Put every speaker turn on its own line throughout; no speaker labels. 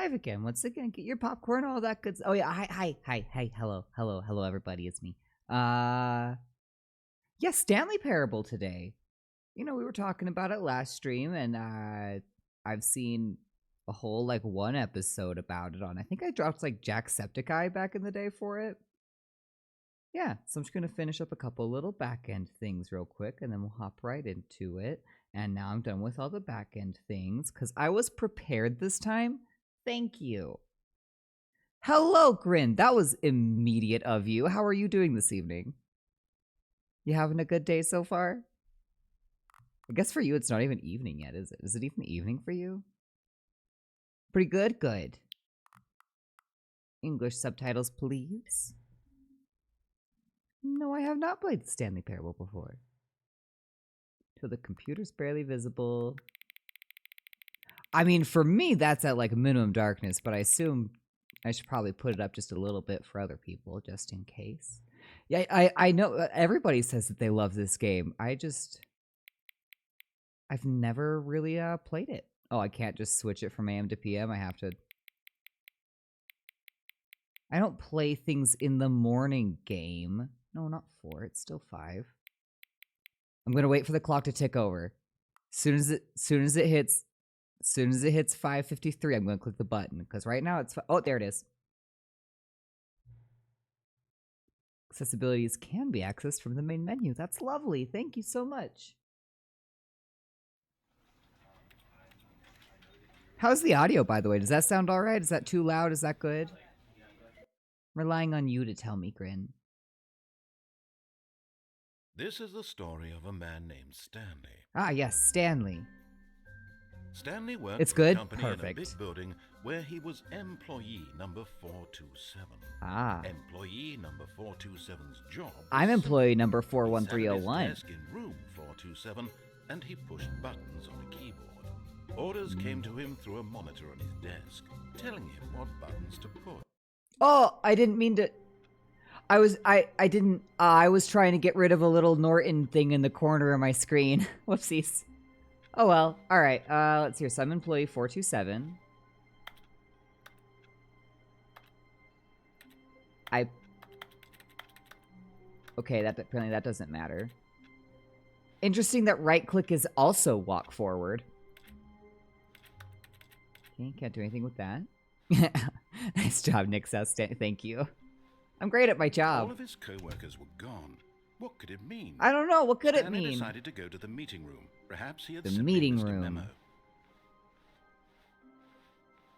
live again. Once again, get your popcorn, all that good. Oh yeah, hi, hello, everybody. It's me. Yeah, Stanley Parable today. You know, we were talking about it last stream, and I've seen a whole like one episode about it on. I think I dropped like Jacksepticeye back in the day for it. Yeah, so I'm just gonna finish up a couple little back end things real quick, and then we'll hop right into it. And now I'm done with all the back end things because I was prepared this time. Thank you. Hello, Grin. That was immediate of you. How are you doing this evening? You having a good day so far? I guess for you, it's not even evening yet, is it? Is it even evening for you? Pretty good? Good. English subtitles, please. No, I have not played the Stanley Parable before. Till the computer's barely visible. I mean, for me, that's at like minimum darkness, but I assume I should probably put it up just a little bit for other people, just in case. Yeah, I know everybody says that they love this game. I've never really played it. Oh, I can't just switch it from AM to PM. I have to. I don't play things in the morning game. No, not 4. It's still 5. I'm gonna wait for the clock to tick over. Soon as it hits 5:53, I'm gonna click the button because right now it's. Oh, there it is. Accessibilities can be accessed from the main menu. That's lovely. Thank you so much. How's the audio, by the way? Does that sound all right? Is that too loud? Is that good? I'm relying on you to tell me, Grin.
This is the story of a man named Stanley.
Ah, yes, Stanley.
Stanley worked
it's
for
good?
a company
Perfect.
in a big building where he was employee number 427.
Ah.
Employee number 427's job.
I'm employee number
He sat at his
41301.
desk in room 427 and he pushed buttons on a keyboard. Orders came to him through a monitor on his desk, telling him what buttons to push.
Oh, I didn't mean to. I was trying to get rid of a little Norton thing in the corner of my screen. Whoopsies. Oh well. All right. Let's hear. So I'm employee 427. Okay, apparently that doesn't matter. Interesting that right click is also walk forward. Okay, can't do anything with that. Nice job, Nick says. Thank you. I'm great at my job.
All of his co-workers were gone. What could it mean?
I don't know. What could it
Stanley
mean?
decided to go to the meeting room. Perhaps he had
The
simply
meeting
missed a
room.
memo.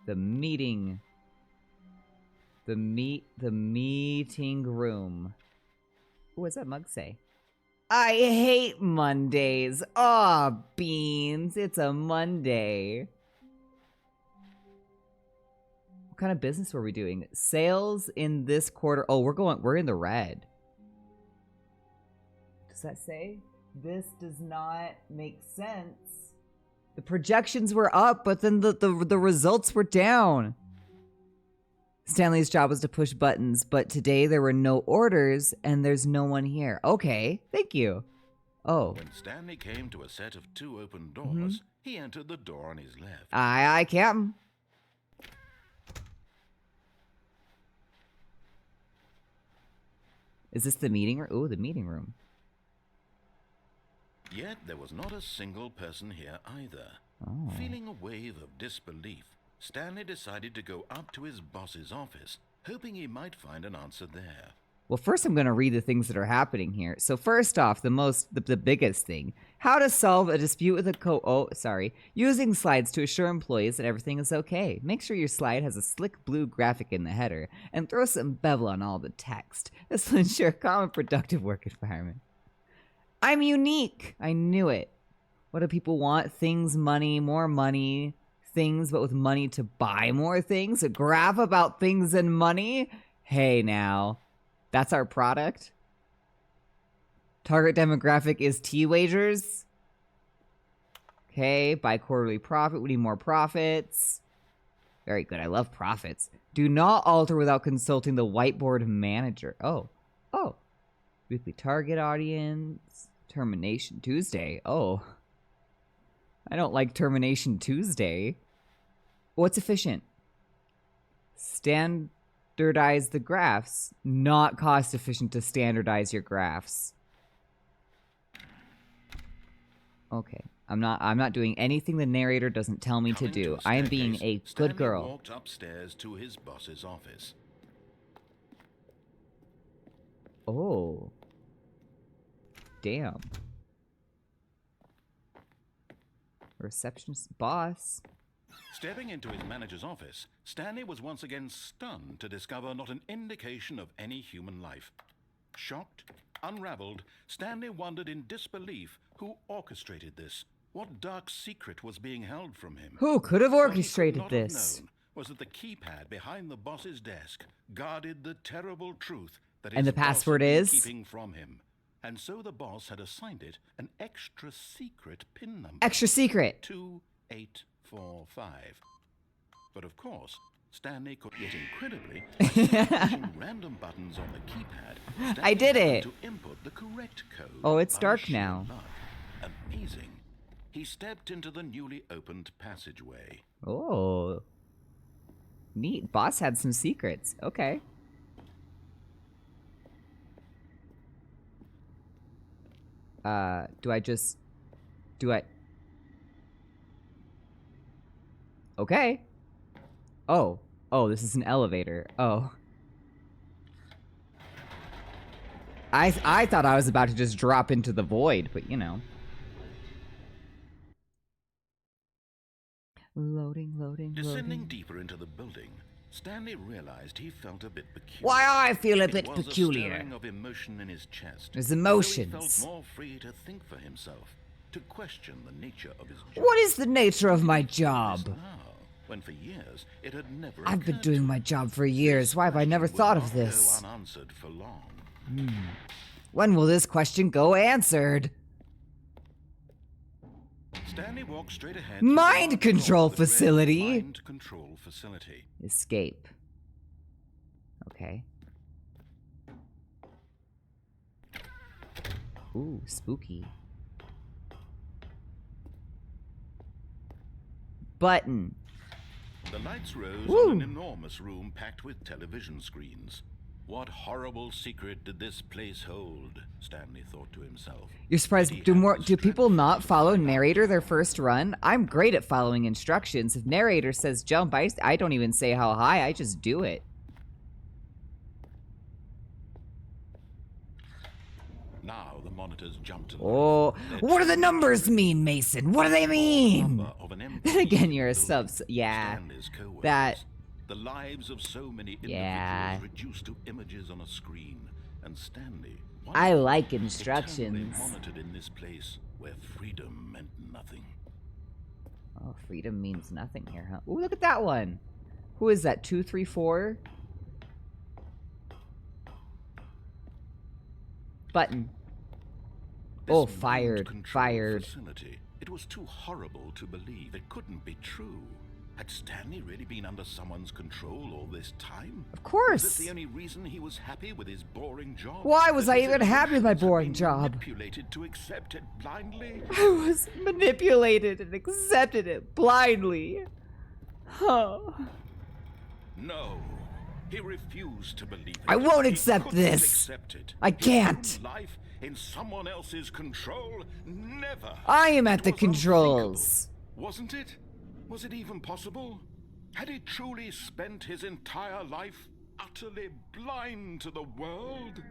The meeting. The meeting room. What does that mug say? I hate Mondays. Aw, beans. It's a Monday. What kind of business were we doing? Sales in this quarter. Oh, we're in the red. Does that say? This does not make sense. The projections were up, but then the results were down. Stanley's job was to push buttons, but today there were no orders and there's no one here. Okay, thank you. Oh.
When Stanley came to a set of 2 open doors, he entered the door on his left.
Aye, Captain. Is this the meeting room? Oh, the meeting room.
Yet there was not a single person here either.
Oh.
Feeling a wave of disbelief, Stanley decided to go up to his boss's office, hoping he might find an answer there.
Well, first I'm going to read the things that are happening here. So first off, the biggest thing, how to solve a dispute with a using slides to assure employees that everything is okay. Make sure your slide has a slick blue graphic in the header and throw some bevel on all the text. This will ensure a calm and productive work environment. I'm unique. I knew it. What do people want? Things, money, more money. Things, but with money to buy more things? A graph about things and money? Hey, now. That's our product? Target demographic is T-wagers? Okay, buy quarterly profit. We need more profits. Very good. I love profits. Do not alter without consulting the whiteboard manager. Oh. Weekly target audience. Termination Tuesday. Oh. I don't like Termination Tuesday. What's efficient? Standardize the graphs. Not cost efficient to standardize your graphs. Okay. I'm not doing anything the narrator doesn't tell me to do. I am being a good
Stanley
girl.
walked upstairs to his boss's office.
Oh. Damn. Receptionist boss.
Stepping into his manager's office, Stanley was once again stunned to discover not an indication of any human life. Shocked, unraveled, Stanley wondered in disbelief who orchestrated this. What dark secret was being held from him?
Who could have orchestrated
What he could not
this?
have known was that the keypad behind the boss's desk guarded the terrible truth that
And
his
the password
boss had been
is?
keeping from him. And so the boss had assigned it an extra secret pin number.
Extra secret.
2845. But of course, Stanley could, yet incredibly, pushing random buttons on the keypad.
I did
Stanley
it.
to input the correct code.
Oh, it's
by
dark
sheer
now.
luck. Amazing. He stepped into the newly opened passageway.
Oh. Neat. Boss had some secrets. Okay. Do I... Okay. Oh. Oh, this is an elevator. Oh. I thought I was about to just drop into the void, but you know. Loading.
Descending deeper into the building, Stanley realized he felt a bit peculiar.
Why, I feel a bit
It was
peculiar.
a stirring of emotion in his chest.
There's
As though
emotions.
He felt more free to think for himself, to question the nature of his job.
What is the nature of my
This
job?
now, when for years it had never
I've been
occurred
doing
to
my
him.
job for years. Why have I never
Question
thought
would
of
not
this?
go unanswered for long.
When will this question go answered?
Stanley walked straight ahead. to the
Mind
large
control
door that read
facility.
Mind control facility.
Escape. Okay. Ooh, spooky. Button.
The lights rose
Woo.
in an enormous room packed with television screens. What horrible secret did this place hold? Stanley thought to himself.
You're surprised. Do people not follow narrator their first run? I'm great at following instructions. If narrator says jump, I don't even say how high. I just do it.
Now the monitors jumped to life.
Oh,
Their
what do the numbers mean, Mason? What do they mean?
number of an
Then again,
empty
you're a
building.
sub. Yeah.
Stanley's co-workers.
That-
The lives of so many individuals
Yeah.
reduced to images on a screen, and Stanley.
I like
eternally
instructions.
monitored in this place where freedom meant nothing.
Oh, freedom means nothing here, huh? Ooh, look at that one. Who is that? 234? Button.
This
Oh,
mind
fired.
control
Fired.
Facility. It was too horrible to believe. It couldn't be true. Had Stanley really been under someone's control all this time?
Of
Was
course.
this the only reason he was happy with his boring job?
Why was
That
I
his
even happy with my
emotions had
boring
been
job?
Manipulated to accept it blindly?
I was manipulated and accepted it blindly. Oh.
No. He refused to believe it.
I won't
He
accept
couldn't
this.
accept it.
I
His
can't.
own life in someone else's control? Never.
I am at
It
the
was
controls.
unthinkable. Wasn't it? Was it even possible? Had he truly spent his entire life utterly blind to the world?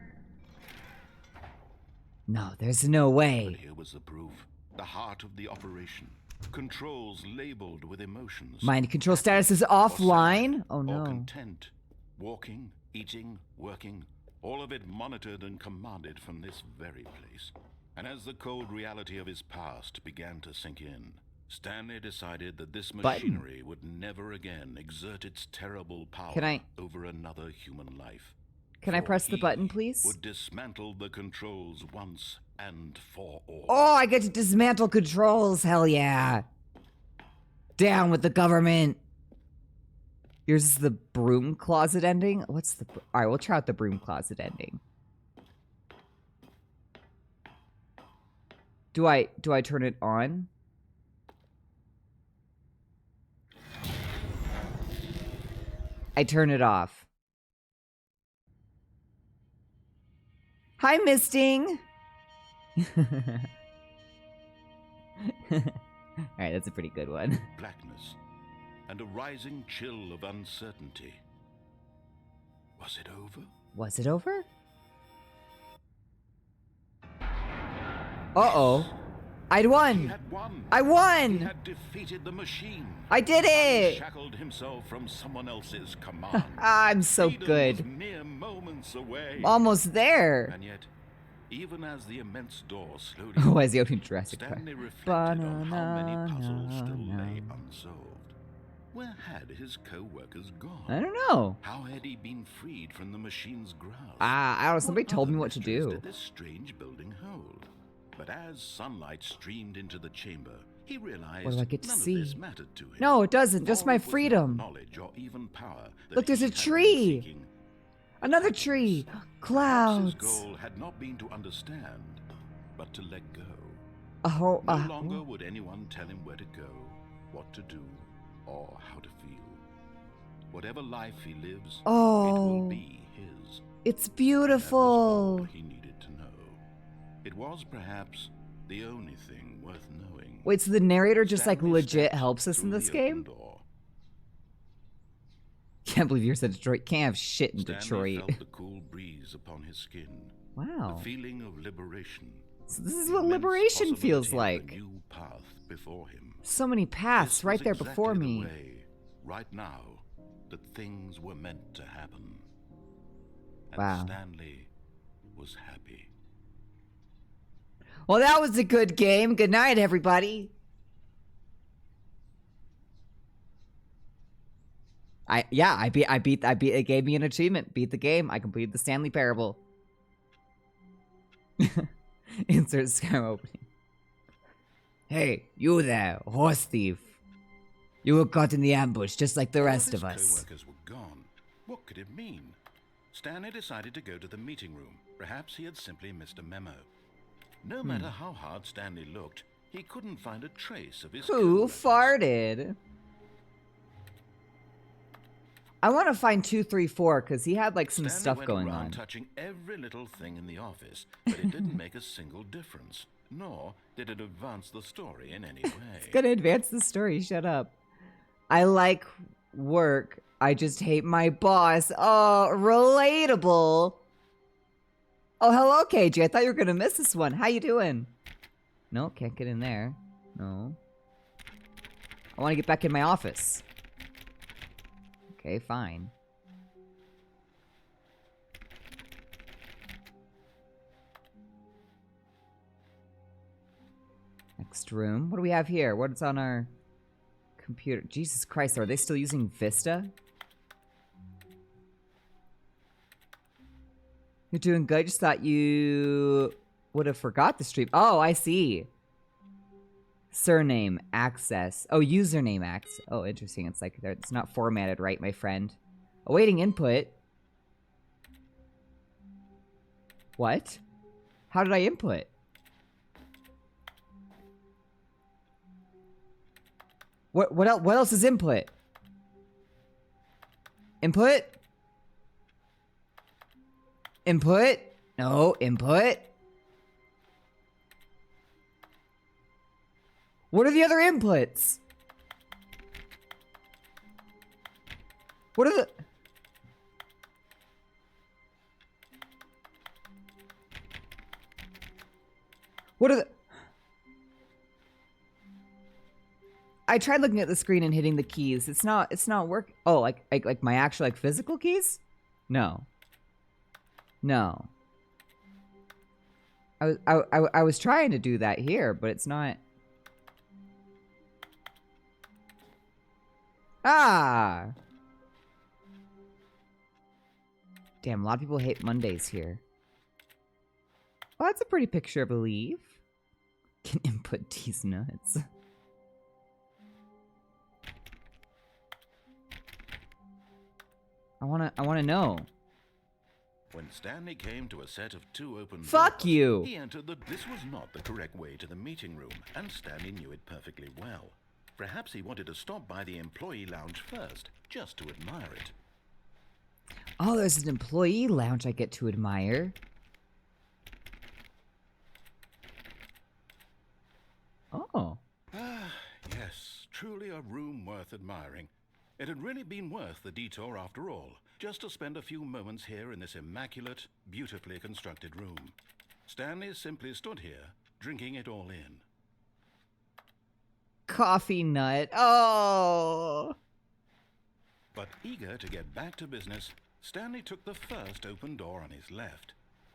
No, there's no
But
way.
here was the proof. The heart of the operation. Controls labeled with emotions.
Mind control status is
Or
offline?
sad,
Oh
Or
no.
content. Walking, eating, working. All of it monitored and commanded from this very place. And as the cold reality of his past began to sink in, Stanley decided that this
Button.
machinery would never again exert its terrible power
Can I-
over another human life.
Can I
For
press the
he
button, please?
Would dismantle the controls once and for all.
Oh, I get to dismantle controls. Hell yeah. Down with the government. Yours is the broom closet ending? What's the... All right, we'll try out the broom closet ending. Do I turn it on? I turn it off. Hi, Misting. Alright, that's a pretty good one.
Blackness and a rising chill of uncertainty. Was it over?
Was it over? Uh-oh. I'd
He
won.
had won.
I
He
won.
had defeated the machine.
I did it.
Shackled himself from someone else's command.
I'm so
Freedom
good.
was mere moments away.
I'm almost there.
And yet, even as the immense door slowly
Oh, as the opening Jurassic Park.
Stanley reflected on how many puzzles still lay unsolved. Where had his co-workers gone?
I don't know.
How had he been freed from the machine's grasp?
I don't know. Somebody
What
told me
other
what to
mysteries
do.
did this strange building hold? But as sunlight streamed into the chamber, he realized
What do I get to
none
see?
of this mattered to him.
No, it doesn't. Just
For
my
it was not
freedom.
knowledge or even power that
Look, there's
he
a
had been
tree.
seeking.
Another tree.
Perhaps his
Clouds.
goal had not been to understand, but to let go.
Oh,
No longer would anyone tell him where to go, what to do, or how to feel. Whatever life he lives, it will be his.
it's
That was all
beautiful.
he needed to know. It was perhaps the only thing worth knowing.
Wait, so the narrator just like
Stanley
legit
stepped
helps us in
through
this
the open
game?
door.
Can't believe you said Detroit. Can't have shit in
Stanley
Detroit.
felt the cool breeze upon his skin.
Wow.
The feeling of liberation.
So this is
The
what
immense
liberation feels
possibility of
like.
a new path before him.
So many paths
This
right
was
there before
exactly
me.
the way, right now, that things were meant to happen. And
Wow.
Stanley was happy.
Well, that was a good game. Good night, everybody. I beat. It gave me an achievement. Beat the game. I completed the Stanley Parable. Insert Skyrim opening. Hey, you there, horse thief. You were caught in the ambush, just like the rest of
All his
us.
co-workers were gone. What could it mean? Stanley decided to go to the meeting room. Perhaps he had simply missed a memo. No matter how hard Stanley looked, he couldn't find a trace of his
Who
co-workers.
farted? I want to find 234 because he had like some
Stanley
stuff
went
going
around
on.
touching every little thing in the office, but it didn't make a single difference. Nor did it advance the story in any way.
It's gonna advance the story. Shut up. I like work. I just hate my boss. Oh, relatable. Oh, hello, KJ. I thought you were gonna miss this one. How you doing? No, can't get in there. No. I want to get back in my office. Okay, fine. Next room. What do we have here? What's on our computer? Jesus Christ, are they still using Vista? You're doing good. Just thought you would have forgot the stream. Oh, I see. Surname, access. Oh, username, access. Oh, interesting. It's like it's not formatted right, my friend. Awaiting input. What? How did I input? What else? What else is input? Input? Input? No, input. What are the other inputs? What are the... What are the... I tried looking at the screen and hitting the keys. It's not working. Oh, like my actual like physical keys? No. No. I was trying to do that here, but it's not. Ah! Damn, a lot of people hate Mondays here. Oh, that's a pretty picture of a leaf. Can input these nuts. I wanna know.
When Stanley came to a set of two open
Fuck
doors,
you!
he entered the... This was not the correct way to the meeting room, and Stanley knew it perfectly well. Perhaps he wanted to stop by the employee lounge first, just to admire it.
Oh, there's an employee lounge I get to admire. Oh.
Ah, yes, truly a room worth admiring. It had really been worth the detour after all, just to spend a few moments here in this immaculate, beautifully constructed room. Stanley simply stood here, drinking it all in.
Coffee nut. Oh.
But eager to get back to business, Stanley took the first open door on his left.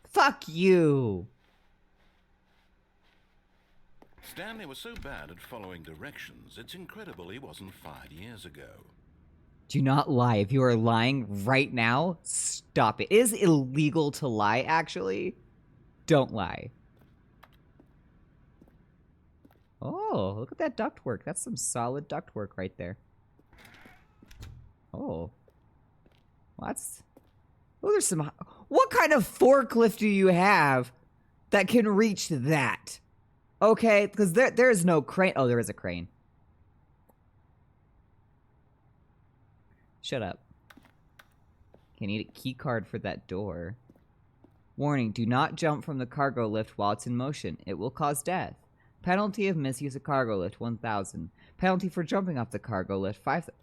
Fuck you.
Stanley was so bad at following directions, it's incredible he wasn't fired years ago.
Do not lie. If you are lying right now, stop it. It is illegal to lie, actually. Don't lie. Oh, look at that ductwork. That's some solid ductwork right there. Oh. Well, that's... Oh, there's some... What kind of forklift do you have that can reach that? Okay, because there is no crane. Oh, there is a crane. Shut up. Okay, need a key card for that door. Warning, do not jump from the cargo lift while it's in motion. It will cause death. Penalty of misuse of cargo lift, 1,000. Penalty for jumping off the cargo lift, 5,000.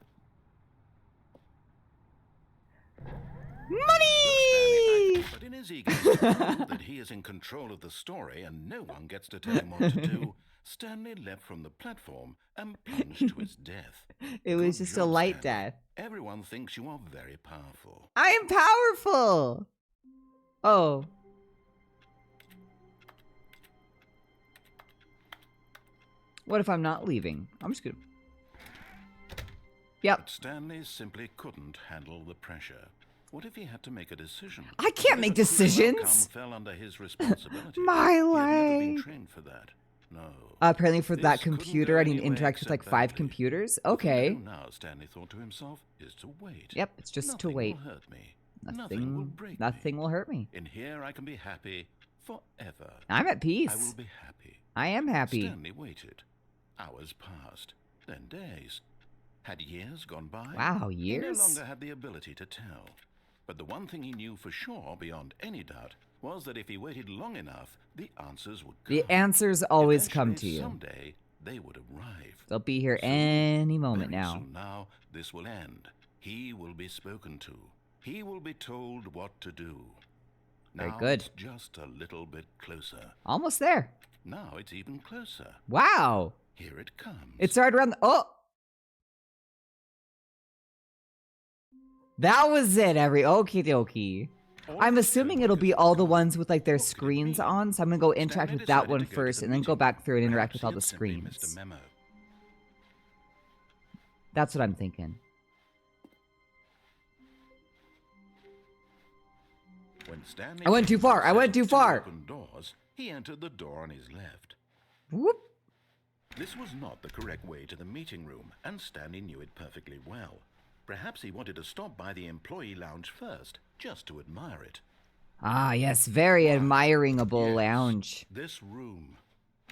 Money!
But in his eagerness to prove that he is in control of the story and no one gets to tell him what to do, Stanley leapt from the platform and plunged to his death.
It was
Good
just a
job,
light
Stanley.
death.
Everyone thinks you are very powerful.
I am powerful! Oh. What if I'm not leaving? I'm just gonna... Yep.
But Stanley simply couldn't handle the pressure. What if he had to make a decision?
I can't make decisions!
Outcome fell under his responsibility.
My
He had never
life!
been trained for that. No.
Apparently for
This
that
couldn't
computer,
go
I need to
anywhere
interact with like
except
5
badly.
computers?
The thing to
Okay.
do now, Stanley thought to himself, is to wait.
Yep, it's just to
Nothing
wait.
will hurt me. Nothing will break
Nothing
me.
will hurt me.
In here I can be happy forever.
I'm at
I will
peace.
be happy.
I am happy.
Stanley waited. Hours passed, then days. Had years gone by?
Wow,
He no
years?
longer had the ability to tell. But the one thing he knew for sure, beyond any doubt, was that if he waited long enough, the answers would come.
The answers always come to
Eventually,
you.
Someday, they would arrive.
They'll be here
Soon,
any moment
very
now.
soon now, this will end. He will be spoken to. He will be told what to do.
Very
Now
good.
it's just a little bit closer.
Almost there.
Now it's even closer.
Wow.
Here it comes.
It's right around the... Oh! That was it, okie dokie. I'm assuming it'll be all the ones with like their screens on, so I'm gonna go interact with that one first and then go back through and interact with all the screens. That's what I'm thinking.
When Stanley
I went too far, I went too far.
opened doors, he entered the door on his left.
Whoop.
This was not the correct way to the meeting room, and Stanley knew it perfectly well. Perhaps he wanted to stop by the employee lounge first, just to admire it.
Ah, yes, very admiringable
Yes,
lounge.
This room.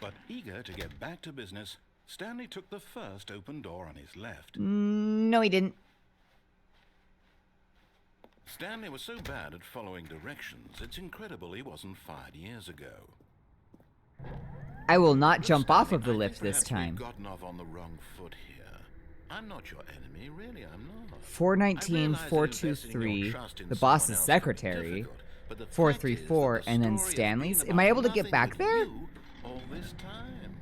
But eager to get back to business, Stanley took the first open door on his left.
No, he didn't.
Stanley was so bad at following directions, it's incredible he wasn't fired years ago.
I will not
Look,
jump off
Stanley,
of the
I think
lift this
perhaps we've
time.
gotten off on the wrong foot here. I'm not your enemy, really, I'm not.
419, 423, the boss's secretary, 434, and then Stanley's. Am I able to get back there?
All this time.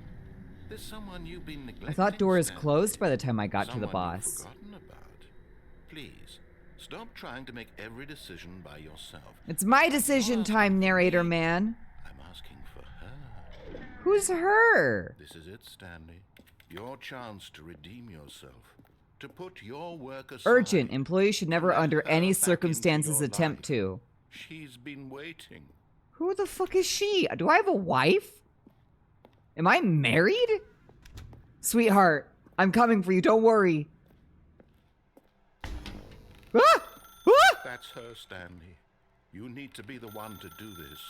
There's someone you've been neglecting,
I thought door is
Stanley.
closed by the time I got to the
Someone
boss.
you've forgotten about. Please, stop trying to make every decision by yourself.
It's my decision time, narrator man.
I'm asking for her.
Who's her?
This is it, Stanley. Your chance to redeem yourself. To put your work aside.
Urgent. Employees should never
Let
under
her
any
back into
circumstances
your
attempt
life.
to.
She's been waiting.
Who the fuck is she? Do I have a wife? Am I married? Sweetheart, I'm coming for you, don't worry. Ah! Ah!
That's her, Stanley. You need to be the one to do this.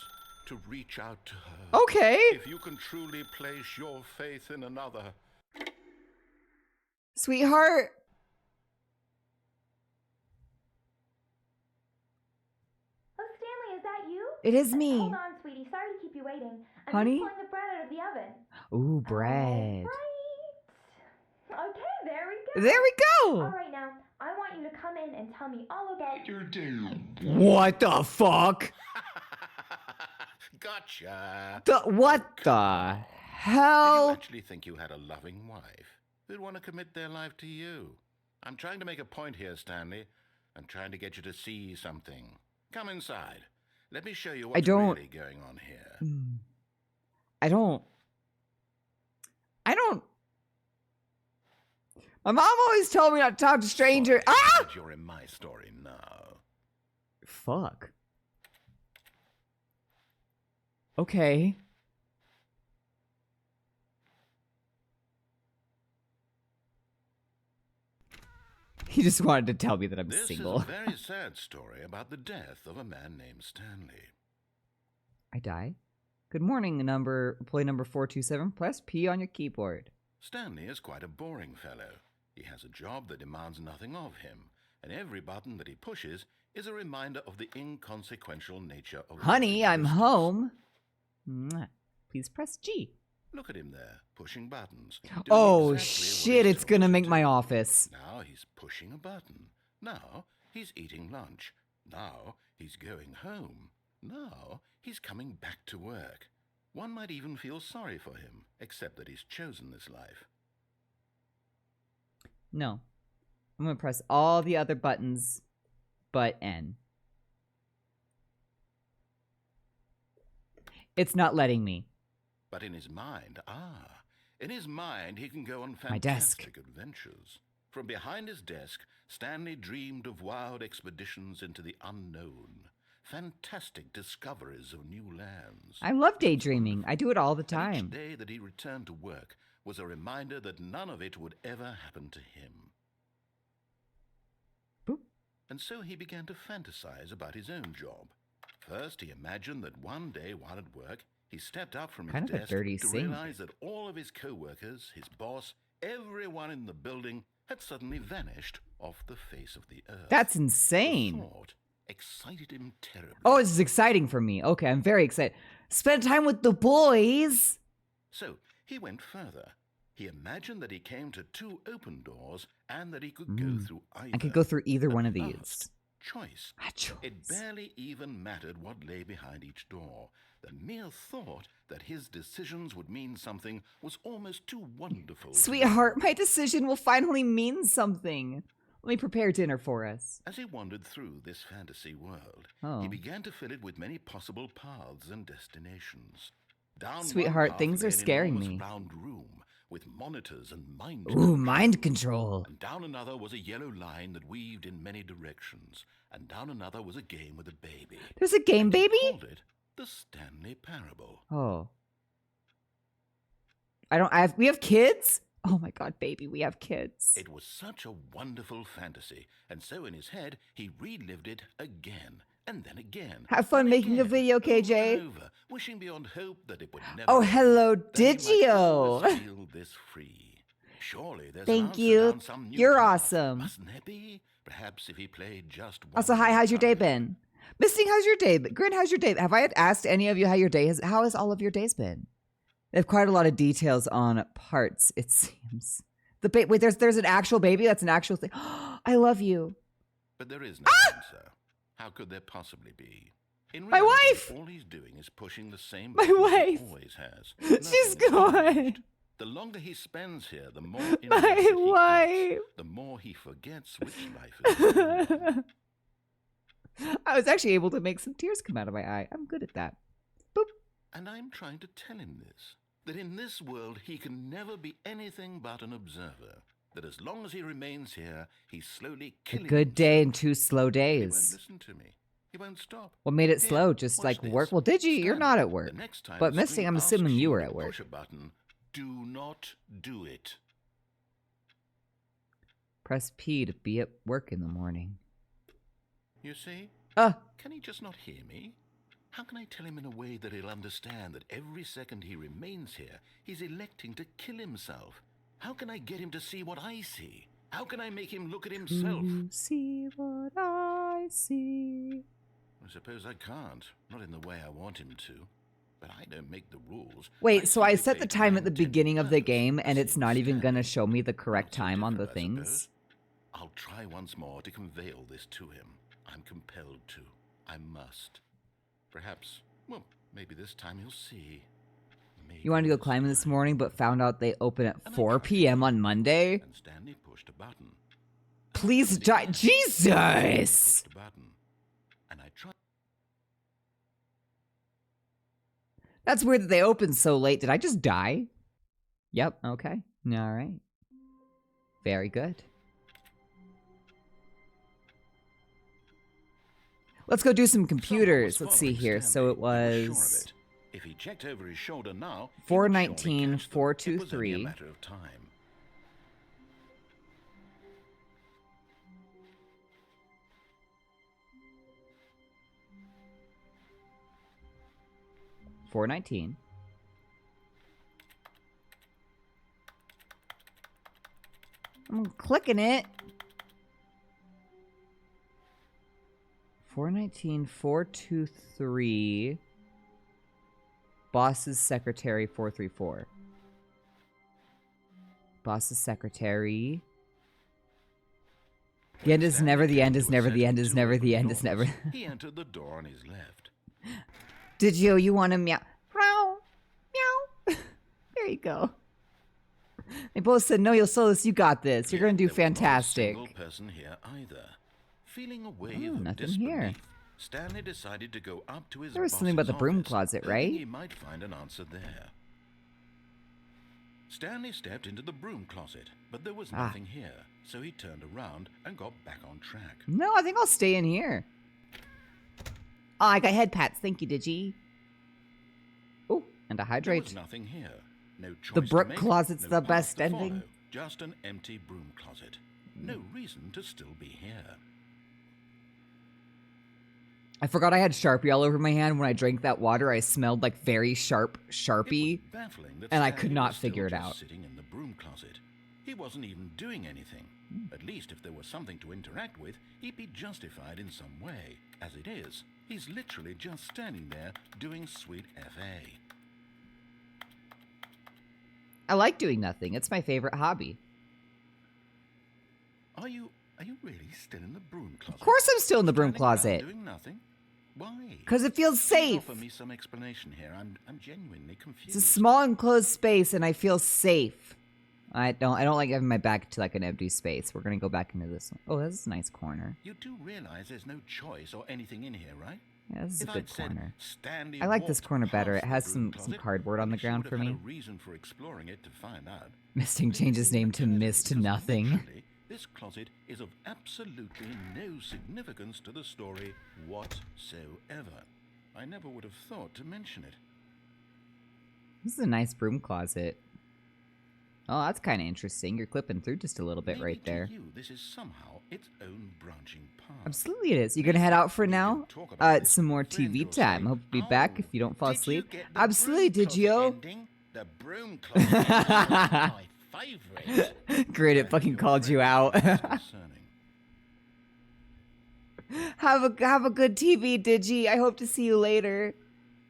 To reach out to her.
Okay.
If you can truly place your faith in another.
Sweetheart. It is me.
Hold on, sweetie. Sorry to keep you waiting. I'm
Honey?
just pulling the bread out of the oven.
Ooh, bread.
Right. Okay, there we go.
There we
All
go.
right, now, I want you to come in and tell me all about your day.
What the fuck?
Gotcha.
What
Come
the
on. Did you
hell?
actually think you had a loving wife who'd want to commit their life to you? I'm trying to make a point here, Stanley. I'm trying to get you to see something. Come inside. Let me show you what's really going on here.
I don't. My mom always told me not to talk to strangers.
Sorry,
Ah!
but you're in my story now.
Fuck. Okay. He just wanted to tell me that I'm single.
This is a very sad story about the death of a man named Stanley.
I die? Good morning, employee number 427. Press P on your keyboard.
Stanley is quite a boring fellow. He has a job that demands nothing of him, and every button that he pushes is a reminder of the inconsequential nature of
Honey,
his
I'm
existence.
home. Mwah. Please press G.
Look at him there, pushing buttons. doing
Oh
exactly what
shit,
he's
it's
told
gonna
to
make my
do.
office.
Now he's pushing a button. Now he's eating lunch. Now he's going home. Now he's coming back to work. One might even feel sorry for him, except that he's chosen this life.
No. I'm gonna press all the other buttons but N. It's not letting me.
But in his mind, in his mind he can go on
My desk.
fantastic adventures. From behind his desk, Stanley dreamed of wild expeditions into the unknown, fantastic discoveries of new lands.
I love daydreaming. I do it all the
And
time.
each day that he returned to work was a reminder that none of it would ever happen to him.
Boop.
And so he began to fantasize about his own job. First, he imagined that one day while at work, he stepped up from
Kind
his
of a
desk
dirty
to
scene.
realize that all of his co-workers, his boss, everyone in the building had suddenly vanished off the face of the earth.
That's
The
insane.
thought excited him terribly.
Oh, this is exciting for me. Okay, I'm very excited. Spend time with the boys.
So he went further. He imagined that he came to two open doors and that he could go through either.
I could go through either
At
one of
last,
these.
Choice.
Ah, choice.
It barely even mattered what lay behind each door. The mere thought that his decisions would mean something was almost too wonderful. to
Sweetheart,
believe.
my decision will finally mean something. Let me prepare dinner for us.
As he wandered through this fantasy world,
Oh.
he began to fill it with many possible paths and destinations. Down
Sweetheart,
one path
things
lay
are
an
scaring
enormous
me.
round room with monitors and mind
Ooh, mind control.
And down another was a yellow line that weaved in many directions. And down another was a game with a baby.
There's a game,
And he
baby?
called it the Stanley Parable.
Oh. We have kids? Oh my god, baby, we have kids.
It was such a wonderful fantasy, and so in his head he relived it again, and then again.
Have fun
and
making a
again,
video,
over
KJ.
and over, wishing beyond hope that it would never
Oh,
end,
hello,
that he might
Digio.
always feel this free. Surely there's an
Thank
answer
you.
down some new
You're
path,
awesome.
mustn't there be? Perhaps if he played just one
Also, hi,
more
how's your day
time.
been? Misting, how's your day? Grin, how's your day? Have I asked any of you how your day has? How has all of your days been? They have quite a lot of details on parts, it seems. Wait, there's an actual baby? That's an actual thing. I love you.
But there is no answer. How could there possibly be? In
My
reality,
wife!
all he's doing is pushing the same
My
buttons
wife!
he always has.
She's
Nothing has
gone.
changed. The longer he spends here, the more
My
invested he
wife.
gets, the more he forgets which life is his.
I was actually able to make some tears come out of my eye. I'm good at that. Boop.
And I'm trying to tell him this, that in this world he can never be anything but an observer, that as long as he remains here, he's slowly
A
killing
good day and
himself.
2 slow
He won't
days.
listen to me. He won't stop.
What made it
Here,
slow? Just
watch
like
this.
work? Well, did you? You're
Stanley,
not at
the
work.
next time
But
the
Misting,
screen
I'm assuming
asks
you were
to
at work.
Push a button. Do not do it.
Press P to be at work in the morning.
You see? Can he just not hear me? How can I tell him in a way that he'll understand that every second he remains here, he's electing to kill himself? How can I get him to see what I see? How can I make him look at himself?
You see what I see.
I suppose I can't. Not in the way I want him to. But I don't make the rules.
Wait, so I set the
simply
time
play
at the
9 10
beginning of the
nerves,
game, and
the
it's
same
not
as
even gonna
Stanley.
show me the
Not
correct
so
time on the
different, I
things?
suppose. I'll try once more to convey all this to him. I'm compelled to. I must. Perhaps, well, maybe this time he'll see. Maybe
You wanted to go climbing this
time.
morning, but found out they open at
And I
4
tried
p.m.
again,
on Monday?
And Stanley pushed a button. And I
Please
tried
die.
again.
Jesus!
Stanley pushed a button. And I tried.
That's weird that they opened so late. Did I just die? Yep, okay. All right. Very good. Let's go do some computers. Let's see here. So it was
If he checked over his shoulder now,
419, 423.
It was only a matter of time.
419. I'm clicking it. 419, 423. Boss's secretary, 434. Boss's secretary. The end is never, the end is never, the end is never, the end is never.
He entered the door on his left.
Did you want to meow? Meow. Meow. There you go. They both said, no, you'll sell this, you got this. You're going to do fantastic.
There was not a single person here either. Feeling a
Oh,
wave of
nothing
disbelief,
here.
Stanley decided to go up to his
There was something about the
boss's
broom
office,
closet,
hoping
right?
He might find an answer there. Stanley stepped into the broom closet, but there was nothing here, so he turned around and got back on track.
No, I think I'll stay in here. Oh, I got head pats. Thank you, Digi. Oh, and a
There
hydrate.
was nothing here. No choice
The
to
brook
make,
closet's
no
the
path
best
to
ending.
follow, just an empty broom closet. No reason to still be here.
I forgot I had Sharpie all over my hand. When I drank that water, I smelled like very sharp Sharpie.
It was baffling that
and I
Stanley
could not
was still
figure it
just
out.
Sitting in the broom closet. He wasn't even doing anything. At least if there was something to interact with, he'd be justified in some way. As it is, he's literally just standing there doing sweet FA.
I like doing nothing. It's my favorite hobby.
Are you really still in the broom closet?
Of course I'm still in the broom
Standing around
closet.
Doing nothing? Why?
Because it feels
Please
safe.
offer me some explanation here. I'm genuinely confused.
It's a small enclosed space and I feel safe. I don't like having my back to like an empty space. We're gonna go back into this one. Oh, this is a nice corner.
You do realize there's no choice or anything in here, right?
Yeah, this is
If
a good
I'd said
corner.
Stanley
I like this
walked
corner better. It
past
has
the
some
broom closet,
cardboard on
then
the
he
ground
should
for
have
me.
had a reason for exploring it to find out.
Misting changed his name to Mist
Because
Nothing.
literally, this closet is of absolutely no significance to the story whatsoever. I never would have thought to mention it.
This is a nice broom closet. Oh, that's kind of interesting. You're clipping through just a little bit
Maybe
right
to
there.
you, this is somehow its own branching path.
Absolutely it is. You gonna head out for
We can
now?
talk about
It's
this
some
with
more
a friend
TV
or
time.
say,
Hope to be back if you don't fall
did you
asleep.
get the
Absolutely,
broom
did you?
closet ending? The broom closet ending was my favorite.
Great, it fucking called you out. have a good TV, Digi. I hope to see you later.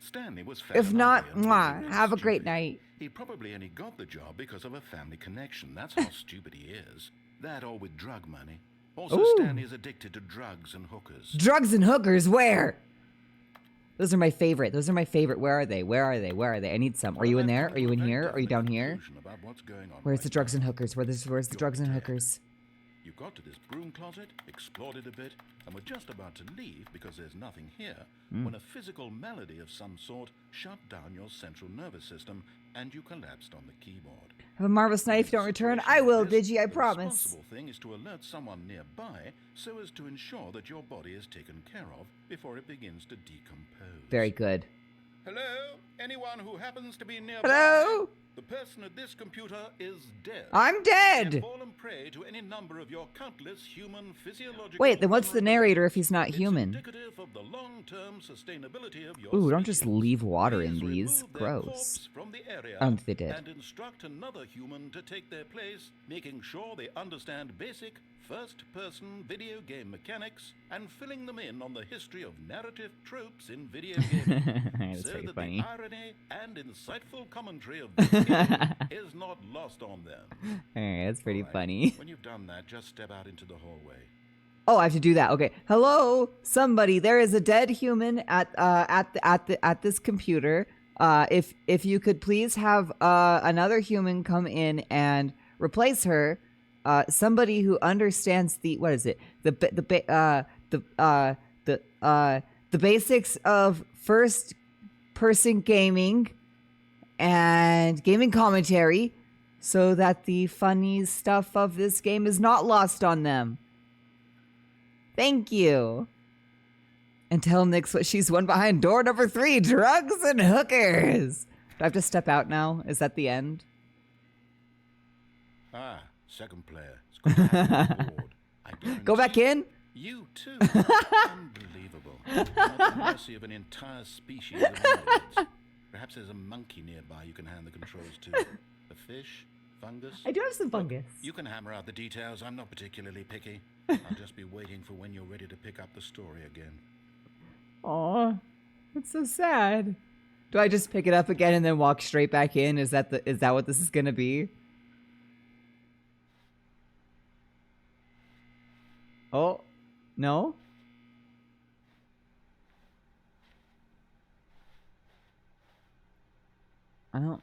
Stanley was
If not,
ugly and
mwah,
really
have a great
stupid.
night.
He probably only got the job because of a family connection. That's how stupid he is. That or with drug money. Also,
Ooh.
Stanley is addicted to drugs and hookers.
Drugs and hookers, where? Those are my favorite. Those are my favorite. Where are they? Where are they? Where are they? I need some. Are you in there? Are you in here? Are you down here? Where's the drugs and hookers? Where's the drugs and hookers?
You got to this broom closet, explored it a bit, and were just about to leave because there's nothing here, when a physical malady of some sort shut down your central nervous system and you collapsed on the keyboard.
Have a marvelous night if you don't return. I will, Digi, I promise.
The responsible thing is to alert someone nearby so as to ensure that your body is taken care of before it begins to decompose.
Very good.
Hello? Anyone who happens to be nearby?
Hello?
The person at this computer is dead.
I'm
They
dead!
have fallen prey to any number of your countless human physiological.
Wait, then what's the narrator if he's not
It's
human?
indicative of the long-term sustainability of your
Ooh, don't just
species.
leave water in
Please
these.
remove their
Gross.
corpse from the area
I don't think they did.
and instruct another human to take their place, making sure they understand basic first-person video game mechanics and filling them in on the history of narrative tropes in video gaming.
That's
So
pretty
that
funny.
the irony and insightful commentary of this game is not lost on them.
Alright, that's pretty
All right,
funny.
When you've done that, just step out into the hallway.
Oh, I have to do that. Okay. Hello, somebody. There is a dead human at this computer. If you could please have another human come in and replace her. Somebody who understands the what is it? The basics of first person gaming and gaming commentary, so that the funny stuff of this game is not lost on them. Thank you. And tell Nyx what she's won behind door number 3, drugs and hookers. Do I have to step out now? Is that the end?
Ah, second player. It's good to have you on board. I
Go back
guarantee
in?
You too. Unbelievable. At the mercy of an entire species of animals. Perhaps there's a monkey nearby you can hand the controls to. A fish? Fungus?
I do have some fungus.
You can hammer out the details. I'm not particularly picky. I'll just be waiting for when you're ready to pick up the story again.
Aw, that's so sad. Do I just pick it up again and then walk straight back in? Is that what this is gonna be? Oh, no? I don't...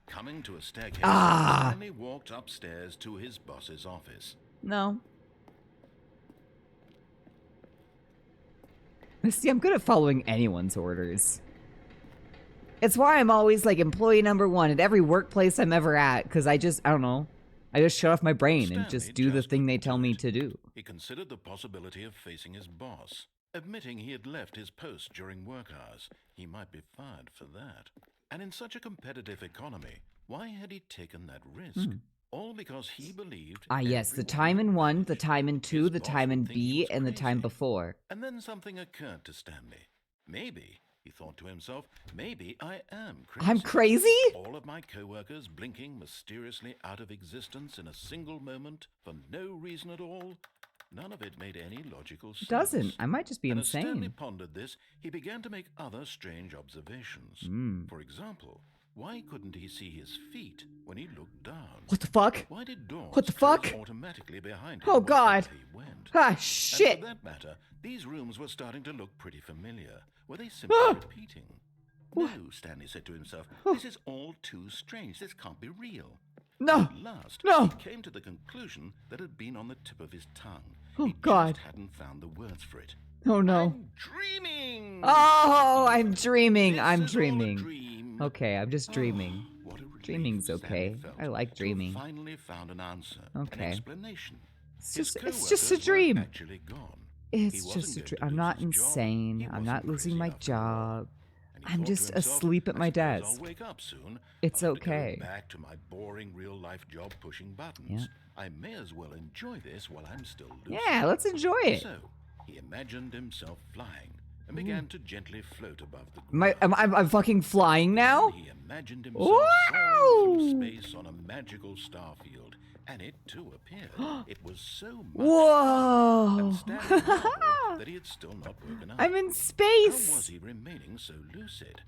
Coming to a staircase,
Ah!
Stanley walked upstairs to his boss's office.
No. See, I'm good at following anyone's orders. It's why I'm always like employee number 1 at every workplace I'm ever at, because I don't know. I just shut off my brain and just do the thing they tell me to do.
He considered the possibility of facing his boss. Admitting he had left his post during work hours, he might be fired for that. And in such a competitive economy, why had he taken that risk? All because he believed...
Ah, yes, the
everyone
time in
would
1, the
manage.
time in 2,
His
the
boss
time in
would think he
B,
was
and the time
crazy.
before.
And then something occurred to Stanley. Maybe, he thought to himself, maybe I am crazy.
I'm crazy?
All of my co-workers blinking mysteriously out of existence in a single moment for no reason at all. None of it made any logical sense.
It doesn't. I might just be
And as Stanley
insane.
pondered this, he began to make other strange observations. For example, why couldn't he see his feet when he looked down?
What the fuck?
Why did doors
What the
close
fuck?
automatically behind him
Oh, God.
wherever he went?
Ah,
And
shit.
for that matter, these rooms were starting to look pretty familiar. Were they simply
Ah.
repeating? No, Stanley said to himself, this is all too strange. This can't be real.
No.
At last,
No.
he came to the conclusion that had been on the tip of his tongue.
Oh,
he
God.
just hadn't found the words for it.
Oh, no.
I'm dreaming!
Oh, I'm dreaming.
This
I'm
is all a
dreaming.
dream.
Okay, I'm just dreaming.
Oh, what a relief
Dreaming's
Stanley
okay.
felt
I like
to have
dreaming.
finally found an answer,
Okay.
an explanation.
It's
His
just a
coworkers
dream.
weren't actually gone.
It's
He wasn't
just a
going
dream.
to
I'm
lose
not
his job.
insane.
He
I'm
wasn't
not losing
crazy
my
after all.
job.
And he
I'm
thought to
just
himself,
asleep at
"I
my
suppose
desk.
I'll wake up soon.
It's
After going
okay.
back to my boring real-life job pushing buttons.
Yeah.
I may as well enjoy this while I'm still lucid."
Yeah, let's enjoy it.
So, he imagined himself flying and began to gently float above the
I'm fucking flying now?
He imagined himself soaring through
Wow!
space on a magical star field, and it too appeared. It was so much
Whoa!
and Stanley remembered that he had still not woken up.
I'm in
How was
space.
he remaining so lucid?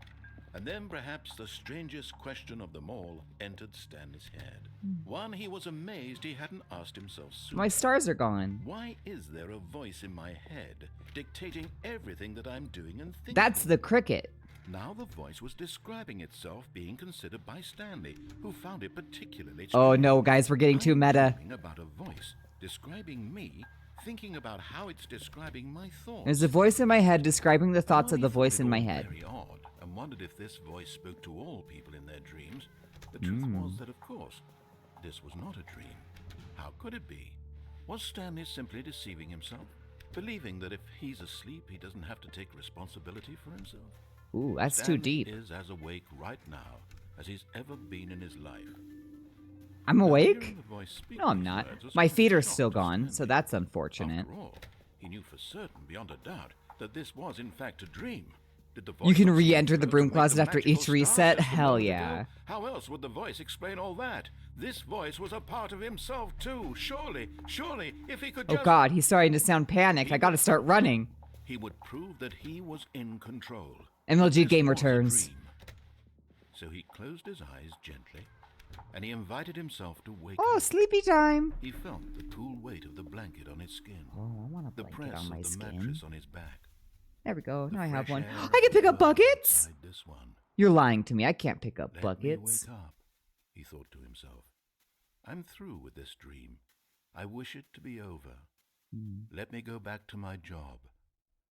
And then perhaps the strangest question of them all entered Stanley's head. One he was amazed he hadn't asked himself sooner.
My stars are gone.
Why is there a voice in my head dictating everything that I'm doing and thinking?
That's the cricket.
Now the voice was describing itself being considered by Stanley, who found it particularly
Oh
strange.
no, guys, we're getting too
I'm
meta.
thinking about a voice describing me, thinking about how it's describing my thoughts.
There's a voice in my head describing the thoughts of
He
the
thought
voice
it
in my
all
head.
Very odd, and wondered if this voice spoke to all people in their dreams. The truth was that, of course, this was not a dream. How could it be? Was Stanley simply deceiving himself, believing that if he's asleep, he doesn't have to take responsibility for himself?
Ooh, that's too
Stanley
deep.
is as awake right now as he's ever been in his life.
I'm
Now,
awake?
hearing the voice speak
No, I'm
these
not.
words was
My
quite a
feet are
shock
still
to
gone, so
Stanley.
that's unfortunate.
After all, he knew for certain, beyond a doubt, that this was in fact a dream. Did the
You
voice
can
not seem
re-enter the
thrilled
broom
to wake
closet
the
after
magical
each
star
reset?
just a
Hell
moment
yeah.
ago? How else would the voice explain all that? This voice was a part of himself too. Surely, if he could
Oh
just...
god, he's starting to sound panicked. I gotta start running.
He would prove that he was in control.
MLG
That this
game
was a
returns.
dream. So he closed his eyes gently, and he invited himself to wake
Oh,
up.
sleepy time.
He felt the cool weight of the blanket on his skin,
Oh, I want a
the
blanket
press
on my
of the
skin.
mattress on his back.
There we go.
The
Now I have
fresh
one.
air
I
of
can
the
pick up
world
buckets?
outside this one.
You're lying to me. I can't pick up
Let
buckets.
me wake up, he thought to himself. I'm through with this dream. I wish it to be over. Let me go back to my job.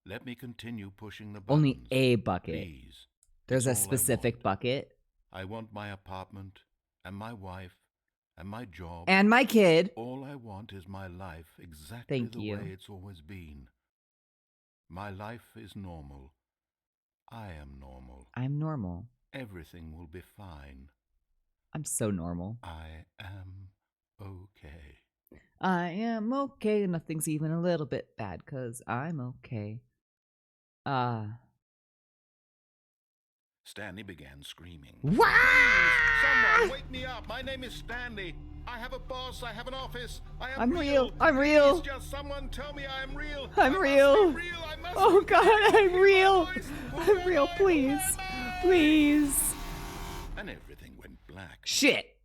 Let me continue pushing the buttons.
Only a bucket.
Please.
There's a
It's all I
specific
want.
bucket.
I want my apartment, and my wife, and my job.
And my kid.
All I want is my life exactly
Thank
the
you.
way it's always been. My life is normal. I am normal.
I'm normal.
Everything will be fine.
I'm so normal.
I am okay.
I am okay. Nothing's even a little bit bad, 'cause I'm okay.
Stanley began screaming.
Wah!
Someone wake me up. My name is Stanley. I have a boss. I have an office. I am
I'm
real.
real. I'm real.
Please just someone tell me I am real.
I'm
I must
real.
be real. I must
Oh
be
god,
real.
I'm real.
Voice. Who
I'm
am
real,
I?
please.
Who am I?
Please.
And everything went black.
Shit.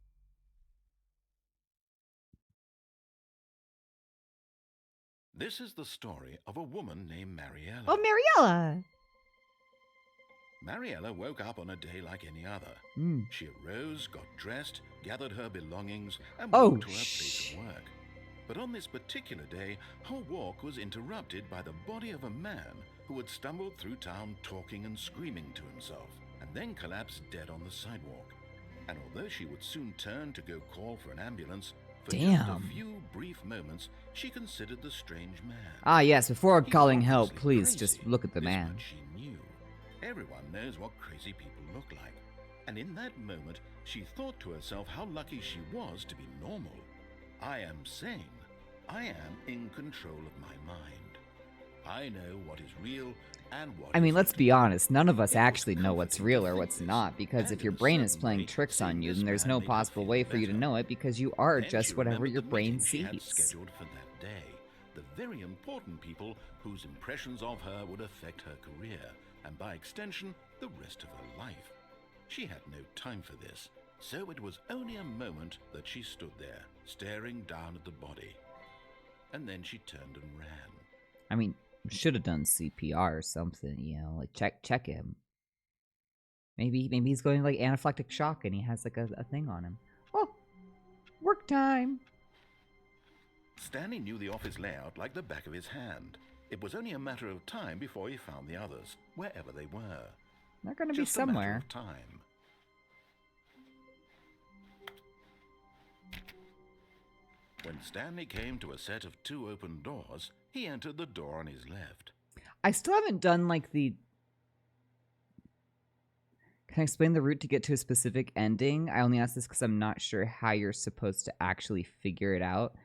This is the story of a woman named Mariella.
Oh, Mariella.
Mariella woke up on a day like any other. She arose, got dressed, gathered her belongings, and walked to her place of work. But on this particular day, her walk was interrupted by the body of a man who had stumbled through town talking and screaming to himself, and then collapsed dead on the sidewalk. And although she would soon turn to go call for an ambulance, for just
Damn.
a few brief moments, she considered the strange man.
Ah, yes, before
He
calling
was
help,
obviously
please
crazy.
just look at the
This
man.
much she knew. Everyone knows what crazy people look like. And in that moment, she thought to herself how lucky she was to be normal. I am sane. I am in control of my mind. I know what is real and what
I mean,
isn't.
let's be honest, none of us
It was
actually know what's
comforting
real
to
or
think
what's
this,
not, because
and
if your
in a
brain is
certain
playing
way,
tricks on
seeing
you,
this
then there's
man
no
made her
possible
feel
way for you to
better.
know it, because you are
Then
just
she
whatever
remembered
your
the
brain
meeting she had
sees.
scheduled for that day. The very important people whose impressions of her would affect her career, and by extension, the rest of her life. She had no time for this, so it was only a moment that she stood there, staring down at the body. And then she turned and ran.
I mean, should have done CPR or something, you know, like check him. Maybe he's going like anaphylactic shock and he has like a thing on him. Oh, work time.
Stanley knew the office layout like the back of his hand. It was only a matter of time before he found the others, wherever they were.
They're gonna be
Just a matter
somewhere.
of time. When Stanley came to a set of 2 open doors, he entered the door on his left.
I still haven't done like the... Can I explain the route to get to a specific ending? I only ask this because I'm not sure how you're supposed to actually figure it out.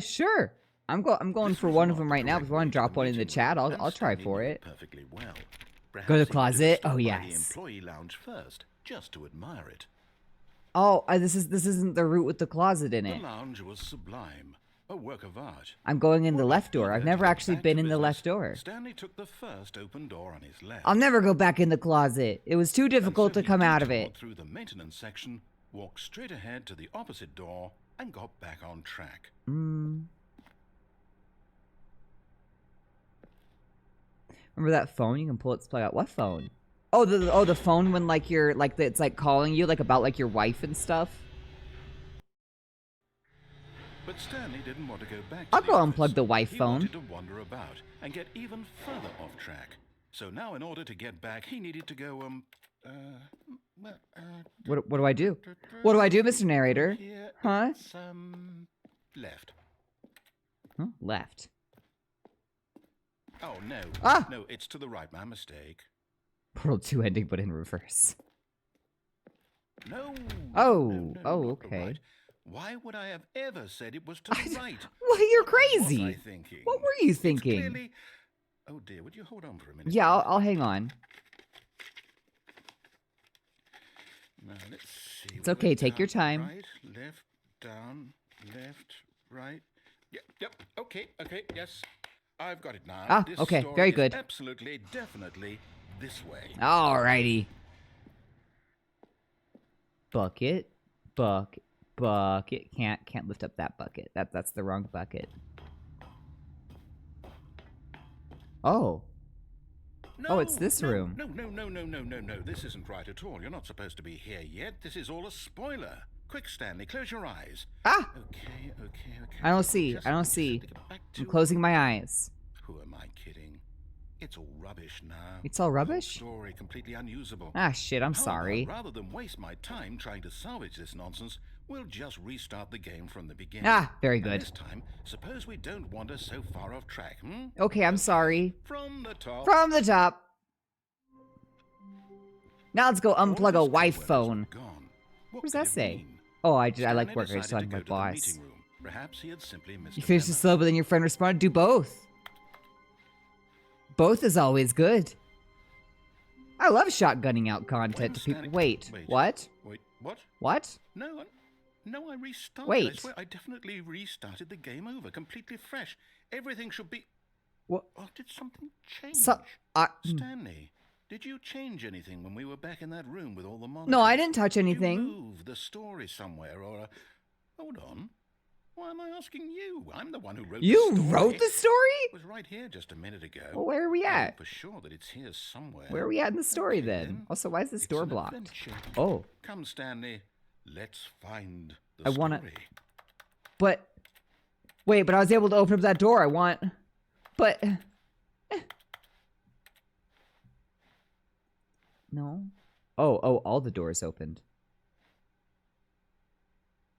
Sure. I'm going
This
for
was
one of
not
them
the
right now. If
correct
you want
way
to drop
the
one in the
meeting
chat,
room,
I'll
and
try
Stanley
for
knew
it.
perfectly well. Perhaps
Go to the
he wanted
closet?
stop
Oh,
by
yes.
the employee lounge first, just to admire it.
Oh, this isn't the route with the closet in
The
it.
lounge was sublime, a work of art.
I'm going in the
Well,
left
before
door. I've
that,
never
to get
actually
back
been
to
in the
business,
left door.
Stanley took the first open door on his left.
I'll never go back in the closet. It was too
And so
difficult to
he
come out of
detoured
it.
through the maintenance section, walked straight ahead to the opposite door, and got back on track.
Remember that phone? You can pull it to play out. What phone? Oh, the phone when like you're like it's like calling you like about like your wife and stuff.
But Stanley didn't want to go back to
I'll
the
go
office.
unplug the wife
He
phone.
wanted to wander about and get even further off track. So now, in order to get back, he needed to go
What do I do? What do I do, Mr. Narrator?
here,
Huh?
it's, left.
Huh? Left.
Oh no,
Ah!
no, it's to the right. My mistake.
Portal 2 ending, but in reverse.
No.
Oh,
no, no,
oh,
not the
okay.
right. Why would I have ever said it was to the right?
Well, you're
What was
crazy.
I thinking?
What were you
It's
thinking?
clearly... Oh dear, would you hold on for a minute?
Yeah,
please?
I'll hang on.
Now, let's see.
It's okay, take your
Down,
time.
Right, left, down, left, right. Yep, okay, yes. I've got it now.
Ah,
This
okay,
story
very
is
good.
absolutely, definitely this way.
Alrighty. Bucket, bucket. Can't lift up that bucket. That's the wrong bucket. Oh.
No,
Oh, it's this
no,
room.
No. This isn't right at all. You're not supposed to be here yet. This is all a spoiler. Quick, Stanley, close your eyes.
Ah!
Okay.
I don't see.
Just
I don't
have to
see.
get back
I'm
to-
closing my eyes.
Who am I kidding? It's all rubbish now.
It's all
The whole
rubbish?
story completely unusable.
Ah, shit, I'm
How about,
sorry.
rather than waste my time trying to salvage this nonsense, we'll just restart the game from the beginning.
Ah, very
And
good.
this time, suppose we don't wander so far off track, hmm?
Okay, I'm sorry.
From the top.
From the top. Now let's go
All
unplug a
his
wife
coworkers
phone.
were gone.
What
What
does
could
that
it
say?
mean?
Oh, I
Stanley
like work. I just
decided
talking
to
about
go to the
boss.
meeting room. Perhaps he had simply missed
You
a
finished the
memo.
slow, but then your friend responded. Do both. Both is always good. I love shotgunning out content to people. Wait, what?
Wait, what?
What?
No, I restarted. I
Wait.
swear, I definitely restarted the game over, completely fresh. Everything should be...
What?
Oh, did something change? Stanley, did you change anything when we were back in that room with all the monsters?
No, I didn't touch
Did
anything.
you move the story somewhere, or... Hold on. Why am I asking you? I'm the one who wrote
You
the story.
wrote the story?
It was right here just a minute ago.
Well, where are we
I know
at?
for sure that it's here somewhere.
Where are we at in the story
Okay,
then? Also, why is this
It's
door
an
blocked?
adventure.
Oh,
Come, Stanley. Let's find the
I
story.
wanna- but wait, but I was able to open up that door. I want, but no. Oh, all the doors opened.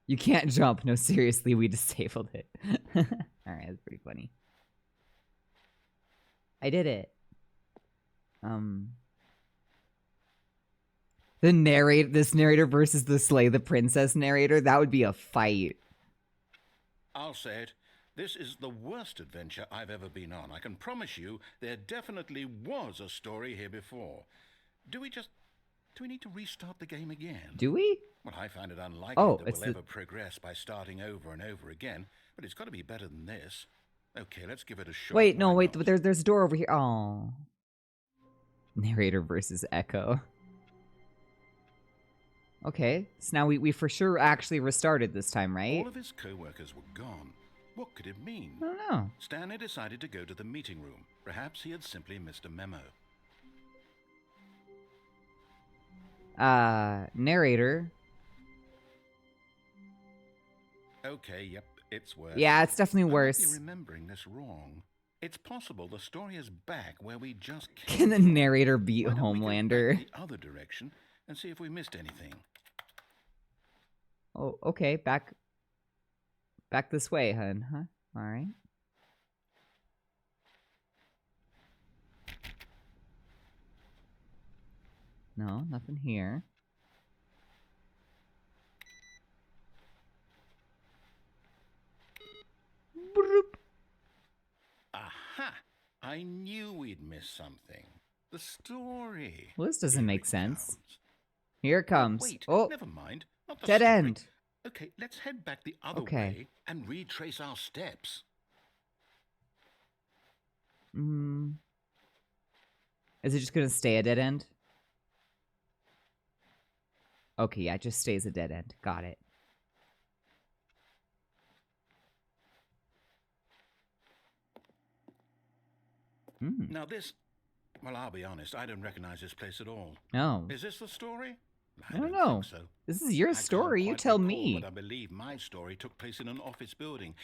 You can't jump. No, seriously, we disabled it. All right, that's pretty funny. I did it. This narrator versus the Slay the Princess narrator, that would be a fight.
I'll say it. This is the worst adventure I've ever been on. I can promise you there definitely was a story here before. Do we need to restart the game again?
Do we?
Well, I find it unlikely
Oh,
that
it's
we'll
the-
ever progress by starting over and over again, but it's got to be better than this. Okay, let's give it a shot.
Wait, no,
Why
wait,
not?
but there's a door over here. Oh. Narrator versus Echo. Okay, so now we for sure actually restarted this time, right?
All of his co-workers were gone. What could it mean?
I don't know.
Stanley decided to go to the meeting room. Perhaps he had simply missed a memo.
Narrator.
Okay, yep, it's worse.
Yeah, it's definitely
I might be
worse.
remembering this wrong. It's possible the story is back where we just
Can
came
the
from.
narrator beat
Why don't we go
Homelander?
back the other direction and see if we missed anything.
Oh, okay, back this way, hun, huh? Alright. No, nothing here. Broop.
Aha! I knew we'd missed something. The story.
Well, this doesn't
Here
make
it
sense.
comes.
Here it comes.
Wait,
Oh,
never mind. Not the
dead
story.
end.
Okay, let's head back the other
Okay.
way and retrace our steps.
Is it just gonna stay a dead end? Okay, yeah, it just stays a dead end. Got it.
Now this... Well, I'll be honest, I don't recognize this place at all.
No.
Is this the story?
I don't know.
think so.
This is your
I can't
story. You
quite
tell
recall,
me.
But I believe my story took place in an office building.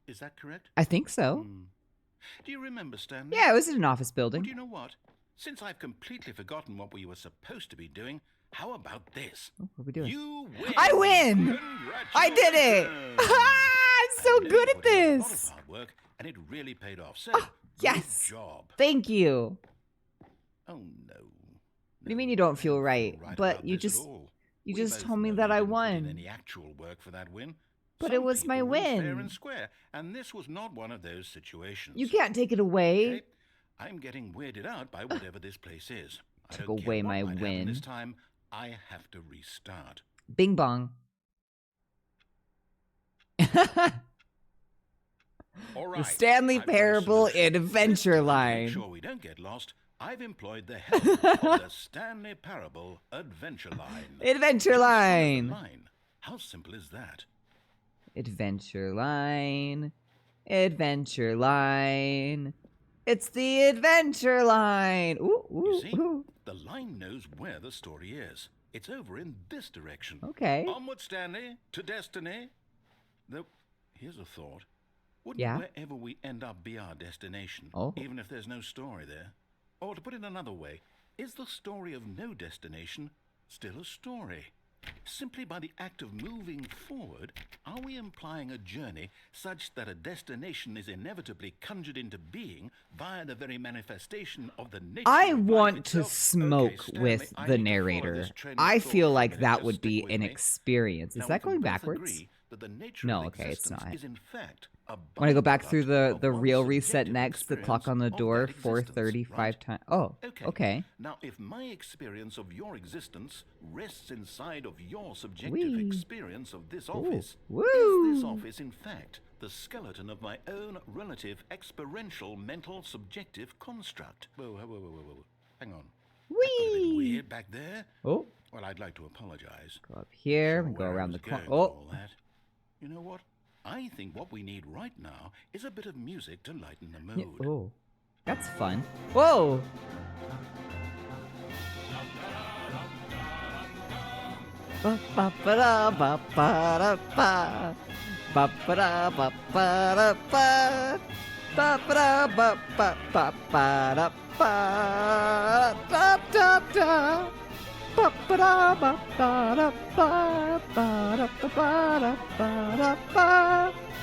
Is that correct?
I think so.
Do you remember, Stanley?
Yeah, it was in an office
Well,
building.
do you know what? Since I've completely forgotten what we were supposed to be doing, how about this?
Oh, what are we doing?
You win!
I win! I did it! I'm so
I know
good
you
at
put in a lot of
this!
hard work, and it really paid off. So,
yes!
good job.
Thank you.
Oh no.
What do you mean you don't feel right? But
about
you
this at
just...
all.
You
We
just
both
told me
know
that
you
I
didn't put in
won.
any actual work for that win.
But
Some
it was my
people win fair
win.
and square, and this was not one of those situations.
You can't take it away.
Okay? I'm getting weirded out by whatever this place is. I
Took
don't
away
care what
my
might happen
win.
this time. I have to restart.
Bing bong.
All right.
The Stanley
I've got a
Parable
solution.
Adventure
This time, to
Line.
make sure we don't get lost, I've employed the help of the Stanley Parable Adventure Line.
Adventure
Just follow the
Line.
line. How simple is that?
Adventure Line. Adventure Line. It's the Adventure Line. Ooh, ooh,
You see,
ooh.
the line knows where the story is. It's over in this direction.
Okay.
Onward, Stanley, to destiny. Though, here's a thought. Wouldn't
Yeah.
wherever we end up be our destination,
Oh.
even if there's no story there? Or to put it another way, is the story of no destination still a story? Simply by the act of moving forward, are we implying a journey such that a destination is inevitably conjured into being via the very manifestation of the nature
I
of life
want to
itself?
smoke
Okay, Stanley,
with
I
the
need to follow
narrator.
this train of
I
thought
feel
for a
like
minute.
that
Just
would
stick
be
with
an
me.
experience. Is
Now,
that
we can
going
both
backwards?
agree that the nature
No,
of
okay, it's
existence
not.
is in fact a
Want to go back
byproduct
through
of
the
one's
real reset
subjective
next? The clock
experience
on the
of
door,
that existence,
4:35
right?
times. Oh, okay.
Now, if my experience of your existence rests inside of your subjective
Whee.
experience of this
Ooh.
office,
Woo.
is this office in fact the skeleton of my own relative experiential mental subjective construct? Whoa. Hang on. That got a bit
Whee!
weird back there.
Oh,
Well, I'd like to apologize.
go up here
Sure
and go
where I
around
was
the corner.
going with
Oh,
all that. You know what? I think what we need right now is a bit of music to lighten the
yeah,
mood.
oh, that's fun. Whoa! Ba ba ba da ba ba da ba. Ba ba da ba ba da ba. Ba ba da ba ba ba ba da ba. Da da da. Ba ba da ba ba da ba. Ba da ba ba da ba da ba.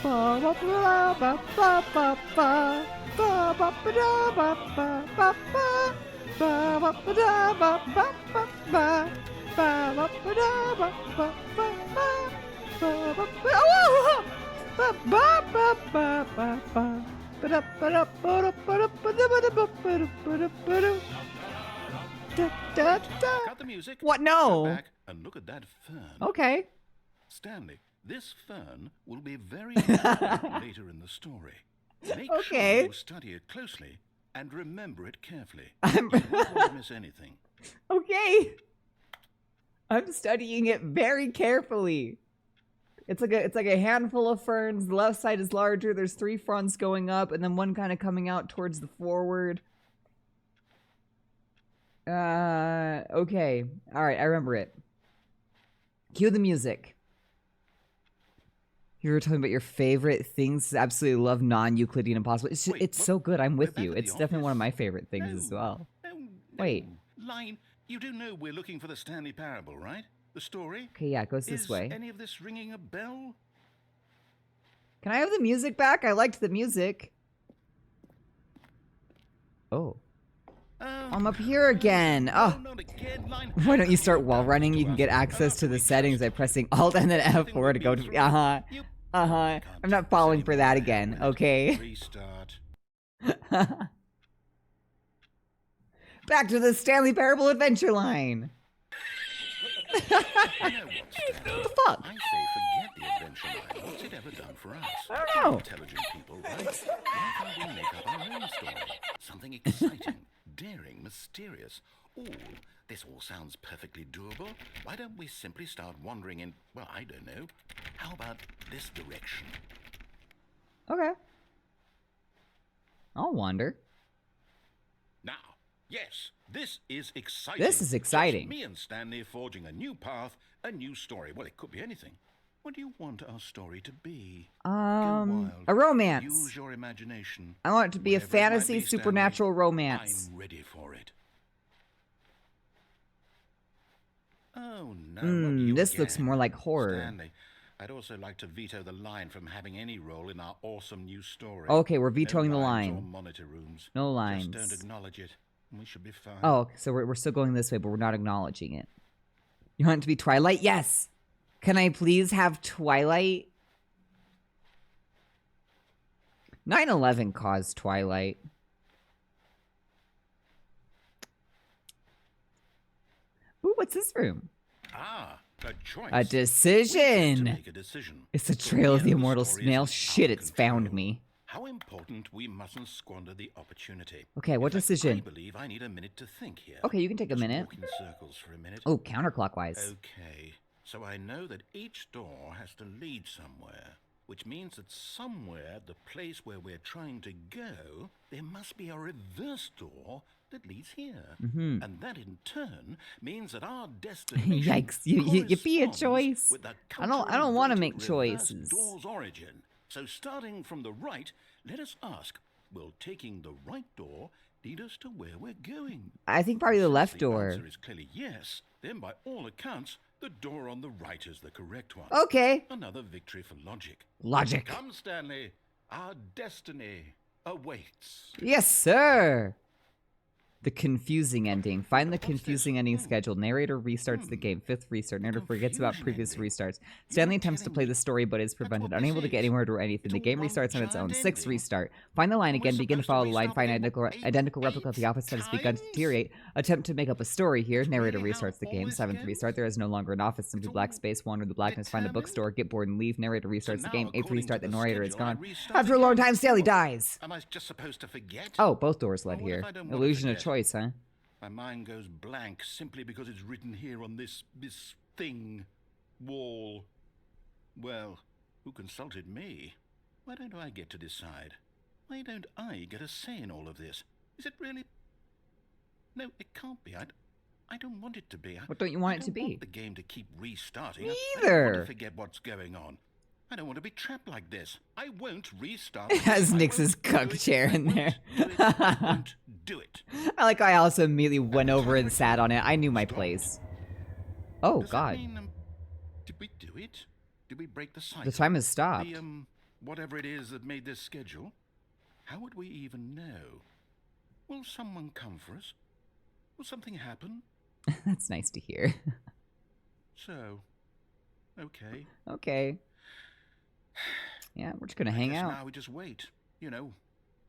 Ba ba ba ba ba ba ba. Ba ba ba da ba ba ba ba. Ba ba ba da ba ba ba ba. Ba ba ba da ba ba ba ba. Ba ba ba. Oh! Ba ba ba ba ba ba. Ba da ba da ba da ba da ba da ba da ba da ba da ba da. Da da da.
Cut the music.
What?
Go
No.
back and look at that fern.
Okay.
Stanley, this fern will be very important later in the story. Make
Okay.
sure you study it closely and remember it carefully.
I'm
You won't want to miss anything.
okay. I'm studying it very carefully. It's like a handful of ferns. The left side is larger. There's 3 fronts going up, and then one kind of coming out towards the forward. Okay. All right, I remember it. Cue the music. You were talking about your favorite things. Absolutely love non-Euclidean impossible. It's
Wait,
it's
what?
so good. I'm
We're
with
back
you.
at
It's
the
definitely one of
office?
my favorite things as well.
No.
Wait.
Line, you do know we're looking for the Stanley Parable, right? The story?
Okay, yeah, it goes this
Is
way.
any of this ringing a bell?
Can I have the music back? I liked the music. Oh. I'm up here again. Oh.
No, not again, Line.
Why don't you start wall
Back
running?
to
You can
us.
get access to the
Perfectly
settings by
just.
pressing Alt and then
Everything
F4
would
to
be
go to.
through.
Uh-huh.
You-
Uh-huh.
Can't
I'm
take
not
this
falling for
anymore.
that
Hang
again,
on a minute.
okay?
Restart.
Back to the Stanley Parable Adventure Line.
You know what, Stanley?
What the fuck?
I say forget the adventure line. What's it ever done for us?
I don't know.
Intelligent people, right? Why can't we make up our own story? Something exciting, daring, mysterious. Ooh, this all sounds perfectly doable. Why don't we simply start wandering in, well, I don't know. How about this direction?
Okay. I'll wander.
Now, yes, this is exciting.
This is exciting.
Just me and Stanley forging a new path, a new story. Well, it could be anything. What do you want our story to be? Go wild.
A romance.
Use your imagination.
I want it to be a
Whatever it might
fantasy
be, Stanley,
supernatural romance.
I'm ready for it. Oh no! not you
This looks
again.
more like horror.
Stanley, I'd also like to veto the line from having any role in our awesome new story.
Okay, we're vetoing
no
the
lines
line.
Or monitor rooms.
No lines.
Just don't acknowledge it, and we should be fine.
Oh, so we're still going this way, but we're not acknowledging it. You want it to be Twilight? Yes. Can I please have Twilight? 9/11 caused Twilight. Ooh, what's this room?
Ah, a choice.
A decision.
To make a decision.
It's the trail of the
Yeah,
immortal
story
snail.
is
Shit,
out of
it's found
control.
me.
How important we mustn't squander the opportunity.
Okay, what
In fact,
decision?
I believe I need a minute to think here.
Okay, you can take a
Just
minute.
walk in circles for a minute.
Oh, counterclockwise.
Okay, so I know that each door has to lead somewhere, which means that somewhere, the place where we're trying to go, there must be a reverse door that leads here.
Mm-hmm.
And that in turn means that our destination
Yikes! You be a
corresponds
choice.
with the
I don't want to make
counter-inverted reverse
choices.
door's origin. So starting from the right, let us ask, will taking the right door lead us to where we're going?
I think probably the
Since
left
the
door.
answer is clearly yes, then by all accounts, the door on the right is the correct one.
Okay.
Another victory for logic.
Logic.
Come, Stanley. Our destiny awaits.
Yes, sir. The confusing ending. Find the confusing ending schedule. Narrator restarts the game. 5th restart. Narrator forgets about previous restarts. Stanley attempts to play the story but is prevented. Unable to get anywhere or anything. The game restarts on its own. 6th restart. Find the line again. Begin to follow the line. Find identical replica of the office that has begun to deteriorate. Attempt to make up a story here. Narrator restarts the game. 7th restart. There is no longer an office. Simply black space. Wander the blackness. Find a bookstore. Get bored and leave. Narrator restarts the game. 8th restart. The narrator is gone. After a long time, Stanley dies.
Am I just supposed to forget?
Oh, both doors led
What if
here.
I don't want to
Illusion of
forget?
choice, huh?
My mind goes blank simply because it's written here on this thing, wall. Well, who consulted me? Why don't I get to decide? Why don't I get a say in all of this? Is it really? No, it can't be. I don't want it to be.
What don't you want
I
it to
don't
be?
want the game to keep restarting.
Me
I don't want
either.
to forget what's going on. I don't want to be trapped like this. I won't restart.
It has
I
Nix's
won't do
cuck
it.
chair
I
in
won't
there.
do it. I won't do it.
I like how I also immediately went over and sat on it. I knew my place. Oh,
Does that
God.
mean, did we do it? Did we break the cycle?
The time has stopped.
The, whatever it is that made this schedule? How would we even know? Will someone come for us? Will something happen?
That's nice to hear.
So, okay.
Okay. Yeah, we're just gonna
I
hang
guess
out.
now we just wait. You know,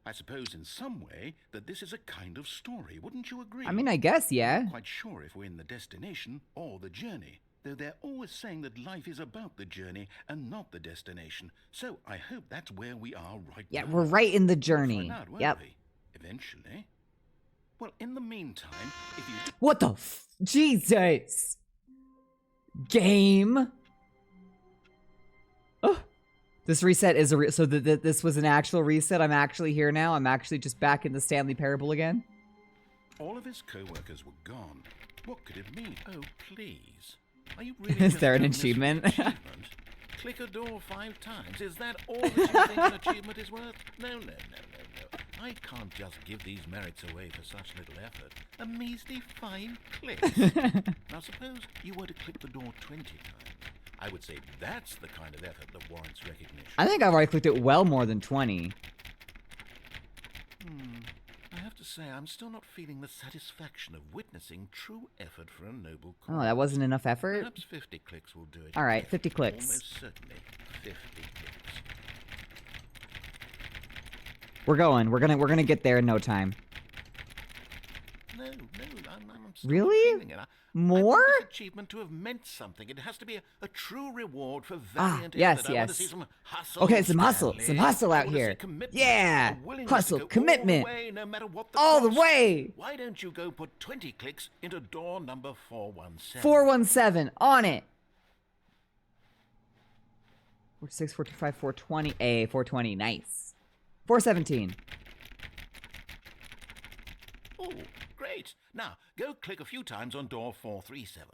I suppose in some way that this is a kind of story. Wouldn't you agree?
I mean, I guess, yeah.
I'm not quite sure if we're in the destination or the journey, though they're always saying that life is about the journey and not the destination. So I hope that's where we are right
Yeah,
now.
we're right in the
We'll
journey.
find out, won't
Yep.
we? Eventually. Well, in the meantime, if you
What the Jesus! Game? Oh. This reset is a so this was an actual reset. I'm actually here now. I'm actually just back in the Stanley Parable again.
all of his co-workers were gone, what could it mean? Oh, please. Are you really
Is
just
there an
doing this for
achievement?
achievement? Click a door 5 times. Is that all that you think an achievement is worth? No. I can't just give these merits away for such little effort. A measly 5 clicks. Now suppose you were to click the door 20 times. I would say that's the kind of effort that warrants recognition.
I think I've already clicked it well more than 20.
I have to say, I'm still not feeling the satisfaction of witnessing true effort for a noble cause.
Oh, that wasn't enough effort?
Perhaps 50 clicks will do it.
All right,
Yes,
50 clicks.
Almost certainly 50 clicks.
We're going. We're gonna get there in no time.
No, I'm still
Really?
not feeling it. I
More?
want this achievement to have meant something. It has to be a true reward for valiant
yes,
effort. I want to
yes.
see some hustle.
Okay, some hustle.
Stanley.
Some hustle
I
out
want to see
here.
commitment,
Yeah.
a willingness
Hustle,
to go
commitment.
all the way, no matter what the
All the
cost.
way.
Why don't you go put 20 clicks into door number 417?
417 on it. 46, 425, 420. 420. Nice. 417.
Oh, great. Now, go click a few times on door 437.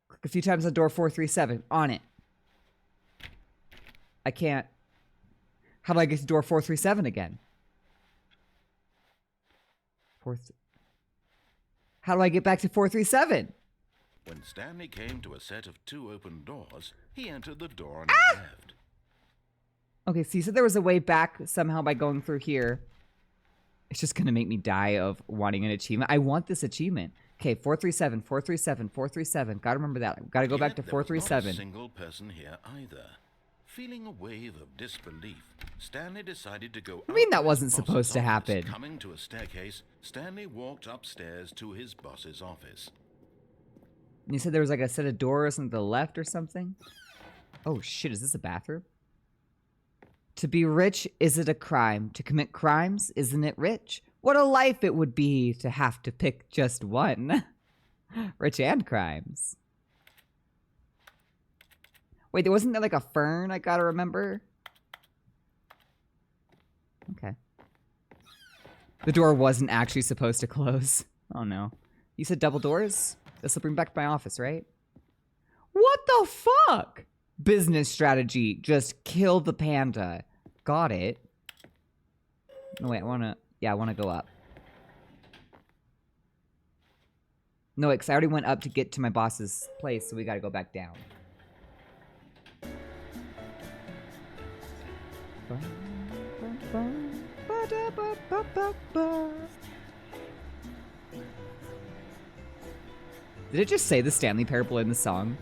Click a few times on door 437. On it. I can't. How do I get to door 437 again? How do I get back to 437?
When Stanley came to a set of 2 open doors, he entered the door on
Ah!
his left.
Okay, so you said there was a way back somehow by going through here. It's just gonna make me die of wanting an achievement. I want this achievement. Okay, 437, 437, 437. Gotta remember that. Gotta go back to
Yet there was not a
437.
single person here either. Feeling a wave of disbelief, Stanley decided to go.
I mean,
up
that
to his
wasn't
boss's
supposed to
office.
happen.
Coming to a staircase, Stanley walked upstairs to his boss's office.
You said there was like a set of doors on the left or something? Oh shit, is this a bathroom? To be rich, is it a crime? To commit crimes, isn't it rich? What a life it would be to have to pick just one. Rich and crimes. Wait, there wasn't there like a fern I gotta remember? Okay. The door wasn't actually supposed to close. Oh no. You said double doors? This will bring back my office, right? What the fuck? Business strategy. Just kill the panda. Got it. No, wait, I wanna go up. No, wait, because I already went up to get to my boss's place, so we gotta go back down. Did it just say the Stanley Parable in the song?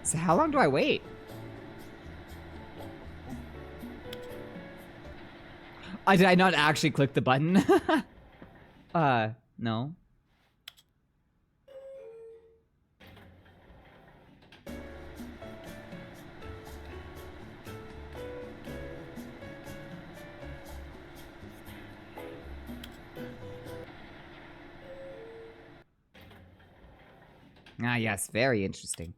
So how long do I wait? Did I not actually click the button? No. Ah, yes, very interesting.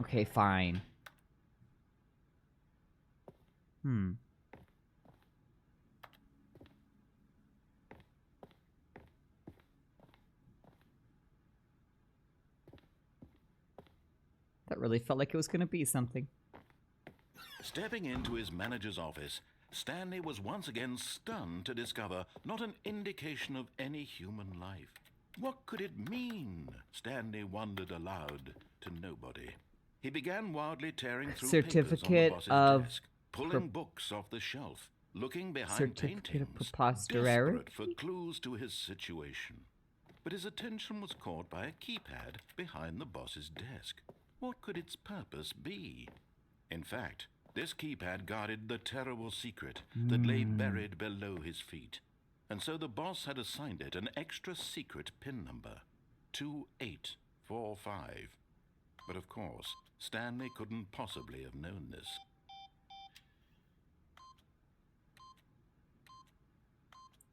Okay, fine. That really felt like it was gonna be something.
Stepping into his manager's office, Stanley was once again stunned to discover not an indication of any human life. What could it mean? Stanley wondered aloud to nobody. He began wildly tearing through
Certificate
papers on the boss's
of
desk, pulling books off the shelf, looking behind
Certificate of
paintings,
preposterity?
desperate for clues to his situation. But his attention was caught by a keypad behind the boss's desk. What could its purpose be? In fact, this keypad guarded the terrible secret that lay buried below his feet. And so the boss had assigned it an extra secret PIN number, 2845. But of course, Stanley couldn't possibly have known this.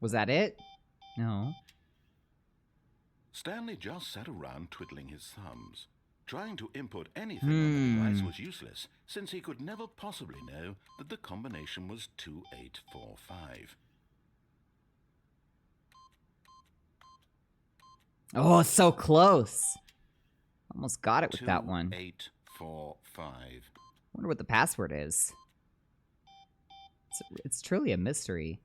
Was that it? No.
Stanley just sat around twiddling his thumbs. Trying to input anything on the device was useless, since he could never possibly know that the combination was 2845.
Oh, so close. Almost got it with that one.
2845.
Wonder what the password is. It's truly a mystery.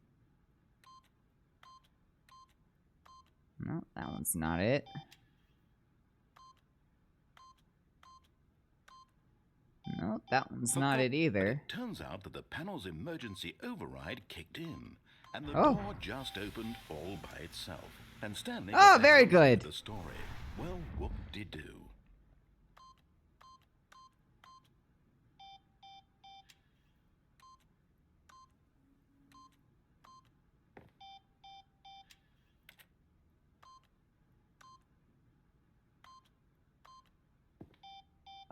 No, that one's not it. No, that one's not it either.
It turns out that the panel's emergency override kicked in, and the door just opened all by itself. And Stanley
Oh, very good.
The story. Well, whoop-de-doo.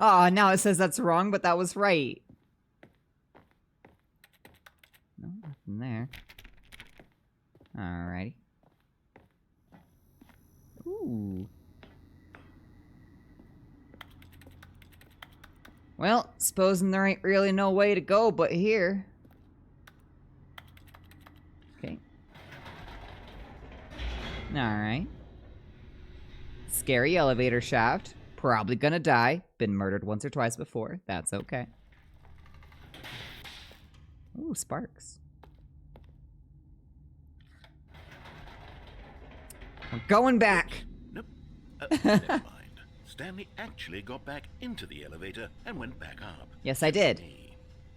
Oh, now it says that's wrong, but that was right. No, nothing there. Alrighty. Ooh. Well, supposing there ain't really no way to go but here. Okay. Alright. Scary elevator shaft. Probably gonna die. Been murdered once or twice before. That's okay. Ooh, sparks. We're going back.
Nope. Never mind. Stanley actually got back into the elevator and went back up.
Yes, I did.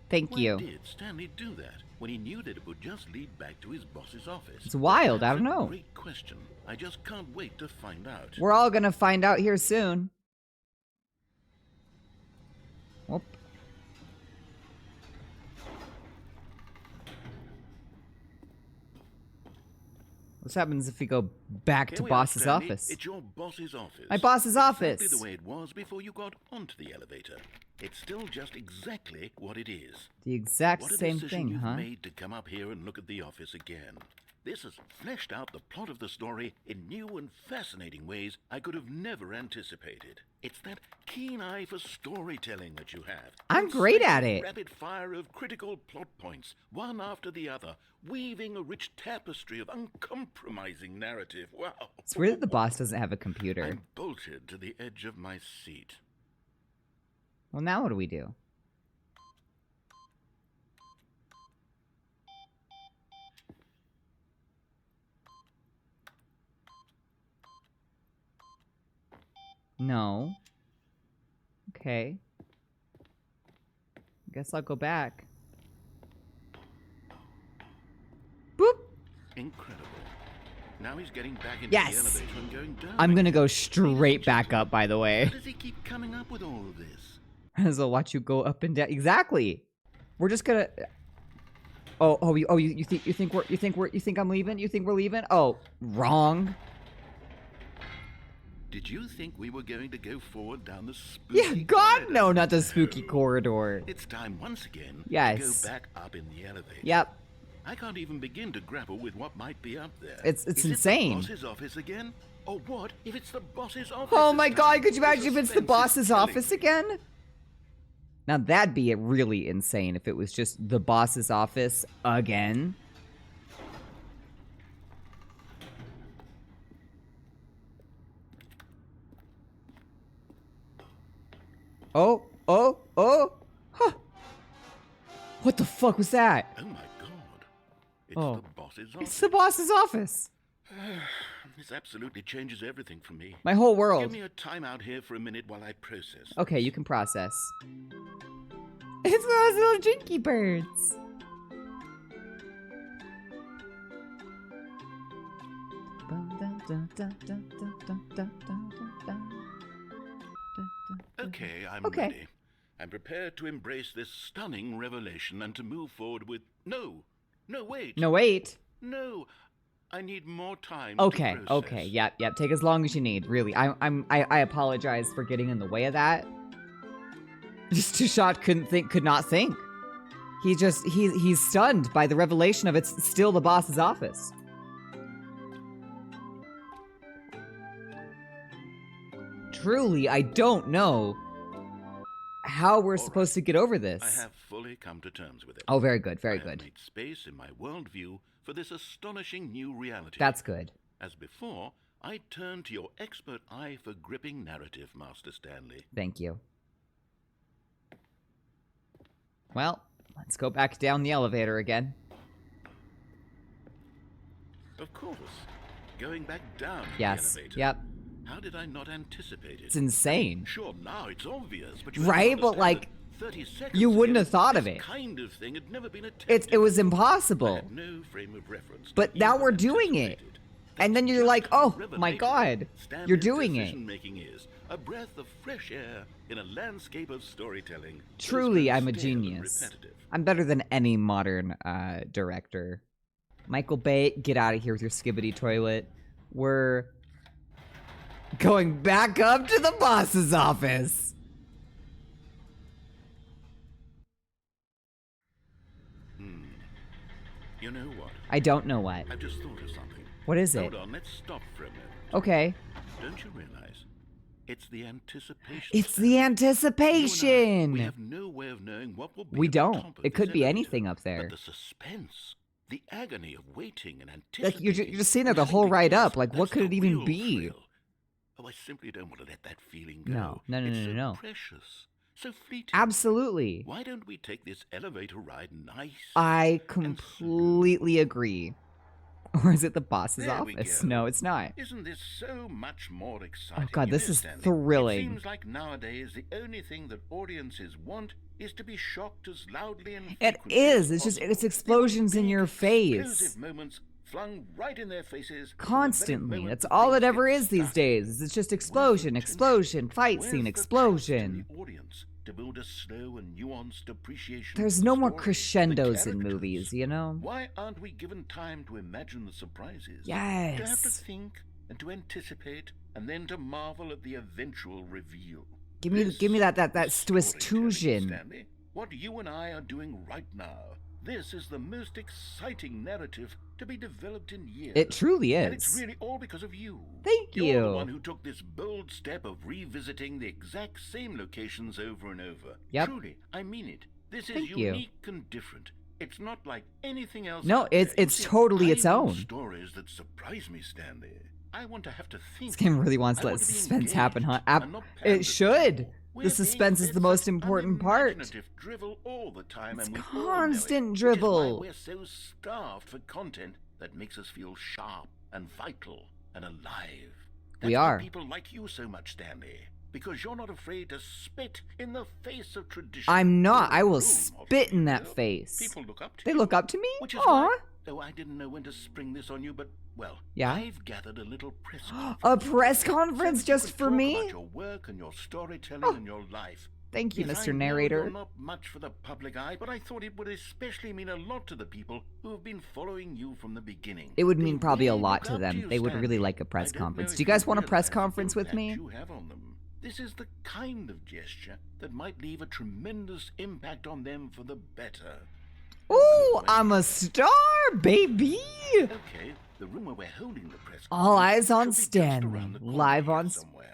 Thank
Why
you.
did Stanley do that when he knew that it would just lead back to his boss's office?
It's wild. I don't
That's a
know.
Great question. I just can't wait to find out.
We're all gonna find out here soon. Whoop. What happens if we go back
Here
to
we are,
boss's
Stanley.
office?
It's your boss's office.
My boss's office.
Exactly the way it was before you got onto the elevator. It's still just exactly what it is.
The exact
What a
same
decision
thing,
you've
huh?
made to come up here and look at the office again. This has fleshed out the plot of the story in new and fascinating ways I could have never anticipated. It's that keen eye for storytelling that you have.
I'm great at
Insane
it.
Rapid fire of critical plot points, one after the other, weaving a rich tapestry of uncompromising narrative. Wow.
It's weird that the boss doesn't have a computer.
I'm bolted to the edge of my seat.
Well, now what do we do? No. Okay. Guess I'll go back. Boop!
Incredible. Now he's getting back into
Yes!
the elevator and going down.
I'm gonna go
again.
straight back up, by the way.
How does he keep coming up with all of this?
As I'll watch you go up and down. Exactly. We're just gonna. You think I'm leaving? You think we're leaving? Oh, wrong.
Did you think we were going to go forward down the spooky
Yeah, God,
corridor?
no, not the spooky corridor.
It's time once again
Yes.
to go back up in the elevator.
Yep.
I can't even begin to grapple with what might be up there.
It's
Is
insane.
It the boss's office again? Or what if it's the boss's office?
Oh my
this
God,
time?
could you imagine if it's the
suspense is
boss's
killing
office
me.
again? Now that'd be really insane if it was just the boss's office again. Oh. Huh. What the fuck was that?
Oh my God. It's
Oh.
the boss's
It's
office.
the boss's office.
This absolutely changes everything for me.
My whole
Give
world.
me a time out here for a minute while I process.
Okay, you can process. It's those little jinky birds.
Okay, I'm
Okay.
ready. I'm prepared to embrace this stunning revelation and to move forward with... No, wait.
No, wait.
No, I need more time
Okay,
to process.
okay, yep. Take as long as you need. Really, I apologize for getting in the way of that. Just Tushot could not think. He's stunned by the revelation of it's still the boss's office. Truly, I don't know how we're supposed to get over this.
I have fully come to terms with it.
Oh, very good,
I
very
have
good.
made space in my worldview for this astonishing new reality.
That's good.
As before, I turn to your expert eye for gripping narrative, Master Stanley.
Thank you. Well, let's go back down the elevator again.
Of course. Going back down
Yes,
the elevator.
yep.
How did I not anticipate it?
It's insane.
Sure, now it's obvious, but you
Right,
have to
but, like,
understand that 30 seconds
you wouldn't
ago,
have thought of
this
it.
kind of thing had never been attempted.
It was
I
impossible.
had no frame of reference to
But now
even
we're doing it.
anticipate
And then
That's
you're
just
like,
how
oh my
revelatory
God,
Stanley's
you're doing it.
decision-making is. A breath of fresh air in a landscape of storytelling. that has
Truly,
grown
I'm a
stale and
genius.
repetitive.
I'm better than any modern director. Michael Bay, get out of here with your skibbity toilet. We're going back up to the boss's office.
You know what?
I don't know what.
I've just thought of something.
What is it?
Hold on, let's stop for a moment.
Okay.
Don't you realize It's the anticipation.
It's
Stanley.
the
You and I,
anticipation.
we have no way of knowing what will be
We
at the
don't.
top of
It could
this
be
elevator,
anything up there.
But the suspense, the agony of waiting and
Like
anticipating.
you're just sitting there
and
the
having
whole
to
ride
guess,
up. Like what
that's
could
the
it even
real
be?
thrill. Oh, I simply don't want to let that feeling go.
No, no, no,
it's
no,
so
no.
precious, so fleeting.
Absolutely.
Why don't we take this elevator ride nice?
I
and
completely agree. Or is it the boss's
There we
office?
go.
No, it's not.
Isn't this so much more exciting?
Oh god,
You
this
know,
is
Stanley,
thrilling.
It seems like nowadays the only thing that audiences want is to be shocked as loudly and
It
frequently
is.
as
It's just
possible.
it's
They want
explosions in
big,
your face.
explosive moments flung right in their faces at the very
Constantly.
moment
That's
that
all
things
it ever
get
is these
started.
days. It's just
Where's the
explosion,
tension?
explosion, fight
Where's
scene,
the trust
explosion.
in the audience to build a slow and nuanced appreciation
There's
of the
no more
story, the
crescendos in
characters?
movies, you know?
Why aren't we given time to imagine the surprises? To have to
Yes.
think and to anticipate and then to marvel at the eventual reveal.
Give me
This
that
is storytelling,
Stuition.
Stanley. What you and I are doing right now. This is the most exciting narrative to be developed in years.
It truly
And it's
is.
really all because of you.
Thank
You're the
you.
one who took this bold step of revisiting the exact same locations over and over.
Yep.
Truly, I mean it. This is
Thank you.
unique and different. It's not like anything else.
No,
out there. You
it's
see,
totally
I
its
want
own.
stories that surprise me, Stanley. I want to have to think.
This game really wants to
I
let
want to be
suspense happen, huh?
engaged and not pander
It
to
should.
people. We're
The
being
suspense is
fed
the most
such
important part.
unimaginative drivel all the time,
It's
and we all know it,
constant
which is
dribble.
why we're so starved for content that makes us feel sharp and vital and alive. That's
We
why
are.
people like you so much, Stanley, because you're not afraid to spit in the face of tradition.
I'm not.
You're a
I will
role
spit
model,
in
you
that
know.
face.
People look up to
They
you.
look up to me?
Which is
Aw.
why, though I didn't know when to spring this on you, but, well,
Yeah?
I've gathered a little press conference.
A press
so
conference
that you
just
could
for
talk
me?
about your work and your storytelling
Oh.
and your life.
Thank you,
Yes,
Mr.
I know
Narrator.
you're not much for the public eye, but I thought it would especially mean a lot to the people who have been following you from the beginning.
It would
They
mean probably a
really
lot
look
to
up
them.
you,
They would really
Stanley.
like a
I
press
don't know
conference.
if
Do you guys
you
want a press
realize the
conference with
impact
me?
you have on them. This is the kind of gesture that might leave a tremendous impact on them for the better.
Ooh, I'm a star, baby!
Okay, the room where we're holding the press
All
conference
eyes on
should be just
Stanley,
around the corner
live
here
on
somewhere.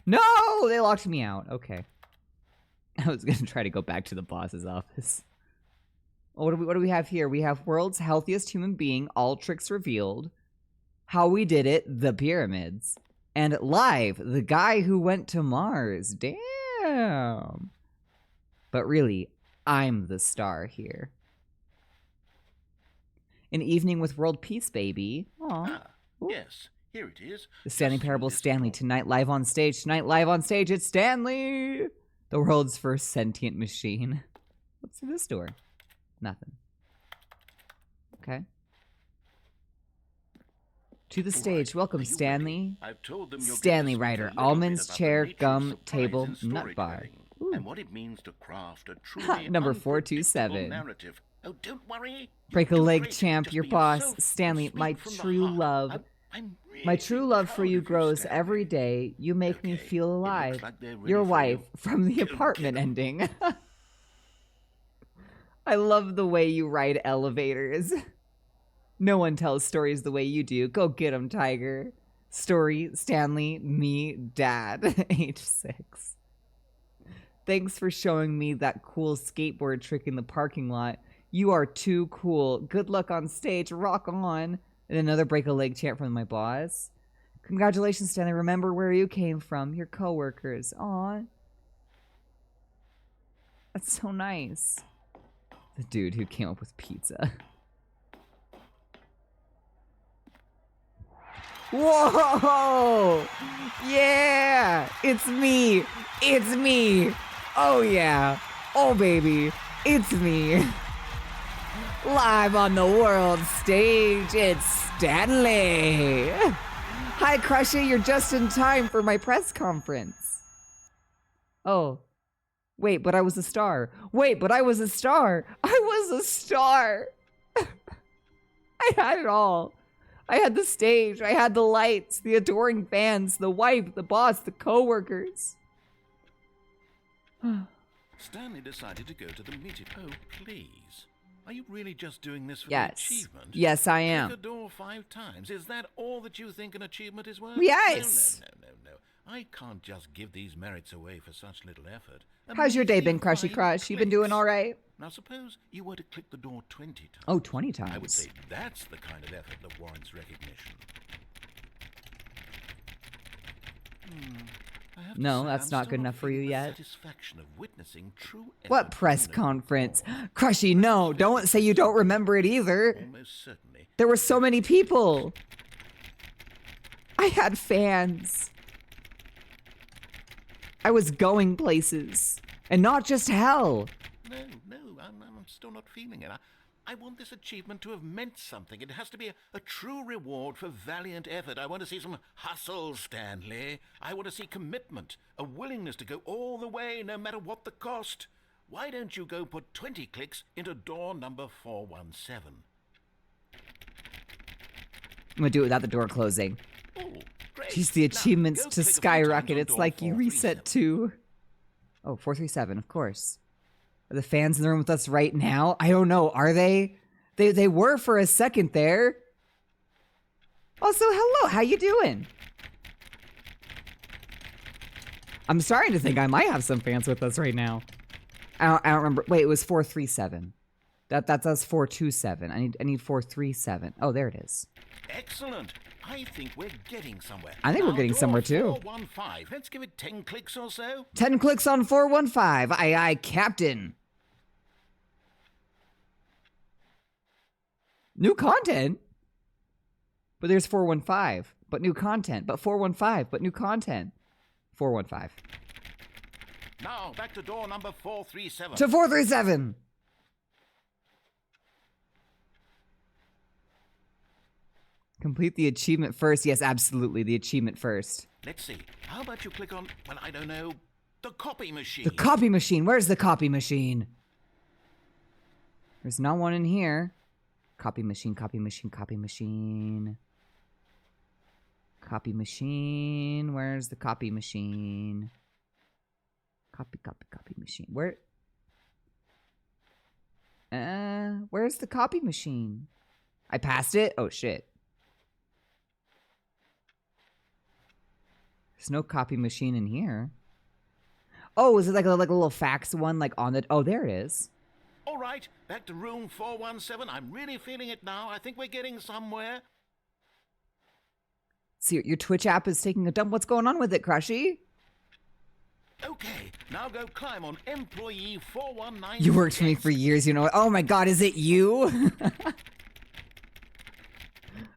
No, they locked me out. Okay. I was gonna try to go back to the boss's office. Oh, what do we have here? We have world's healthiest human being, all tricks revealed. How we did it, the pyramids. And live, the guy who went to Mars. Damn. But really, I'm the star here. An evening with world peace, baby. Aw. Ooh.
Yes, here it is.
The Stanley
Just through
Parable
this
Stanley.
door.
Tonight live on stage. Tonight live on stage. It's Stanley! The world's first sentient machine. What's through this door? Nothing. Okay. To the
All
stage.
right,
Welcome,
are you ready?
Stanley.
I've told them you'll get
Stanley
to speak
Ryder.
a little
Almonds,
bit about the
chair,
nature of
gum,
surprise
table,
in
nut bar.
storytelling,
Ooh.
and what it means to craft a truly
Number
unpredictable
427.
narrative. Oh, don't worry.
Break a
You'll do
leg,
great.
champ,
Just
your
be
boss.
yourself.
Stanley,
Speak
my
from the
true
heart.
love.
I'm
My
really
true love for
proud
you
of
grows
Stanley.
every day. You make me
Okay,
feel
it looks
alive.
like they're ready
Your
for
wife
you.
from the
Go get
apartment
'em.
ending. I love the way you ride elevators. No one tells stories the way you do. Go get 'em, Tiger. Story, Stanley, me, Dad, age 6. Thanks for showing me that cool skateboard trick in the parking lot. You are too cool. Good luck on stage. Rock on. And another break a leg chant from my boss. Congratulations, Stanley. Remember where you came from. Your coworkers. Aw. That's so nice. The dude who came up with pizza. Whoa! Yeah! It's me! It's me! Oh yeah! Oh baby! It's me! Live on the world stage, it's Stanley! Hi Crushy, you're just in time for my press conference. Oh. Wait, but I was a star. Wait, but I was a star! I was a star! I had it all. I had the stage, I had the lights, the adoring fans, the wife, the boss, the co-workers.
Stanley decided to go to the meeting. Oh, please. Are you really just doing this for the
Yes.
achievement?
Yes, I am.
Click a door 5 times. Is that all that you think an achievement is worth?
Yes.
No. I can't just give these merits away for such little effort.
How's your day
Measly
been, Crushy
5
Crush? You been doing
clicks.
all right?
Now, suppose you were to click the door 20 times.
Oh, 20
I would
times.
say that's the kind of effort that warrants recognition. I have to
No,
say,
that's
I'm
not
still
good enough for you
feeling the
yet.
Satisfaction of witnessing true
What
effort
press
in a
conference?
war.
Crushy, no, don't say you don't remember it either.
Almost certainly.
There were so many people. I had fans. I was going places. And not just hell.
No, I'm still not feeling it. I want this achievement to have meant something. It has to be a true reward for valiant effort. I want to see some hustle, Stanley. I want to see commitment, a willingness to go all the way, no matter what the cost. Why don't you go put 20 clicks into door number 417?
I'm gonna do it without the door closing.
Oh, great.
Jeez, the
Now,
achievements
go
to
click a few
skyrocket.
times on
It's
door
like you reset
437.
to... Oh, 437, of course. Are the fans in the room with us right now? I don't know. Are they? They were for a second there. Also, hello. How you doing? I'm starting to think I might have some fans with us right now. I don't remember. Wait, it was 437. That's us 427. I need 437. Oh, there it is.
Excellent. I think we're getting somewhere.
I think we're
Now,
getting
door
somewhere, too.
415. Let's give it 10 clicks or so.
10 clicks on 415. Aye, aye, Captain. New content? But there's 415. But new content. But 415. But new content. 415.
Now, back to door number 437.
To 437. Complete the achievement first. Yes, absolutely. The achievement first.
Let's see. How about you click on, well, I don't know, the copy machine?
The copy machine. Where's the copy machine? There's not one in here. Copy machine, copy machine, copy machine. Copy machine. Where's the copy machine? Copy machine. Where's the copy machine? I passed it? Oh, shit. There's no copy machine in here. Oh, is it like a little fax one, like on the... Oh, there it is.
All right, back to room 417. I'm really feeling it now. I think we're getting somewhere.
See, your Twitch app is taking a dump. What's going on with it, Crushy?
Okay, now go climb on employee 419.
You worked for me for years, you know. Oh my god, is it you?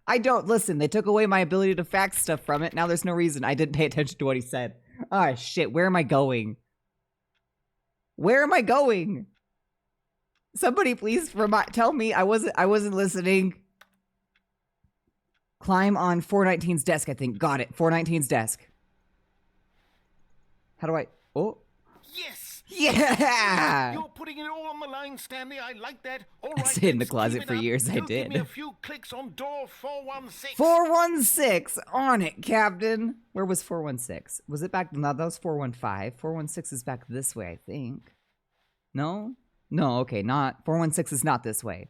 I don't listen. They took away my ability to fax stuff from it. Now there's no reason. I didn't pay attention to what he said. Ah, shit. Where am I going? Where am I going? Somebody please tell me. I wasn't listening. Climb on 419's desk, I think. Got it. 419's desk. How do I... Oh.
Yes!
Yeah!
You're putting it all on the line, Stanley. I like that. All
I
right,
stayed in the
let's
closet
keep it
for
up.
years, I
Go Give me
did.
a few clicks on door 416.
416 on it, Captain. Where was 416? Was it back? No, that was 415. 416 is back this way, I think. No? No, okay, not. 416 is not this way.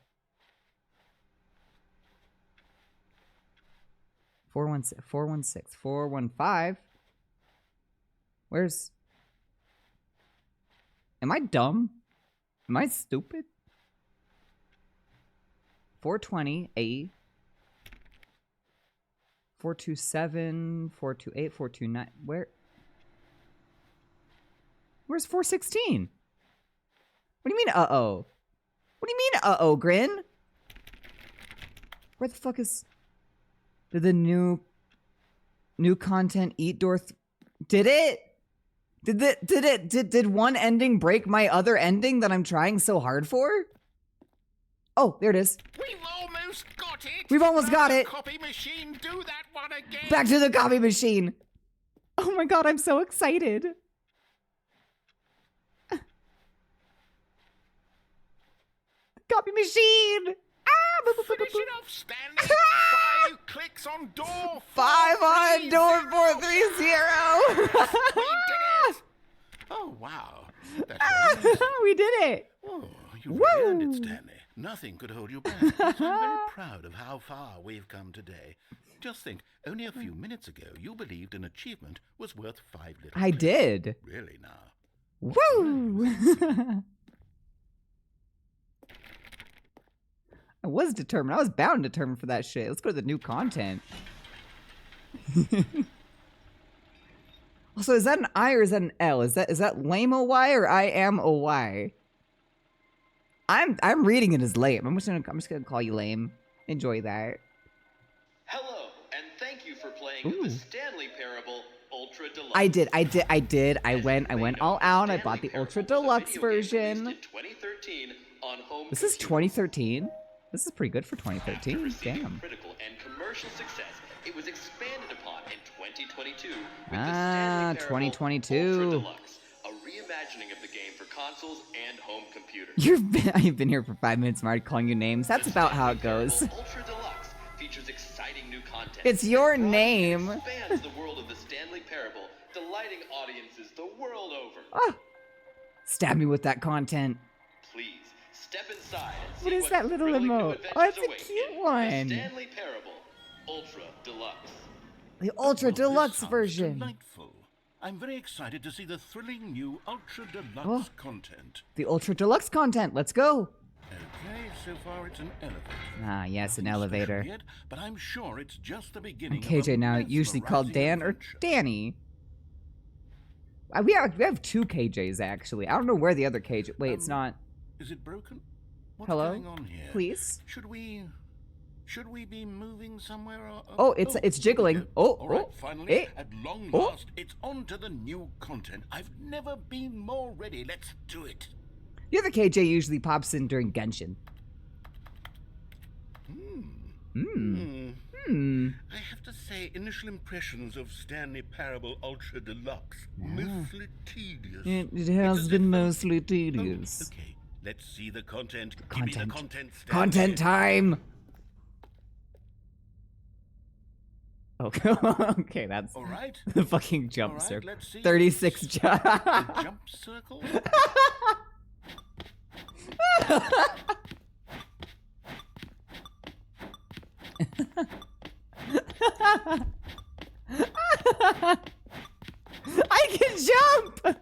416, 416, 415. Where's... Am I dumb? Am I stupid? 420, A. 427, 428, 429. Where's 416? What do you mean, uh-oh? What do you mean, uh-oh, Grin? Where the fuck is... Did the new content eat door... Did it? Did one ending break my other ending that I'm trying so hard for? Oh, there it is.
We've almost got it.
We've almost got it.
Copy machine, do that one again.
Back to the copy machine. Oh my god, I'm so excited. Copy machine.
Finish it off, Stanley. 5 clicks on door
5 on door
430.
430.
We did it. Oh, wow. That's very nice.
We did it.
Oh, you really earned it,
Woo.
Stanley. Nothing could hold you back. Yes, I'm very proud of how far we've come today. Just think, only a few minutes ago, you believed an achievement was worth 5 little
I
clicks.
did.
Really now.
Woo! I was determined. I was bound determined for that shit. Let's go to the new content. Also, is that an I or is that an L? Is that lame O-Y or I am O-Y? I'm reading it as lame. I'm just gonna call you lame. Enjoy that.
Hello, and thank you for playing the Stanley Parable Ultra Deluxe.
I did. I went all out. I bought the Ultra Deluxe version.
In 2013 on home
This is 2013. This is pretty good for 2013.
receiving
Damn.
critical and commercial success, it was expanded upon in 2022 with the
Ah,
Stanley Parable
2022.
Ultra Deluxe, a reimagining of the game for consoles and home computers.
You've been here for 5 minutes, I'm already calling you names. That's about how it goes.
Ultra Deluxe features exciting new content.
It's your
It
name.
expands the world of the Stanley Parable, delighting audiences the world over.
Ah, stab me with that content.
Please step inside and see
What is that little
thrilling new
emote? Oh,
adventures
it's a
await
cute
in
one.
The Stanley Parable Ultra Deluxe.
The Ultra
Well, this
Deluxe
sounds
version.
Delightful. I'm very excited to see the thrilling new Ultra Deluxe
Oh.
content.
The Ultra Deluxe content. Let's go.
Okay, so far it's an elevator.
Ah, yes, an
Nothing special
elevator.
Yet, but I'm sure it's just the
I'm
beginning.
KJ
of a
now, usually called Dan or
adventure.
Danny. We have 2 KJs actually. I don't know where the other KJ. Wait, it's not.
Is it broken? What's
Hello?
going on here?
Please.
Should we be moving somewhere? Or,
Oh, it's jiggling.
here we go.
Oh,
All right,
oh,
finally,
eh,
at long
oh.
last, it's on to the new content. I've never been more ready. Let's do it.
The other KJ usually pops in during Genshin.
I have to say, initial impressions of Stanley Parable Ultra Deluxe, mostly tedious.
It has
It's as
been
if,
mostly
oh,
tedious.
okay, let's see the content. Give me the content, Stanley.
Content time. Okay, okay, that's
All right.
the fucking jump
All right,
circle.
let's see.
36
The
jump.
jump circle?
I can jump!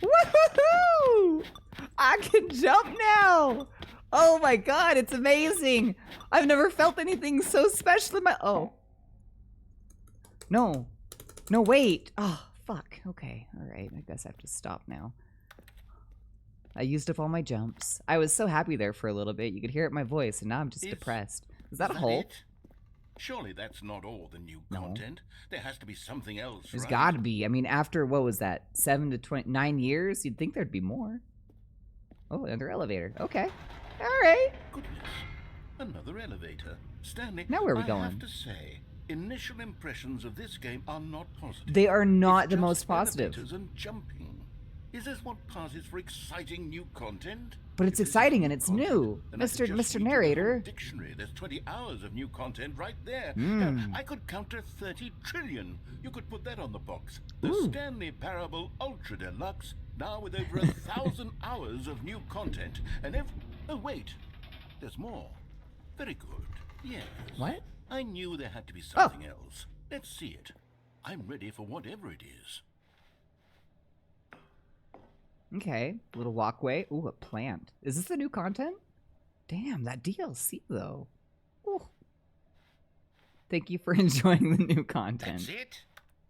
Woohoo! I can jump now! Oh my god, it's amazing! I've never felt anything so special in my— oh. No. No, wait. Oh, fuck. Okay, alright. I guess I have to stop now. I used up all my jumps. I was so happy there for a little bit. You could hear it in my voice, and now I'm just depressed. Is that a hole?
It? Surely that's not all the new
No.
content. There has to be something else,
There's
right?
gotta be. I mean, after, what was that, 7 to 29 years? You'd think there'd be more. Oh, another elevator. Okay. Alright.
Goodness. Another elevator. Stanley,
Now where are we
I
going?
have to say, initial impressions of this game are not positive.
They are not
It's
the
just
most positive.
elevators and jumping. Is this what passes for exciting new content?
But it's
If this is
exciting
new
and it's
content,
new.
then I could
Mr.
just
Mr.
read you the
Narrator.
whole dictionary. There's 20 hours of new content right there. I could counter 30 trillion. You could put that on the box. The
Ooh.
Stanley Parable Ultra Deluxe, now with over 1,000 hours of new content. And oh wait, there's more. Very good. Yes.
What?
I knew there had to be something else. Let's see it. I'm ready for whatever it is.
Okay. Little walkway. Ooh, a plant. Is this the new content? Damn, that DLC, though. Ooh. Thank you for enjoying the new content.
That's it?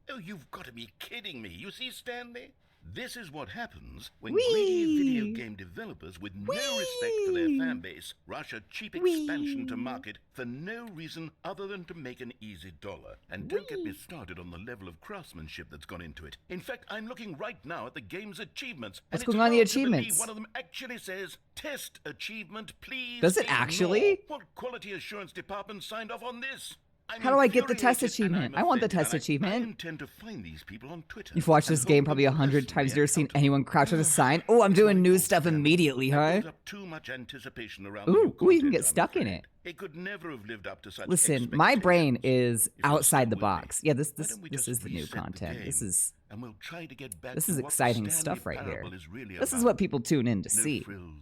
Oh, you've got to be kidding me. You see, Stanley? This is what happens when
Whee!
greedy video game developers with no respect for their
Whee!
fan base rush a cheap
Whee!
expansion to market for no reason other than to make an easy dollar. And don't get me started on the level of craftsmanship that's gone into it. In fact, I'm looking right now at the game's achievements.
What's
and
going on in the
it's hard to believe
achievements?
One of them actually says, "Test achievement, please."
Does it
ignore."
actually?
What quality assurance department signed off on this? I'm
How do I get the test
infuriated and
achievement?
I'm
I want the
offended,
test
and
achievement.
I intend to find these people on Twitter.
You've watched
and
this game
hold
probably
them
100 times.
personally
Never seen
accountable.
anyone crouch with a sign. Oh, I'm doing new stuff immediately, huh?
Built up too much anticipation around
Ooh,
the new
ooh, you can
content,
get
I'm
stuck in
afraid.
it.
It could never have lived up to such
Listen, my brain
expectations.
is
If you're
outside the
still with me,
box. Yeah, this
why don't we
this
just
is the new
reset the
content. This
game,
is
and we'll try to get back
this
to
is
what the
exciting
Stanley
stuff right here.
Parable is really
This is
about.
what people tune in to
No
see.
frills,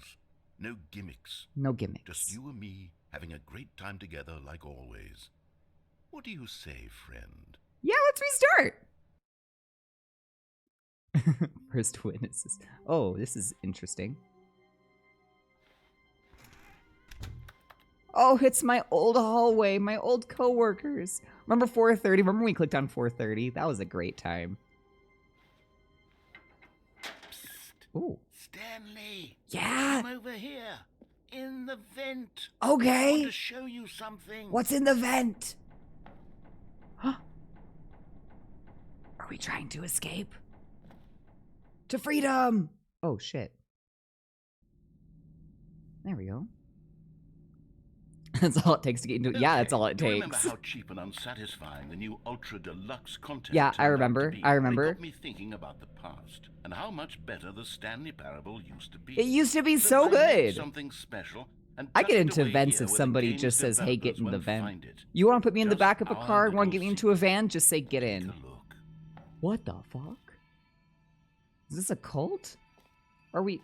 No gimmicks.
No gimmicks.
Just you and me having a great time together like always. What do you say, friend?
Yeah, let's restart. First witnesses. Oh, this is interesting. Oh, it's my old hallway, my old coworkers. Remember 4:30? Remember when we clicked on 4:30? That was a great time.
Psst.
Ooh.
Stanley!
Yeah!
Come over here. In the vent.
Okay.
I want to show you something.
What's in the vent? Huh? Are we trying to escape? To freedom! Oh, shit. There we go. That's all it takes to get into it. Yeah, that's all it
Do you remember
takes.
how cheap and unsatisfying the new ultra deluxe content
Yeah, I
turned out to
remember.
be?
I remember.
It got me thinking about the past and how much better the Stanley Parable used to be.
It used to be so
I made
good.
something special and
I
tucked
get
it
into
away
vents
here
if
where the
somebody
game's
just says, hey, get
developers
in the
won't
vent.
find it.
You want to put me in the
Just
back of a
our
car and want to
little
get me into a
secret.
van? Just say, get
Take
in.
a look.
What the fuck? Is this a cult? Are we...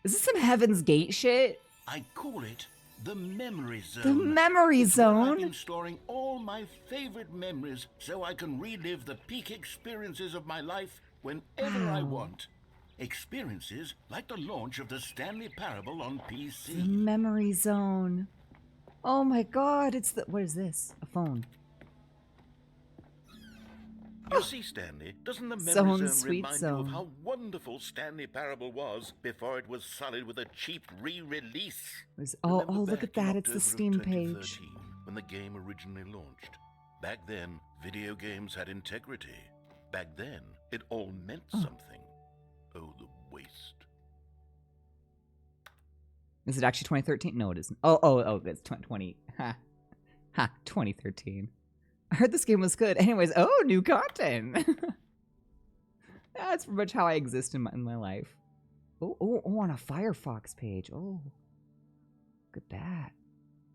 Is this some Heaven's Gate shit?
I call it the memory zone.
The memory
It's where I've
zone?
been storing all my favorite memories so I can relive the peak experiences of my life whenever I
Wow.
want. Experiences like the launch of the Stanley Parable on
The
PC.
memory zone. Oh my god, it's the... What is this? A phone.
You see, Stanley, doesn't the memory
Zone,
zone
sweet
remind you
zone.
of how wonderful Stanley Parable was before it was sullied with a cheap re-release?
Oh,
Remember
look
back
at that.
in
It's the
October of
Steam page.
2013, when the game originally launched. Back then, video games had integrity. Back then, it all meant something. Oh, the waste.
Is it actually 2013? No, it isn't. Oh, it's 2020. Ha. Ha, 2013. I heard this game was good. Anyways, oh, new content. That's pretty much how I exist in my life. Oh, on a Firefox page. Oh, look at that.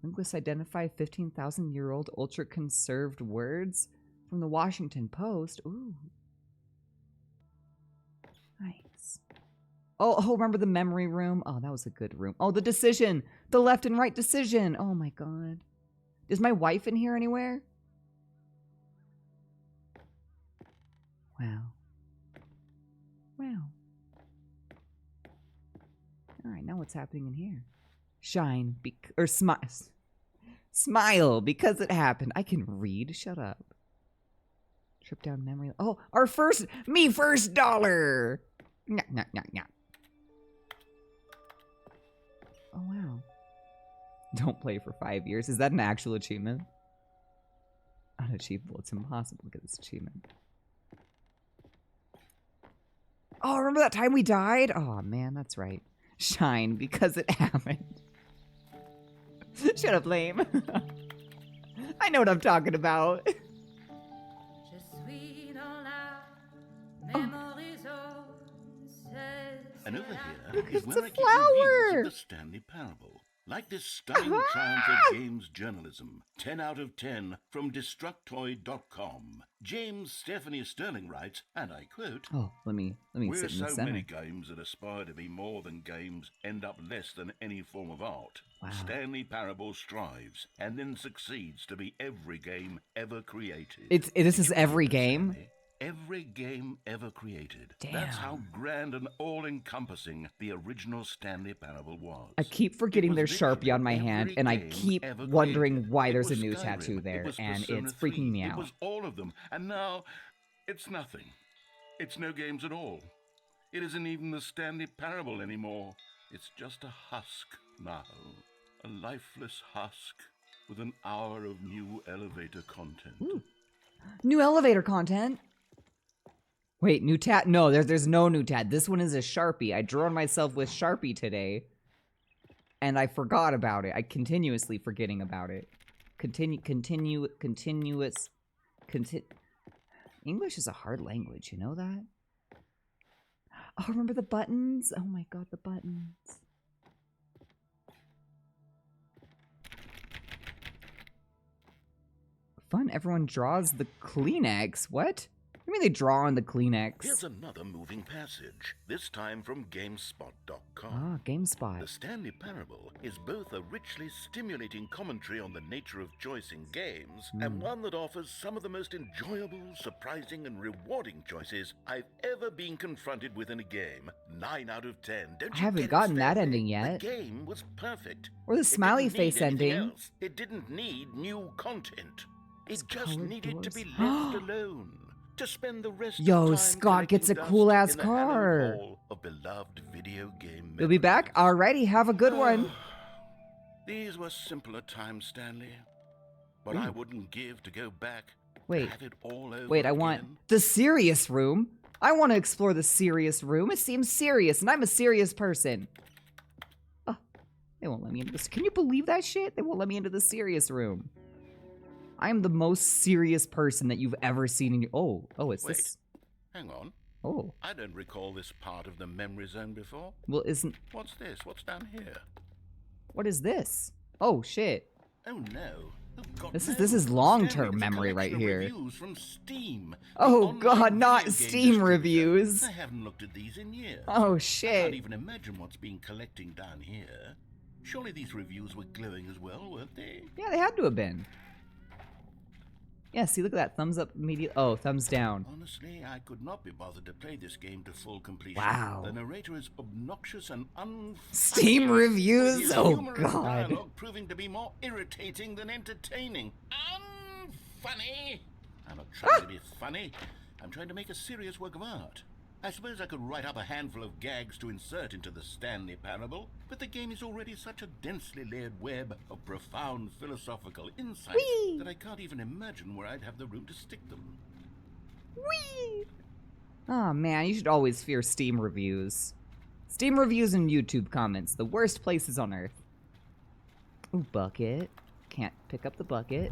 Linguists identify 15,000-year-old ultra-conserved words from the Washington Post. Ooh. Nice. Oh, remember the memory room? Oh, that was a good room. Oh, the decision. The left and right decision. Oh, my God. Is my wife in here anywhere? Wow. Wow. All right, now what's happening in here? Shine, or smile. Smile, because it happened. I can read. Shut up. Trip down memory. Oh, our first dollar. Nah. Oh, wow. Don't play for 5 years. Is that an actual achievement? Unachievable. It's impossible to get this achievement. Oh, remember that time we died? Oh, man, that's right. Shine, because it happened. Shut up, lame. I know what I'm talking about.
And over here
Look,
is
it's
where
a
I keep reviews
flower.
of the Stanley Parable. Like this stunning triumph of games journalism. 10 out of 10 from Destructoid.com. James Stephanie Sterling writes, and I quote,
Oh, let me
"Where
sit in the
so
center.
many games that aspire to be more than games end up less than any form of art.
Wow.
Stanley Parable strives and then succeeds to be every game ever created."
This is
Did you
every
hear that,
game?
Stanley? Every game ever created.
Damn.
That's how grand and all-encompassing the original Stanley Parable was.
I keep forgetting
It was
there's Sharpie on my
literally
hand,
every
and I
game
keep
ever
wondering
created.
why
It
there's a
was
new
Skyrim,
tattoo
it
there,
was
and
Persona
it's freaking
3,
me
It
out.
was all of them, and now it's nothing. It's no games at all. It isn't even the Stanley Parable anymore. It's just a husk now. A lifeless husk with an hour of new elevator content.
Ooh. New elevator content? Wait, new tat? No, there's no new tat. This one is a Sharpie. I drew on myself with Sharpie today, and I forgot about it. I continuously forgetting about it. English is a hard language, you know that? Oh, remember the buttons? Oh my god, the buttons. Fun, everyone draws the Kleenex. What? I mean, they draw on the Kleenex.
Here's another moving passage, this time from GameSpot.com.
Ah, GameSpot.
The Stanley Parable is both a richly stimulating commentary on the nature of choice in games and one that offers some of the most enjoyable, surprising, and rewarding choices I've ever been confronted with in a game. 9 out of 10. Don't
I
you
haven't
get it,
gotten that
Stanley?
ending yet.
The game was perfect.
Or the
It
smiley
didn't need
face
anything
ending.
else. It didn't need new content. It just
colored
needed to
doors.
be left alone. To spend the rest
Yo,
of time
Scott gets a
collecting
cool
dust
ass
in the hallowed
car.
hall of beloved video game
You'll be back?
memories.
Alrighty, have a good one.
These were simpler times, Stanley. But I wouldn't give to go back.
Wait.
Have it all over
Wait, I want
again.
the serious room. I want to explore the serious room. It seems serious, and I'm a serious person. Oh, they won't let me into this. Can you believe that shit? They won't let me into the serious room. I am the most serious person that you've ever seen in your... Oh, it's
Wait.
this...
Hang on.
Oh,
I don't recall this part of the memory zone before.
well, isn't...
What's this? What's down here?
What is this? Oh, shit.
Oh no. Oh, God,
This
no.
is long-term
Stanley, it's a
memory right
collection of
here.
Reviews from Steam. the
Oh,
online
God, not
video game
Steam
distributor.
reviews.
I haven't looked at these in years.
Oh,
I can't
shit.
even imagine what's been collecting down here. Surely these reviews were glowing as well, weren't they?
Yeah, they had to have been. Yeah, see, look at that. Thumbs up immediate. Oh, thumbs down.
Honestly, I could not be bothered to play this game to full completion.
Wow.
The narrator is obnoxous and
Steam reviews?
His
Oh,
humorous
God.
dialogue proving to be more irritating than entertaining. Unfunny. I'm not trying to be funny. I'm trying to make a serious work of art. I suppose I could write up a handful of gags to insert into the Stanley Parable, but the game is already such a densely layered web of profound philosophical insights
Whee!
that I can't even imagine where I'd have the room to stick them.
Whee! Oh, man, you should always fear Steam reviews. Steam reviews and YouTube comments, the worst places on earth. Ooh, bucket. Can't pick up the bucket.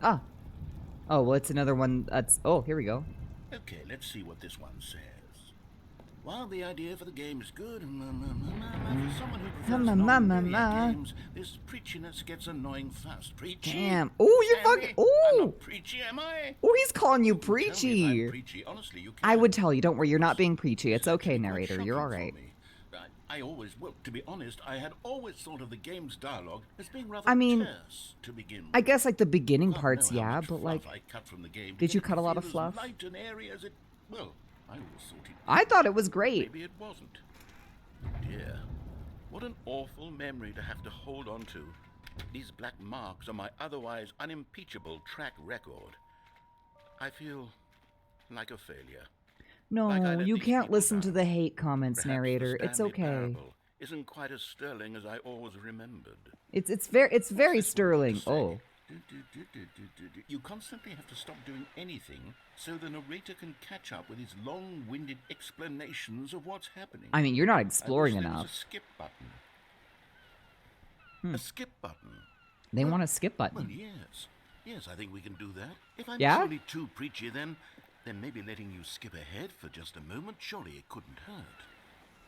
Ah. Oh, well, it's another one that's... Oh, here we go.
Okay, let's see what this one says. While the idea for the game is good, for someone who prefers non-linear games, this preachiness gets annoying fast. Preachy?
Damn. Ooh, you're
Stanley,
fucking...
I'm
Ooh!
not preachy, am I?
Ooh, he's calling you
Tell me if I'm
preachy.
preachy. Honestly, you
I
can.
would tell you, don't worry, you're not being preachy. It's
This is
okay,
actually quite
narrator, you're
shocking for
alright.
me. I always, well, to be honest, I had always thought of the game's dialogue as being rather
I mean,
terse to begin with.
I guess, like, the beginning
Can't
parts,
know how
yeah,
much
but,
fluff
like...
I cut from the game to
did you
make it
cut a lot of
feel as
fluff?
light and airy as it, well, I always thought it
I thought it was great.
Maybe it wasn't. Dear, what an awful memory to have to hold on to. These black marks on my otherwise unimpeachable track record. I feel like a failure.
No,
Like I let
you
these
can't
people
listen to
down.
the hate comments,
Perhaps the
narrator. It's
Stanley
okay.
Parable isn't quite as sterling as I always remembered.
It's very
What's
very
this word
sterling.
to say?
Oh.
You constantly have to stop doing anything so the narrator can catch up with his long-winded explanations of what's happening.
I mean, you're not
I wish
exploring
there was
enough.
a skip button.
Hmm.
A skip button.
They want a skip
Well,
button.
yes. Yes, I think we can do that. If I'm
Yeah?
truly too preachy, then maybe letting you skip ahead for just a moment, surely it couldn't hurt.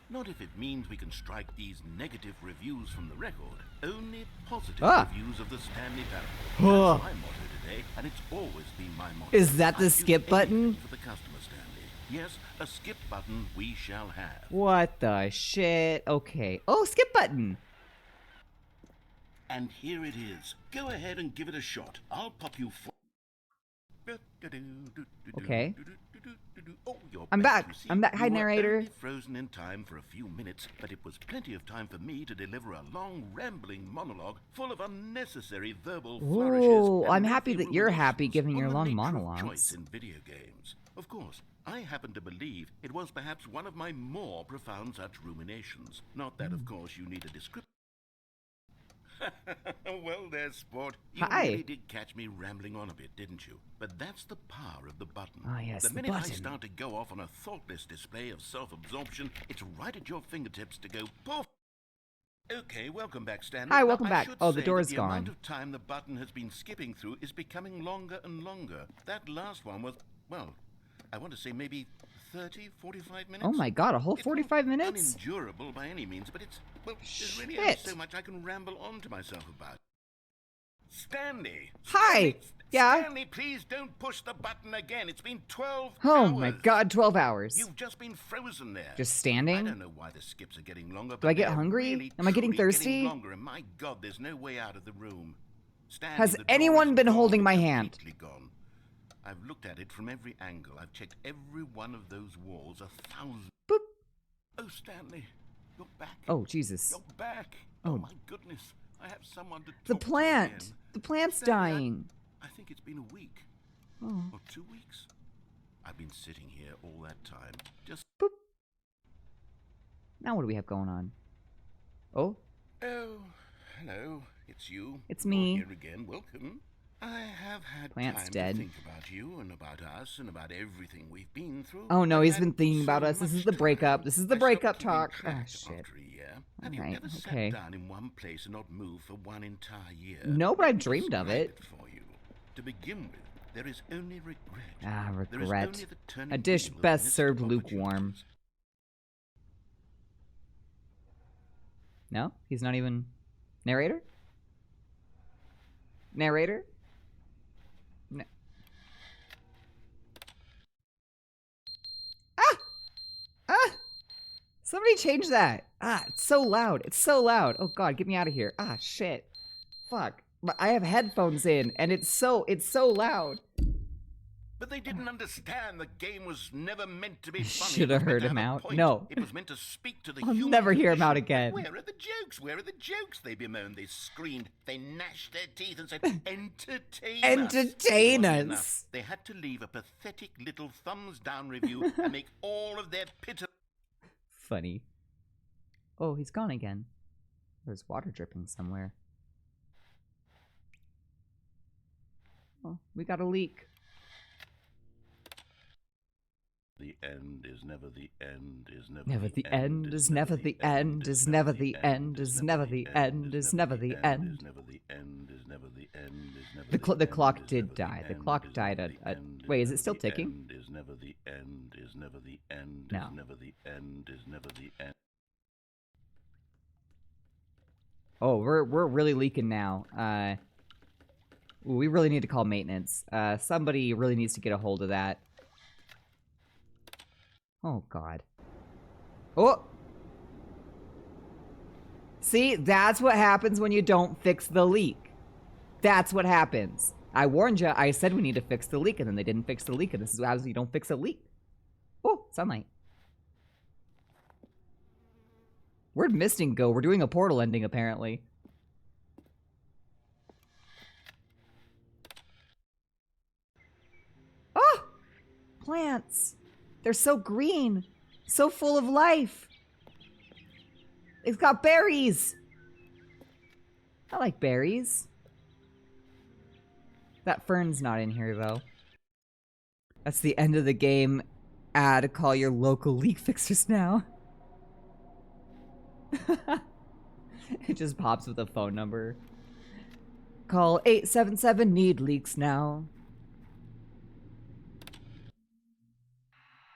Not if it means we can strike these negative reviews from the record. Only positive reviews of the Stanley Parable. That's my motto today, and it's always been my motto.
Is that the
I'd do
skip button?
anything for the customer, Stanley. Yes, a skip button we shall have.
What the shit? Okay. Oh, skip button.
And here it is. Go ahead and give it a shot. I'll pop you for...
Okay.
Oh, you're
I'm back.
you see.
I'm back. Hi,
You were
narrator.
only frozen in time for a few minutes, but it was plenty of time for me to deliver a long, rambling monologue full of unnecessary verbal flourishes.
Ooh,
and
I'm happy
lengthy
that you're happy
ruminations
giving
on
your
the
long
nature of
monologues.
choice in video games. Of course, I happen to believe it was perhaps one of my more profound such ruminations. Not that, of course, you need a description. Well there, sport. You
Hi.
really did catch me rambling on a bit, didn't you? But that's the power of the button.
Ah, yes,
the
the
minute I
button.
start to go off on a thoughtless display of self-absorption, it's right at your fingertips to go poof. Okay, welcome back, Stanley.
Hi,
Now,
welcome
I
back.
should
Oh, the
say
door's
that
gone.
The amount of time the button has been skipping through is becoming longer and longer. That last one was, well, I want to say maybe 30, 45 minutes.
Oh my god, a whole
It's
45
not
minutes?
unendurable by any means, but it's, well, there's really only
Shit.
so much I can ramble on to myself about. Stanley!
Hi!
Stanley,
Yeah?
Stanley, please don't push the button again. It's been 12
Oh
hours.
my god, 12 hours.
You've just been frozen there.
Just
I
standing?
don't know why the skips are getting longer,
Do I
but
get
they're
hungry?
really,
Am I getting
truly
thirsty?
Getting longer, and my God, there's no way out of the room. Stanley,
Has
the door
anyone
is
been
gone,
holding my
completely
hand?
Gone. I've looked at it from every angle. I've checked every one of those walls 1,000.
Boop.
Oh, Stanley, you're back.
Oh, Jesus.
You're back.
Oh.
Oh my goodness. I have someone to talk
The
to
plant.
again.
The plant's
Stanley,
dying.
I think it's been a week.
Oh.
Or 2 weeks. I've been sitting here all that time. Just.
Boop. Now what do we have going on? Oh?
Oh, hello. It's you.
It's
You're
me.
here again. Welcome. I have had
Plant's
time
dead.
to think about you and about us and about everything we've been through.
Oh no,
I've
he's
had
been thinking about
so
us. This is
much
the breakup.
time.
This is the
I
breakup
stopped keeping
talk.
track
Oh, shit.
After a year. Have you
Alright,
ever
okay.
sat down in one place and not moved for one entire year?
No, but
Let
I've
me
dreamed of
describe
it.
For you. To begin with, there is only regret.
Ah,
There is
regret.
only the turning
A dish
wheel of
best
missed
served lukewarm.
opportunities.
No? He's not even... Narrator? Narrator? No. Ah! Ah! Somebody change that. Ah, it's so loud. It's so loud. Oh god, get me out of here. Ah, shit. Fuck. But I have headphones in, and it's so loud.
But they didn't understand the game was never meant to be funny.
Should have
It was
heard
meant to
him
have a
out.
point.
No.
It was meant to speak to the
I'll
human
never hear him out
condition.
again.
Where are the jokes? Where are the jokes? They bemoaned, they screamed, they gnashed their teeth and said, entertain us.
Entertain
It wasn't
us.
enough. They had to leave a pathetic little thumbs down review and make all of their pitiful...
Funny. Oh, he's gone again. There's water dripping somewhere. Oh, we got a leak.
The end is never the end, is never,
Never the end, is never the end, is never the end, is never the end, is never the end.
never the end, is never the end, is never
The clock
end, is
did
never the
die. The
end,
clock
is
died
never
at...
the end,
Wait, is
never
it still
the
ticking?
end, is never the end, is never the end,
No.
is never the end, is never the end.
Oh, we're really leaking now. Ooh, we really need to call maintenance. Somebody really needs to get a hold of that. Oh, God. Oh! See, that's what happens when you don't fix the leak. That's what happens. I warned you. I said we need to fix the leak, and then they didn't fix the leak, and this is what happens when you don't fix a leak. Oh, sunlight. Where'd Misting go? We're doing a portal ending, apparently. Oh! Plants. They're so green. So full of life. It's got berries. I like berries. That fern's not in here, though. That's the end of the game. Call your local leak fixers now. It just pops with a phone number. Call 877 need leaks now.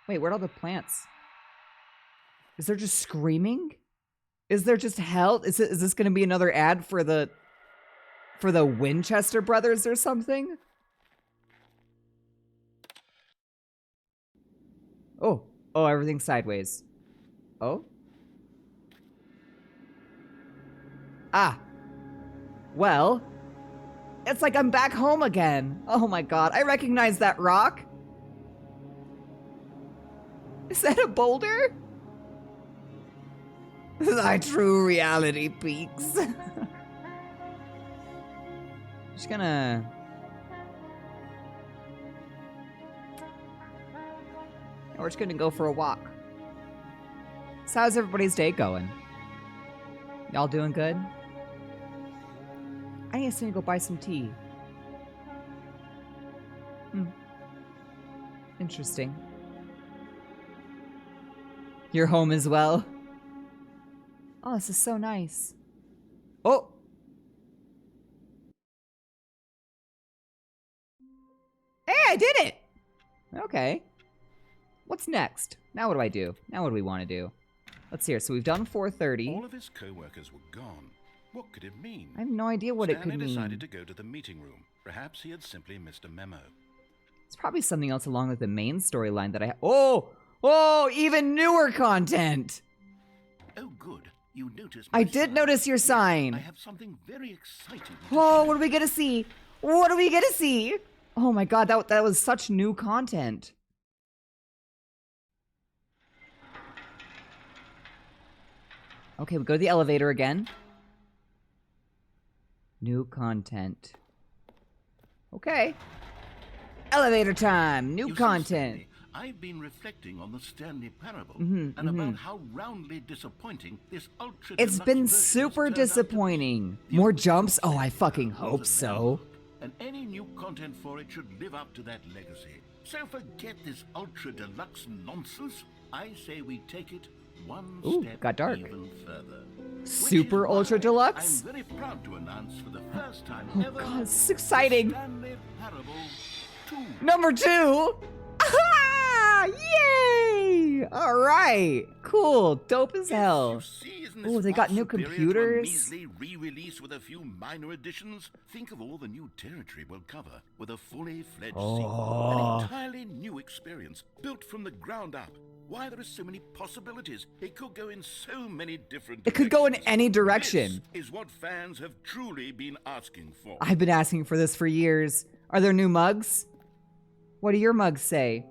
Wait, where'd all the plants? Is there just screaming? Is there just hell? Is this gonna be another ad for the Winchester brothers or something? Oh, everything's sideways. Oh? Ah. Well, it's like I'm back home again. Oh my god, I recognize that rock. Is that a boulder? Thy true reality peaks. Just gonna... We're just gonna go for a walk. So how's everybody's day going? Y'all doing good? I need to go buy some tea. Interesting. You're home as well? Oh, this is so nice. Oh! Hey, I did it! Okay. What's next? Now what do I do? Now what do we want to do? Let's hear. So we've done 4:30.
All of his co-workers were gone. What could it mean?
I have no idea what it
Stanley
could mean.
decided to go to the meeting room. Perhaps he had simply missed a memo.
It's probably something else along with the main storyline that I Oh, even newer content!
Oh, good. You noticed
I
my
did
sign.
notice your
Yes,
sign.
I have something very exciting to
Oh,
share.
what are we gonna see? What are we gonna see? Oh my god, that was such new content. Okay, we go to the elevator again. New content. Okay. Elevator time. New
You see,
content.
Stanley, I've been reflecting on the Stanley Parable about how roundly disappointing this ultra.
It's
deluxe
been
version has
super
turned out to be.
disappointing.
The
More
original
jumps? Oh,
Stanley
I fucking
Parable
hope
was a
so.
landmark, and any new content for it should live up to that legacy. So forget this ultra deluxe nonsense. I say we take it one
Ooh,
step
got dark.
even further.
Super
Which is
ultra
why
deluxe?
I'm very proud to announce for the first time
Oh
ever
god, this is exciting.
Stanley Parable 2.
Number 2. Ah, yay! All right, cool, dope as hell.
You see, isn't
Ooh,
this
they got
far
new
superior to a
computers.
measly re-release with a few minor additions? Think of all the new territory we'll cover with a fully fledged sequel. An entirely new experience, built from the ground up. Why, there are so many possibilities. It could go in so many different
It could go in
directions.
any direction.
This is what fans have truly been asking for.
I've been asking for this for years. Are there new mugs? What do your mugs say?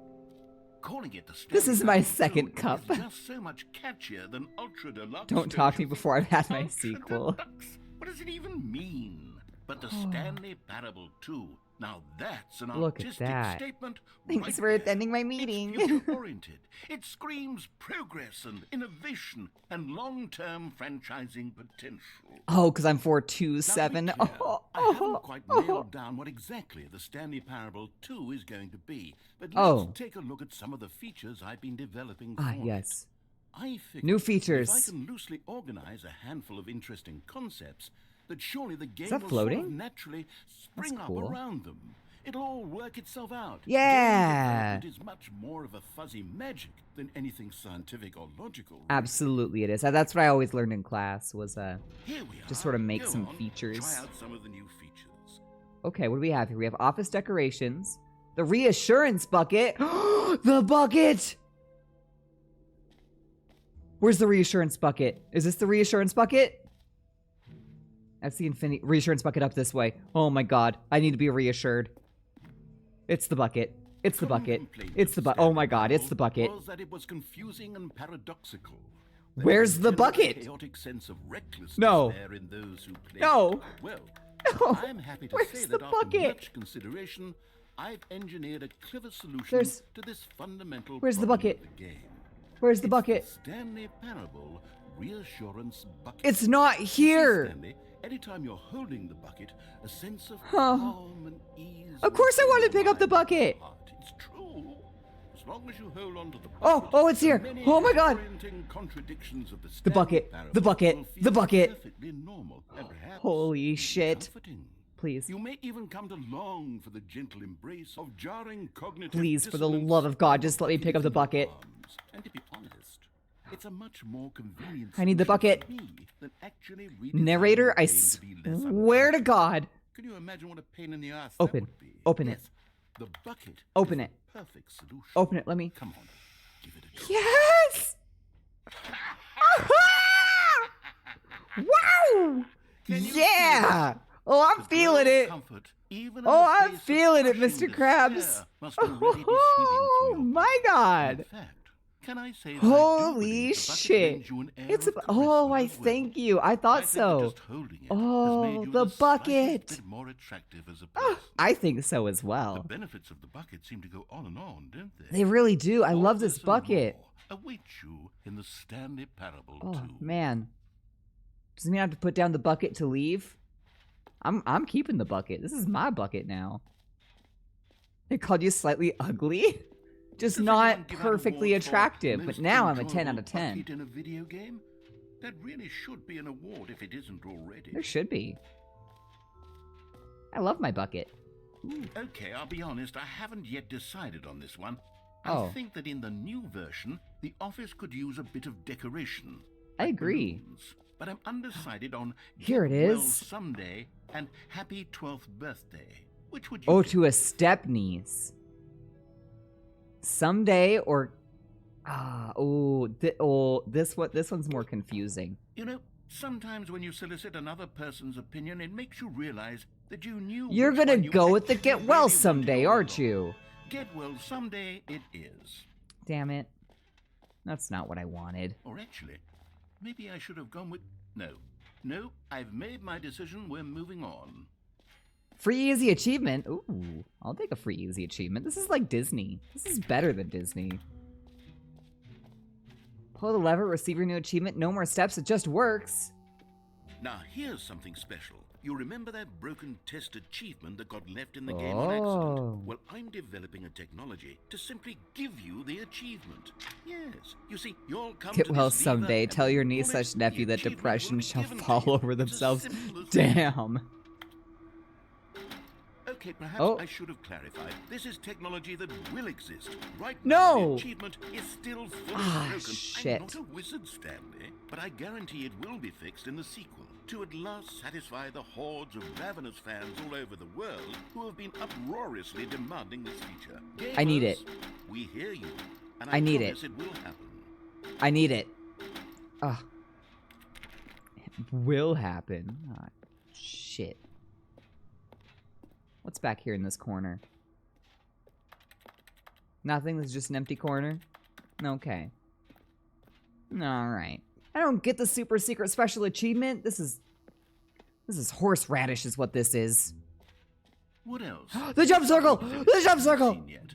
Calling it the
This
Stanley
is my
Parable
second
2
cup.
is just so much catchier than Ultra Deluxe.
Don't talk to me
version.
before I've had my
Ultra
sequel.
Deluxe? What does it even mean? But the Stanley Parable 2, now that's an
Look at
artistic
that.
statement.
Thanks
right
for
there.
attending my meeting.
It's future-oriented. It screams progress and innovation and long-term franchising potential.
Oh, because I'm
Now, to be
427.
clear, I haven't quite nailed down what exactly the Stanley Parable 2 is going to be, but let's take a look at some of the features I've been developing for it.
Yes.
I figured
New
If
features.
I can loosely organize a handful of interesting concepts, that surely the game
that
will
floating?
sort of naturally spring
That's
up
cool.
around them. It'll all work itself out.
Yeah.
Game development is much more of a fuzzy magic than anything scientific or logical. really.
Absolutely it is. That's what I always learned in class was
Here we
just
are.
sort of make
Go
some
on,
features.
Try out some of the new features.
Okay, what do we have here? We have office decorations. The reassurance bucket. The bucket! Where's the reassurance bucket? Is this the reassurance bucket? That's the infinity reassurance bucket up this way. Oh my god, I need to be reassured. It's the bucket. It's the
Common
bucket.
complaint
It's the
of
bucket. Oh my
Stanley
god, it's
Parable
the bucket.
Was that it was confusing and paradoxical.
Where's the
There was a
bucket?
chaotic sense of recklessness
No.
there in those who played
No.
it. Well,
No.
I'm happy to
Where's
say
the
that after
bucket?
much consideration, I've engineered a clever solution
There's-
to this fundamental
Where's the
problem
bucket?
of the game.
Where's the
It's
bucket?
Stanley Parable reassurance bucket.
It's not
You see,
here.
Stanley, anytime you're holding the bucket, a sense of
Huh.
calm and ease.
Of course I
will
want to
fill
pick up the
your mind and
bucket.
heart. It's true. As long as you hold on to the
Oh,
bucket,
oh, it's here.
the many
Oh my god.
disorienting contradictions of the
The bucket,
Stanley Parable
the bucket,
will feel
the bucket.
perfectly normal and perhaps
Holy shit.
comforting.
Please.
You may even come to long for the gentle embrace of jarring cognitive
Please, for the
dissonance
love of God,
of
just let me pick up the
in your
bucket.
arms. And to be honest, it's a much more convenient
I need the
solution
bucket.
for me than actually redesigning
Narrator,
the
I
game to be less
swear to God.
Can you imagine what a pain in the ass
Open.
that would be?
Open it.
Yes, the bucket.
Open
is
it.
the perfect solution.
Open it, let me.
Come on, give it a go.
Yes! Aha! Wow!
Can you
Yeah!
feel
Oh, I'm
the
feeling
glow of
it.
comfort, even in
Oh,
the
I'm
face of
feeling it,
crushing
Mr. Krabs.
despair, must already be sweeping
Oh
through your
my
In
god.
fact, can I say that I do
Holy
believe the bucket
shit.
lends you an air
It's
of
oh,
charisma
I
as well.
thank you. I
I
thought
think that
so.
just holding it
Oh,
has made you
the
the slightest
bucket.
bit more attractive as a
Ah,
person.
I think so as
The
well.
benefits of the bucket seem to go on and on, don't they?
They really do. I
All
love this
and
bucket.
more await you in the Stanley Parable
Oh
2.
man. Does it mean I have to put down the bucket to leave? I'm keeping the bucket. This is my bucket now. They called you slightly ugly? Just
Does
not
anyone give out
perfectly
awards for
attractive, but
most
now I'm a 10 out
enjoyable
of 10.
bucket in a video game? That really should be an award if it isn't already.
There should be. I love my bucket.
Okay, I'll be honest, I haven't yet decided on this one.
Oh.
I think that in the new version, the office could use a bit of decoration.
I
like
agree.
balloons. but I'm undecided on
Here it
Get Well
is.
Someday and Happy 12th Birthday. Which would you
Oh,
get?
to a step niece. Someday or this one's more confusing.
You know, sometimes when you solicit another person's opinion, it makes you realize that you knew
You're
which
gonna
one you
go with the
actually
get well
really
someday,
wanted all
aren't
along.
you?
Get well someday it is.
Damn it. That's not what I wanted.
Or actually, maybe I should have gone with... No, I've made my decision. We're moving on.
Free easy achievement. Ooh, I'll take a free easy achievement. This is like Disney. This is better than Disney. Pull the lever, receive your new achievement. No more steps, it just works.
Now, here's something special. You remember that broken test achievement that got left in the game on accident? Well, I'm developing a technology to simply give you the achievement. Yes. You see, you'll come
Get
to
well
this lever
someday.
and
Tell your
pull
niece
it,
slash
the
nephew that
achievement
depression
will be
shall
given to
fall
you.
over
It's as
themselves.
simple as that.
Damn.
Okay, perhaps
Oh.
I should have clarified. This is technology that will exist. Right
No!
now, the achievement is still fully broken.
Shit.
I'm not a wizard, Stanley, but I guarantee it will be fixed in the sequel to at last satisfy the hordes of ravenous fans all over the world who have been uproariously demanding this feature.
I need it.
Gamers, we hear you, and
I need
promise it will happen.
I need it. Ugh. It will happen. Ah, shit. What's back here in this corner? Nothing? This is just an empty corner? Okay. Alright. I don't get the super secret special achievement. This is horseradish is what this is.
What else?
The jump circle! The jump circle!
Seen yet?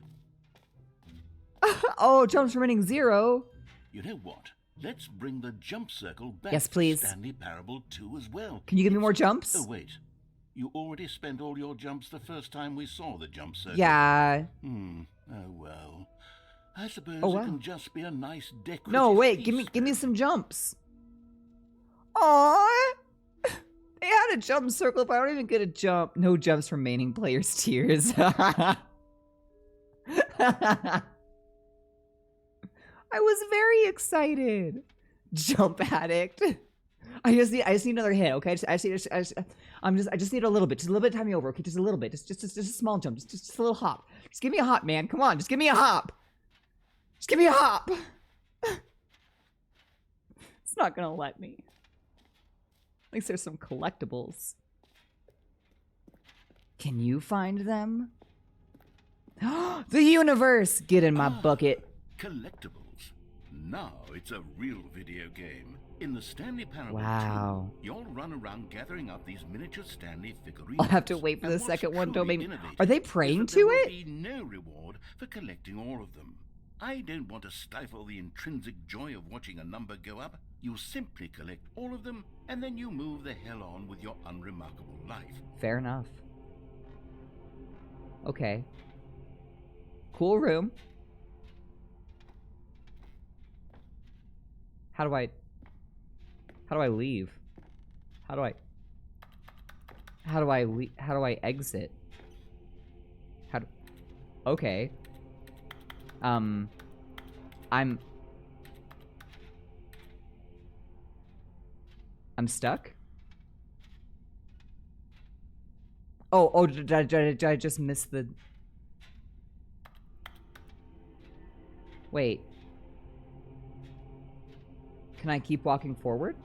Oh, jumps remaining 0.
You know what? Let's bring the jump circle back
Yes, please.
to Stanley Parable 2 as well.
Can you give me more jumps?
Oh, wait. You already spent all your jumps the first time we saw the jump circle.
Yeah.
Oh, well. I suppose
Oh, wow.
it can just be a nice decorative
No, wait,
piece,
give me some jumps. Aww. They had a jump circle, but I don't even get a jump. No jumps remaining players' tears. I was very excited. Jump addict. I just need another hit, okay? I just need a little bit, just a little bit of time me over, okay? Just a little bit, just a small jump, just a little hop. Just give me a hop, man. Come on, just give me a hop. Just give me a hop. It's not gonna let me. At least there's some collectibles. Can you find them? The universe! Get in my bucket.
Collectibles. Now it's a real video game. In the Stanley Parable
Wow.
2, you'll run around gathering up these miniature Stanley figurines.
I'll have to wait for
And
the
what's
second one. Don't
truly
make me.
innovative
Are they
is
praying
that
to
there will
it?
be no reward for collecting all of them. I don't want to stifle the intrinsic joy of watching a number go up. You simply collect all of them, and then you move the hell on with your unremarkable life.
Fair enough. Okay. Cool room. How do I leave? How do I exit? Okay. I'm stuck? Oh, did I just miss the... Wait. Can I keep walking forward?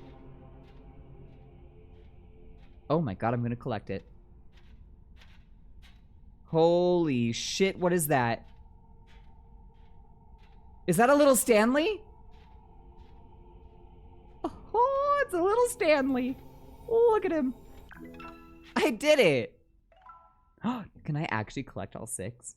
Oh my god, I'm gonna collect it. Holy shit, what is that? Is that a little Stanley? Oh, it's a little Stanley. Oh, look at him. I did it. Can I actually collect all 6?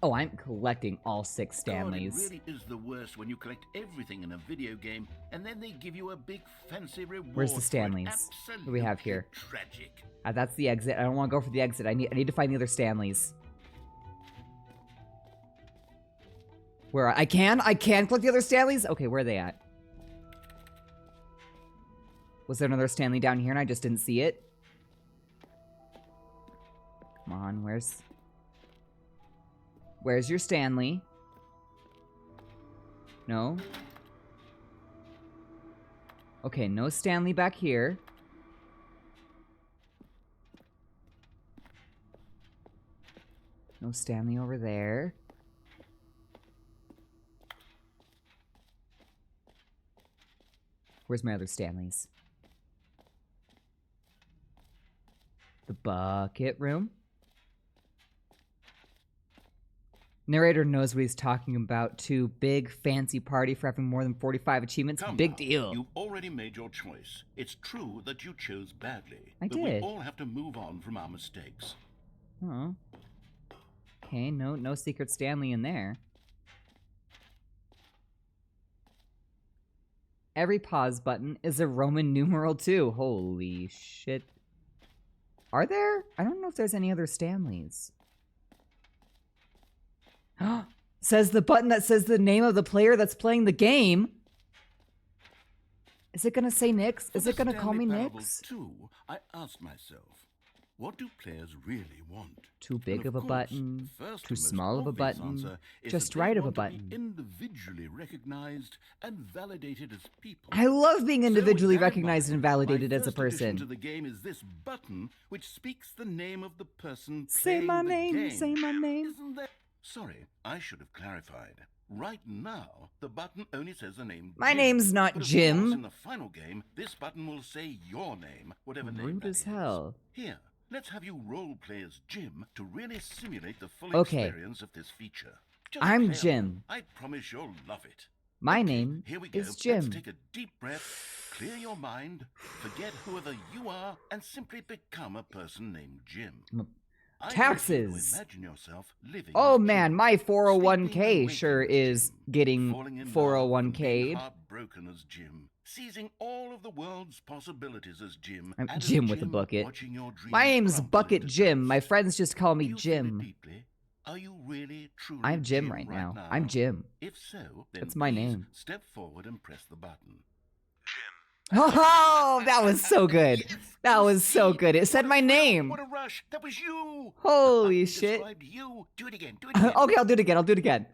Oh, I'm collecting all 6 Stanleys.
God, it really is the worst when you collect everything in a video game and then they give you a big fancy reward.
Where's the
for it.
Stanleys? What do we have here?
Tragic.
That's the exit. I don't want to go for the exit. I need to find the other Stanleys. Where I can collect the other Stanleys? Okay, where are they at? Was there another Stanley down here and I just didn't see it? Come on, where's your Stanley? No? Okay, no Stanley back here. No Stanley over there. Where's my other Stanleys? The bucket room. Narrator knows what he's talking about, too. Big, fancy party for having more than 45 achievements.
Come
Big
now,
deal.
You've already made your choice. It's true that you chose badly.
I
but
did.
we all have to move on from our mistakes.
Oh. Okay, no secret Stanley in there. Every pause button is a Roman numeral too. Holy shit. Are there? I don't know if there's any other Stanleys. Says the button that says the name of the player that's playing the game. Is it gonna say Nix? Is it gonna call me Nix?
Too, I asked myself, what do players really want?
Too big
And
of a
course,
button,
the first
too
and most
small of a
obvious
button,
answer is
just
that they
right of a
want to
button.
be individually recognized and validated as people.
I love being
So with
individually
that in
recognized
mind,
and validated
my
as a
first addition
person.
to the game is this button, which speaks the name of the person
Say
playing
my
the
name,
game.
say my name.
Isn't that... Sorry, I should have clarified. Right now, the button only says the name
My
Jim.
name's not
But of
Jim.
course, in the final game, this button will say your name, whatever name
Rude
that
as
is.
hell.
Here, let's have you role play as Jim to really simulate the full
Okay.
experience of this feature. Just
I'm
play
Jim.
along. I promise you'll love it.
My
Okay,
name
here we go.
is Jim.
Let's take a deep breath, clear your mind, forget whoever you are, and simply become a person named Jim. I want you to
Taxes.
imagine yourself living
Oh
as
man,
Jim,
my
sleeping and
401k
waking
sure
as
is
Jim,
getting
falling in love and being
401k'd.
heartbroken as Jim, seizing all of the world's possibilities as Jim.
I'm
and as
Jim with a bucket.
watching your dreams
My name's
crumble
Bucket
into
Jim.
dust.
My friends just call me
Do you feel it
Jim.
deeply? Are you really, truly
I'm Jim right now. I'm Jim.
If so, then
That's my
please
name.
step forward and press the button.
Oh, that was so good. That was so good. It said my name.
What a rush! That was you.
Holy
I
shit.
described you. Do it again. Do it again.
Okay, I'll do it again. I'll do it again.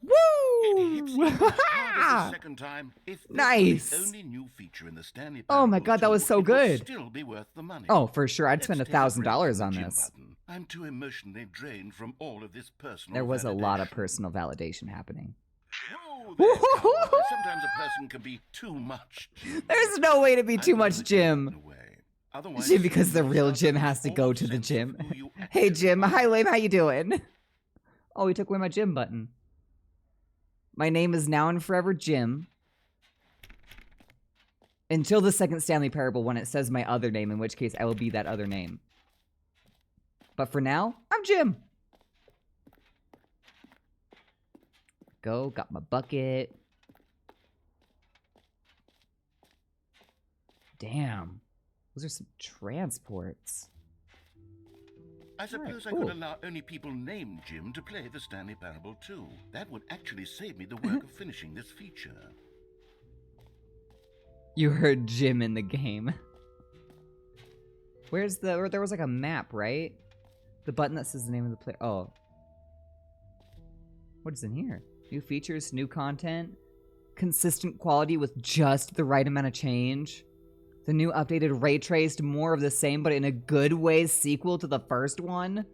It hits
Woo!
even harder the second time. If this
Nice.
was the only new feature in the Stanley
Oh my
Parable
God, that was
2,
so
it would
good.
still be worth the money.
Oh, for sure. I'd spend
Let's take a break
$1,000
from
on
the Jim
this.
button. I'm too emotionally drained from all of this personal
There was a lot of
validation.
personal validation happening.
Whoa there, cowboy. Sometimes a person can be too much Jim.
There's no way to be too
I'm
much
gonna
Jim.
get in the way. Otherwise,
Jim, because the
you'll
real
start
Jim
lose
has to
all
go to the
sense of
gym.
who you
Hey
actually
Jim,
are.
hi Lame, how you doing? Oh, he took away my Jim button. My name is now and forever Jim. Until the second Stanley Parable when it says my other name, in which case I will be that other name. But for now, I'm Jim. Go, got my bucket. Damn. Those are some transports.
I suppose I
Ooh.
could allow only people named Jim to play the Stanley Parable too. That would actually save me the work of finishing this feature.
You heard Jim in the game. Where's the... Or there was like a map, right? The button that says the name of the player. Oh. What is in here? New features, new content, consistent quality with just the right amount of change. The new updated ray traced, more of the same, but in a good way sequel to the first one.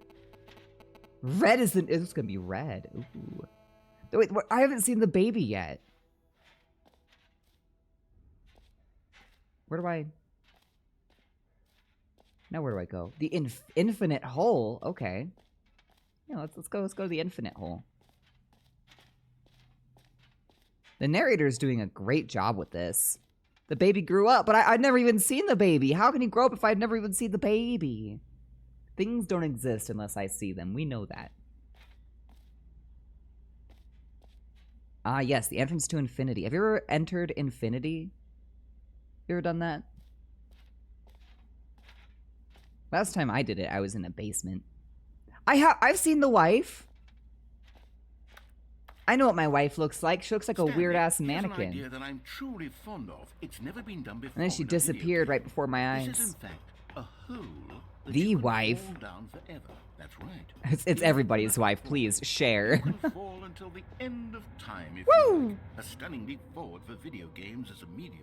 Red is the... It's gonna be red. Ooh. Wait, I haven't seen the baby yet. Where do I... Now where do I go? The infinite hole. Okay. Yeah, let's go to the infinite hole. The narrator's doing a great job with this. The baby grew up, but I'd never even seen the baby. How can he grow up if I'd never even seen the baby? Things don't exist unless I see them. We know that. Ah, yes, the entrance to infinity. Have you ever entered infinity? You ever done that? Last time I did it, I was in a basement. I've seen the wife. I know what my wife looks like. She looks like a
Stanley,
weird-ass
here's an
mannequin.
idea that I'm truly fond of. It's never been done before.
And then she
in a video
disappeared
game.
right before my
This is in
eyes.
fact a hole that
The
you can
wife.
fall down forever. That's right.
It's everybody's wife. Please share.
You can fall until the end of time if
Woo!
you like. A stunning leap forward for video games as a medium.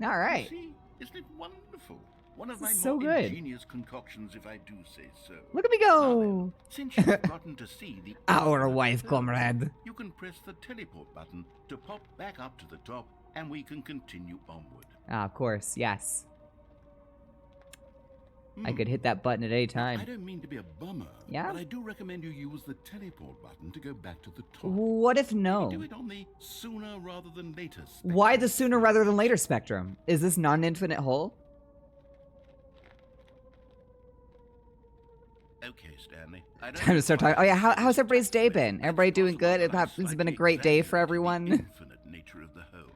All right.
You see, isn't it wonderful? One of
This
my
is so
more
good.
ingenious concoctions, if I do say so.
Look at me
Now
go.
then, since you've gotten to see the
Our
infinite
wife,
hole,
comrade.
you can press the teleport button to pop back up to the top, and we can continue onward.
Ah, of course. Yes. I
Hmm.
could hit that button at any
I
time.
don't mean to be a bummer,
Yeah?
but I do recommend you use the teleport button to go back to the top.
What if
You
no?
do it on the sooner rather than later
Why
spectrum.
the sooner rather than later spectrum? Is this not an infinite hole?
Okay, Stanley. I don't
Time to start talking. Oh yeah, how's everybody's day
It's
been? Everybody doing good? It's been a great day for everyone.
The infinite nature of the whole.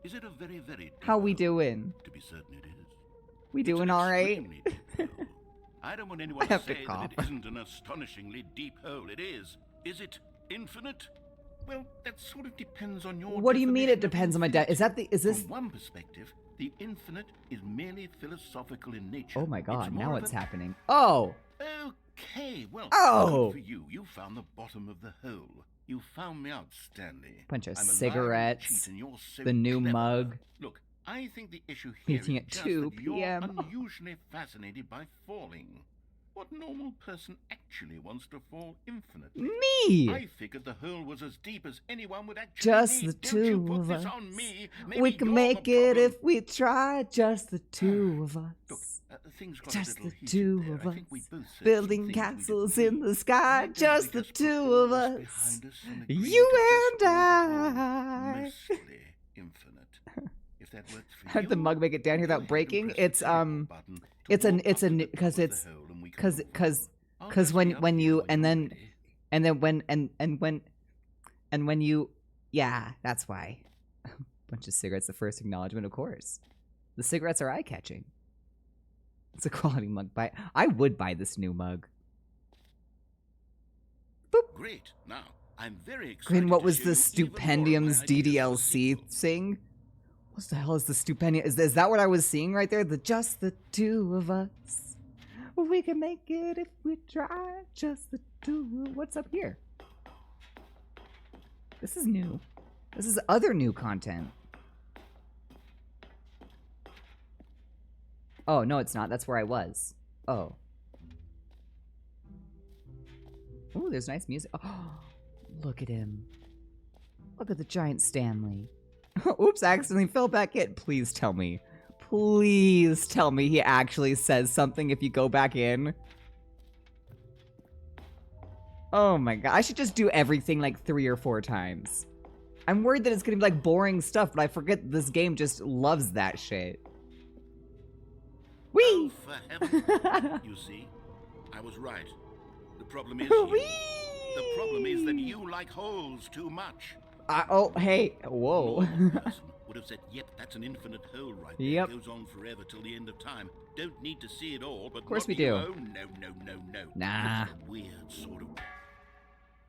Is it a very, very deep
How we
hole?
doing?
To be certain, it is.
We
It's
doing
an
all right?
extremely deep hole. I don't want anyone
I
to
have to
say
cough.
that it isn't an astonishingly deep hole. It is. Is it infinite? Well, that sort of depends on your.
What do you mean it
definition of
depends on my
infinity.
Is that the? Is this?
From one perspective, the infinite is merely philosophical in nature.
Oh my
It's
God!
more
Now
of
it's
a-
happening. Oh.
Okay, well,
Oh.
good for you. You found the bottom of the hole. You found me out, Stanley.
Bunch of
I'm a liar and a
cigarettes,
cheat, and you're so
the new
clever.
mug.
Look, I think the issue here
Meeting
is
at
just
2
that you're
p.m..
unusually fascinated by falling. What normal person actually wants to fall infinitely?
Me.
I figured the hole was as deep as anyone would actually
Just
need.
the
Don't you
two
put
of
this
us.
on me.
We
Maybe
can
you're
make
the
it
problem.
if we try. Just the two of
Look,
us.
things got
Just
a little
the
heated
two
there.
of
I think we
us.
both said some
Building
things we
castles
didn't
in
mean.
the sky.
Why don't we
Just the
just put
two
all
of
this
us.
behind us and agree
You
to just
and
call the whole
I.
mostly infinite? If that works for
How did the
you,
mug make it down here
go
without
ahead and
breaking?
press the
It's
teleport button to
it's an
walk
it's
up
a
to the
because
top of the
it's
hole and we can
because
move
because
on. I'll
because
just
when
be up
when
here
you
when
and
you're
then
ready.
and then when and when you yeah, that's why. Bunch of cigarettes. The first acknowledgement, of course. The cigarettes are eye catching. It's a quality mug. I would buy this new mug.
Great. Now, I'm very excited.
Green, what
to
was
show
the
you even more of my
Stupendium's
ideas for the
DDLC
sequel.
thing? What the hell is the Stupendium? Is that what I was seeing right there? Just the two of us. We can make it if we try. Just the two. What's up here? This is new. This is other new content. Oh, no, it's not. That's where I was. Oh. Oh, there's nice music. Oh, look at him. Look at the giant Stanley. Oops, I accidentally fell back in. Please tell me. Please tell me he actually says something if you go back in. Oh my god. I should just do everything like 3 or 4 times. I'm worried that it's gonna be like boring stuff, but I forget this game just loves that shit.
Oh,
Whee!
for heaven's sake. You see, I was right. The problem is you.
Whee!
The problem is that you like holes too much.
Oh, hey. Whoa.
A normal person would have said, yep, that's an infinite hole right there.
Yep.
It goes on forever till the end of time. Don't need to see it all, but
Of course
not
we
you.
do.
Oh, no.
Nah.
It's a weird sort of...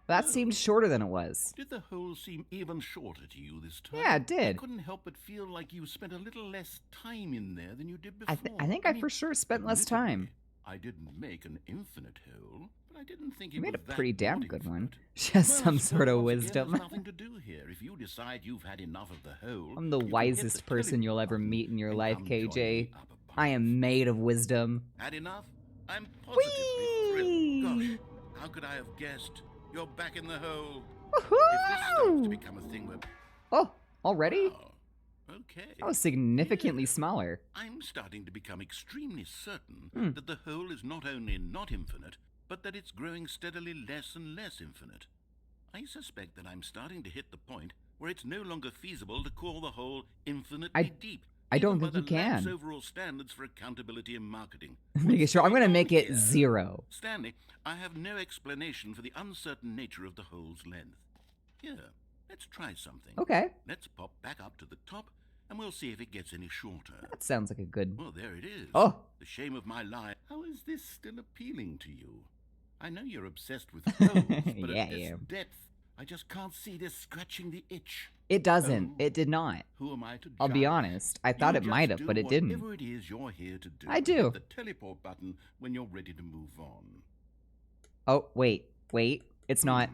That seemed shorter than it was.
Did the hole seem even shorter to you this time?
Yeah, it did.
I couldn't help but feel like you spent a little less time in there than you did before.
I think I
mean,
for sure spent less time.
admittedly, I didn't make an infinite hole, but I didn't think it
You made a
was that
pretty damn
not
good one.
infinite.
She has
Well,
some
I suppose
sort of
once again,
wisdom.
there's nothing to do here. If you decide you've had enough of the hole,
I'm the
you can hit
wisest
the
person you'll
teleport
ever
button
meet in your
and
life,
come join
KJ.
me up above.
I am made of wisdom.
Had enough? I'm positively thrilled.
Whee!
Gosh, how could I have guessed? You're back in the hole. If this starts to
Woohoo!
become a thing where...
Oh, already?
Wow. Okay.
That was significantly smaller.
I'm starting to become extremely certain
Hmm.
that the hole is not only not infinite, but that it's growing steadily less and less infinite. I suspect that I'm starting to hit the point where it's no longer feasible to call the hole infinitely deep.
I don't
even
think
by
you
the lab's
can.
overall standards for accountability and marketing.
Making sure I'm gonna make it
Here.
0.
Stanley, I have no explanation for the uncertain nature of the hole's length. Here, let's try something.
Okay,
Let's pop back up to the top, and we'll see if it gets any shorter.
that sounds like a good.
Well, there it is.
Oh,
The shame of my life. How is this still appealing to you? I know you're obsessed with holes, but
Yeah,
at this
I am.
depth, I just can't see this scratching the itch.
It doesn't.
Oh,
It did not.
Who am I to judge?
I'll be honest. I thought
You
it might
just
have, but it
do
didn't.
whatever it is you're here to do.
I
and
do.
Hit the teleport button when you're ready to move on.
Oh, wait. It's not.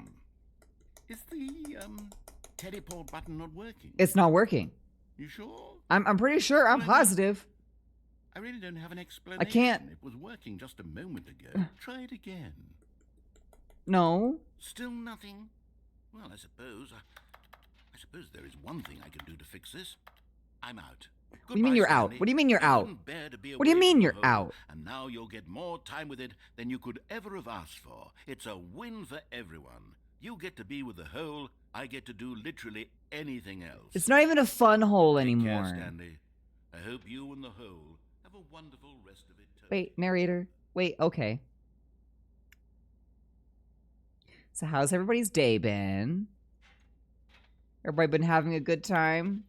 Is the teleport button not working?
It's not working.
You sure?
I'm pretty sure. I'm positive.
I really don't have an explanation.
I can't.
It was working just a moment ago. Try it again.
No.
Still nothing? Well, I suppose there is one thing I can do to fix this. I'm out.
What do you mean you're out? What do you mean you're out? What do you mean you're out?
And now you'll get more time with it than you could ever have asked for. It's a win for everyone. You get to be with the hole. I get to do literally anything else.
It's not even a fun hole
Take
anymore.
care, Stanley. I hope you and the hole have a wonderful rest of it.
Wait, narrator. Wait, okay. So how's everybody's day been? Everybody been having a good time?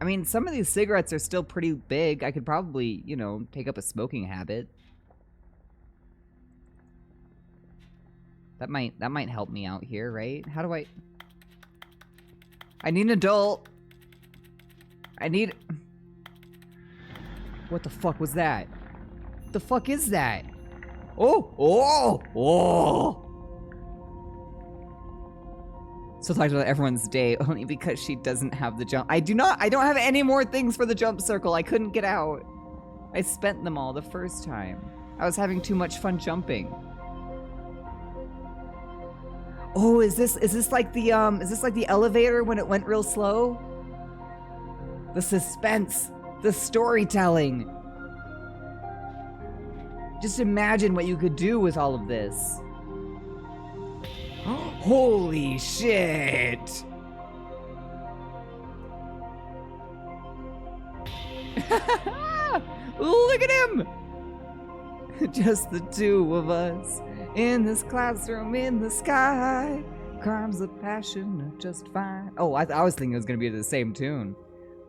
I mean, some of these cigarettes are still pretty big. I could probably, you know, take up a smoking habit. That might help me out here, right? How do I need an adult. I need... What the fuck was that? What the fuck is that? Oh! So talked about everyone's day only because she doesn't have the jump. I don't have any more things for the jump circle. I couldn't get out. I spent them all the first time. I was having too much fun jumping. Oh, is this like the elevator when it went real slow? The suspense, the storytelling. Just imagine what you could do with all of this. Holy shit! Look at him! Just the two of us in this classroom in the sky. Crimes of passion are just fine. Oh, I was thinking it was gonna be the same tune.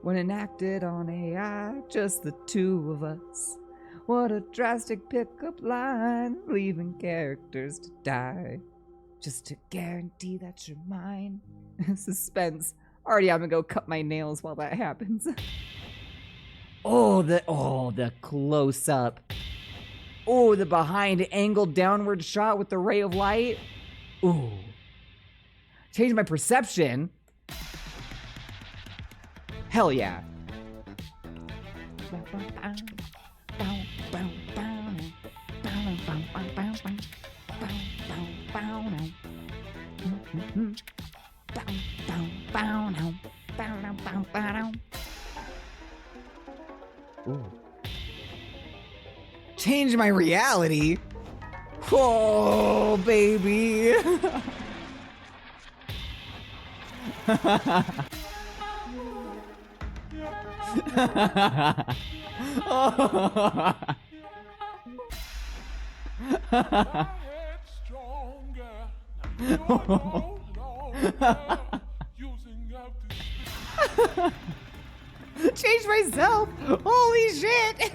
When enacted on AI, just the two of us. What a drastic pickup line, leaving characters to die. Just to guarantee that you're mine. Suspense. Already I'm gonna go cut my nails while that happens. The close up. Oh, the behind angled downward shot with the ray of light. Ooh. Changed my perception. Hell yeah. Ooh. Change my reality? Oh, baby. Change myself. Holy shit.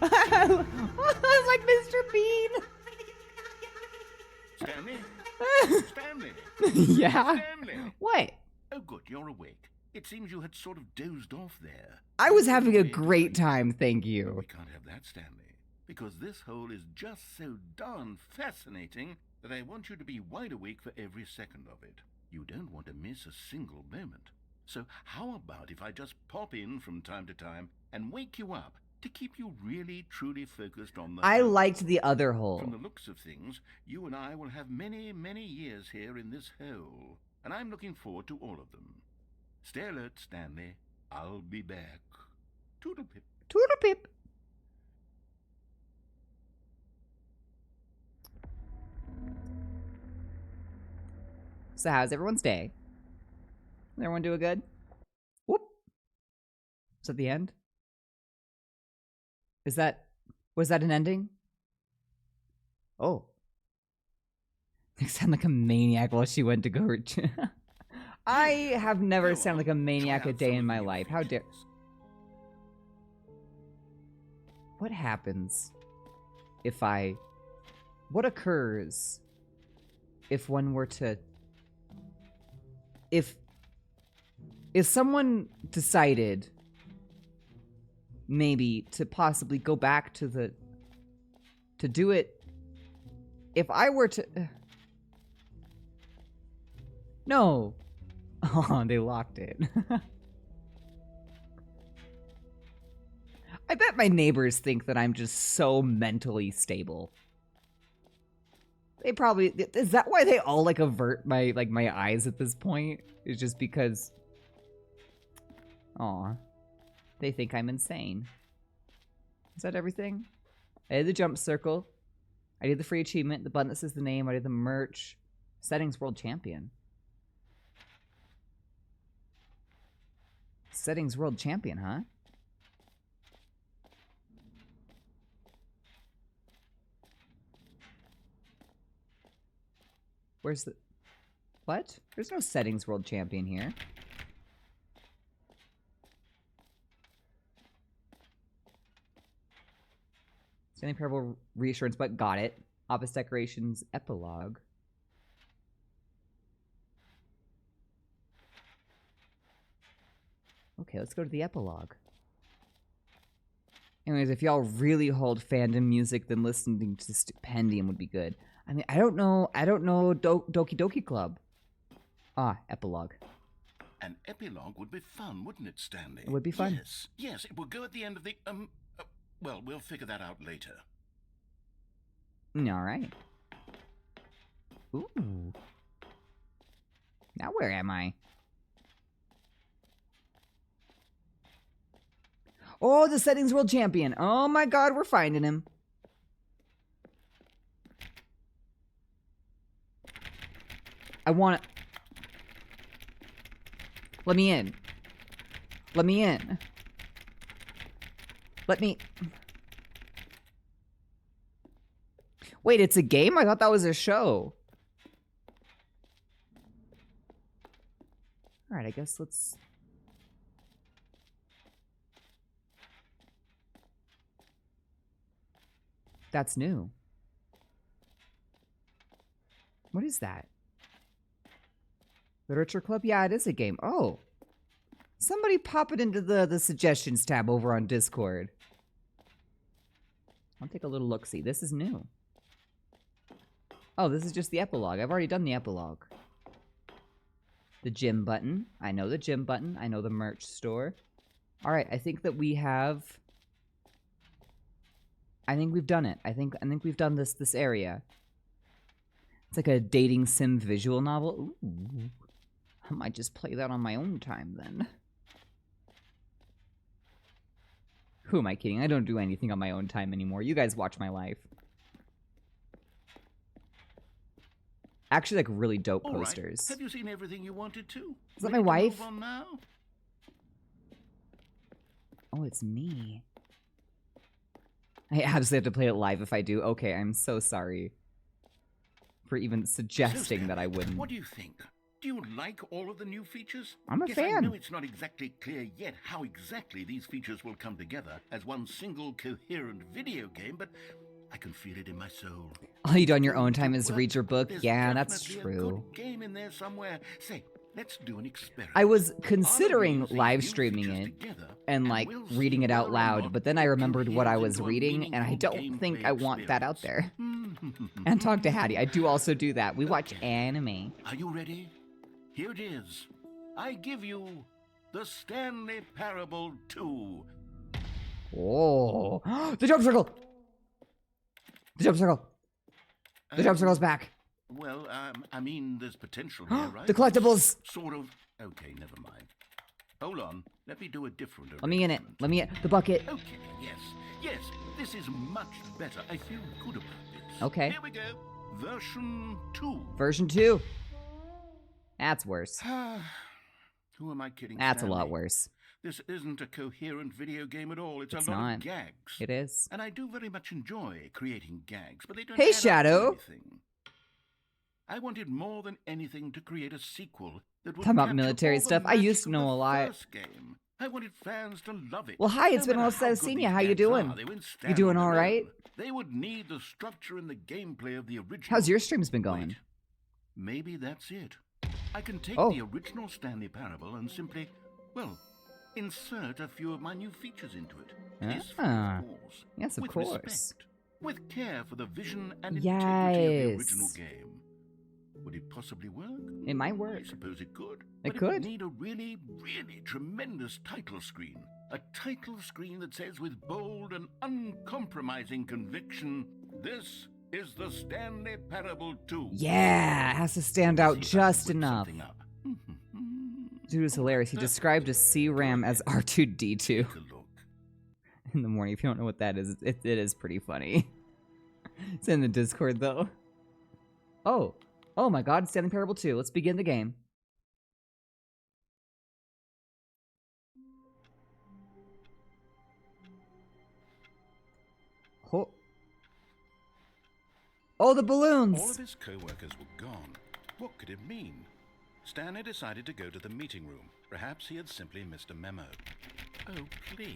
I'm like Mr. Bean.
Stanley? Stanley?
Yeah?
Stanley?
What?
Oh, good, you're awake. It seems you had sort of dozed off there.
I was having a great time, thank you.
We can't have that, Stanley, because this hole is just so darn fascinating that I want you to be wide awake for every second of it. You don't want to miss a single moment. So how about if I just pop in from time to time and wake you up to keep you really, truly focused on the
I
hole?
liked the other hole.
From the looks of things, you and I will have many, many years here in this hole, and I'm looking forward to all of them. Stay alert, Stanley. I'll be back. Toodle-pip.
Toodle-pip. So how's everyone's day? Everyone doing good? Is that the end? Was that an ending? Oh. You sound like a maniac while she went to go. I have never sounded like a maniac a day in my life. How dare. What happens if I. What occurs if one were to. If someone decided maybe to possibly go back to do it, if I were to no. Oh, they locked it. I bet my neighbors think that I'm just so mentally stable. They probably, is that why they all like avert my eyes at this point? It's just because, aw, they think I'm insane. Is that everything? I did the jump circle. I did the free achievement, the button that says the name, I did the merch. Settings world champion. Settings world champion, huh? Where's the... What? There's no settings world champion here. Stanley Parable reassurance, but got it. Office decorations epilogue. Okay, let's go to the epilogue. Anyways, if y'all really hold fandom music, then listening to Stipendium would be good. I mean, I don't know Doki Doki Club. Ah, epilogue.
An epilogue would be fun, wouldn't it, Stanley?
It would be fun.
Yes, it would go at the end of the, well, we'll figure that out later.
All right. Ooh. Now where am I? Oh, the settings world champion. Oh my god, we're finding him. I want to... Let me in. Let me in. Let me... Wait, it's a game? I thought that was a show. Alright, I guess let's... That's new. What is that? Literature Club? Yeah, it is a game. Oh. Somebody pop it into the suggestions tab over on Discord. I'll take a little look-see. This is new. Oh, this is just the epilogue. I've already done the epilogue. The gym button. I know the gym button. I know the merch store. Alright, I think that we have... I think we've done it. I think we've done this area. It's like a dating sim visual novel. Ooh. I might just play that on my own time then. Who am I kidding? I don't do anything on my own time anymore. You guys watch my life. Actually, like really dope
All
posters.
Right. Have you seen everything you wanted to?
Is that my wife?
Move on now?
Oh, it's me. I absolutely have to play it live if I do. Okay, I'm so sorry for even suggesting that I wouldn't.
What do you think? Do you like all of the new features?
I'm a
I
fan.
know it's not exactly clear yet how exactly these features will come together as one single coherent video game, but I can feel it in my soul.
All you do on your own time is read your book.
There's
Yeah, that's
definitely a
true.
good game in there somewhere. Say, let's do an experiment.
I was
I'll
considering
use these
live
new
streaming
features
it
together,
and like
we'll
reading
see
it out
whether or
loud,
not
but then I remembered what I was
into a
reading, and I
meaningful
don't think
gameplay
I want that out there.
experience.
And talk to Hattie. I do also do that. We watch anime.
Are you ready? Here it is. I give you the Stanley Parable 2.
Oh, the jump circle! The jump circle! The jump circle's back.
Well, I mean, there's potential here, right?
The collectibles!
Sort of. Okay, never mind. Hold on. Let me do a different
Let me in it.
arrangement.
Let me in the bucket.
Okay, yes. This is much better. I feel good about this.
Okay.
Here we go. Version 2.
Version 2. That's worse.
Who am I kidding,
That's a
Stanley?
lot worse.
This isn't a coherent video game at all. It's a lot
not.
of gags.
It is.
And I do very much enjoy creating gags, but they don't
Hey,
add up to
Shadow.
anything. I wanted more than anything to create a sequel that would
Talking about
capture
military
all the
stuff. I
magic
used to
of
know
the
a lot.
first game. I wanted fans to love it.
Well, hi, it's
No
been a while
matter
since
how
I've
good
seen
these
you. How you
gags
doing?
are, they wouldn't
You
stand
doing
on
all
their
right?
own. They would need the structure and the gameplay of the original.
How's your streams been going?
Wait, maybe that's it. I can take
Oh.
the original Stanley Parable and simply, well, insert a few of my new features into it. Tastefully,
Ah.
of course.
Yes, of
with
course.
Respect, with care for the vision and integrity of the original
Yes.
game. Would it possibly work?
It might work.
I suppose it could.
It
But it
could.
would need a really, really tremendous title screen. A title screen that says with bold and uncompromising conviction, "This is the Stanley Parable 2."
Yeah, it has to stand out
See if I can
just
whip
enough.
something up.
Dude was hilarious. He described a C-RAM as R2-D2
Take a look.
in the morning. If you don't know what that is, it is pretty funny. It's in the Discord, though. Oh. Oh my god, Stanley Parable 2. Let's begin the game. Oh. Oh, the balloons!
All of his co-workers were gone. What could it mean? Stanley decided to go to the meeting room. Perhaps he had simply missed a memo. Oh, please.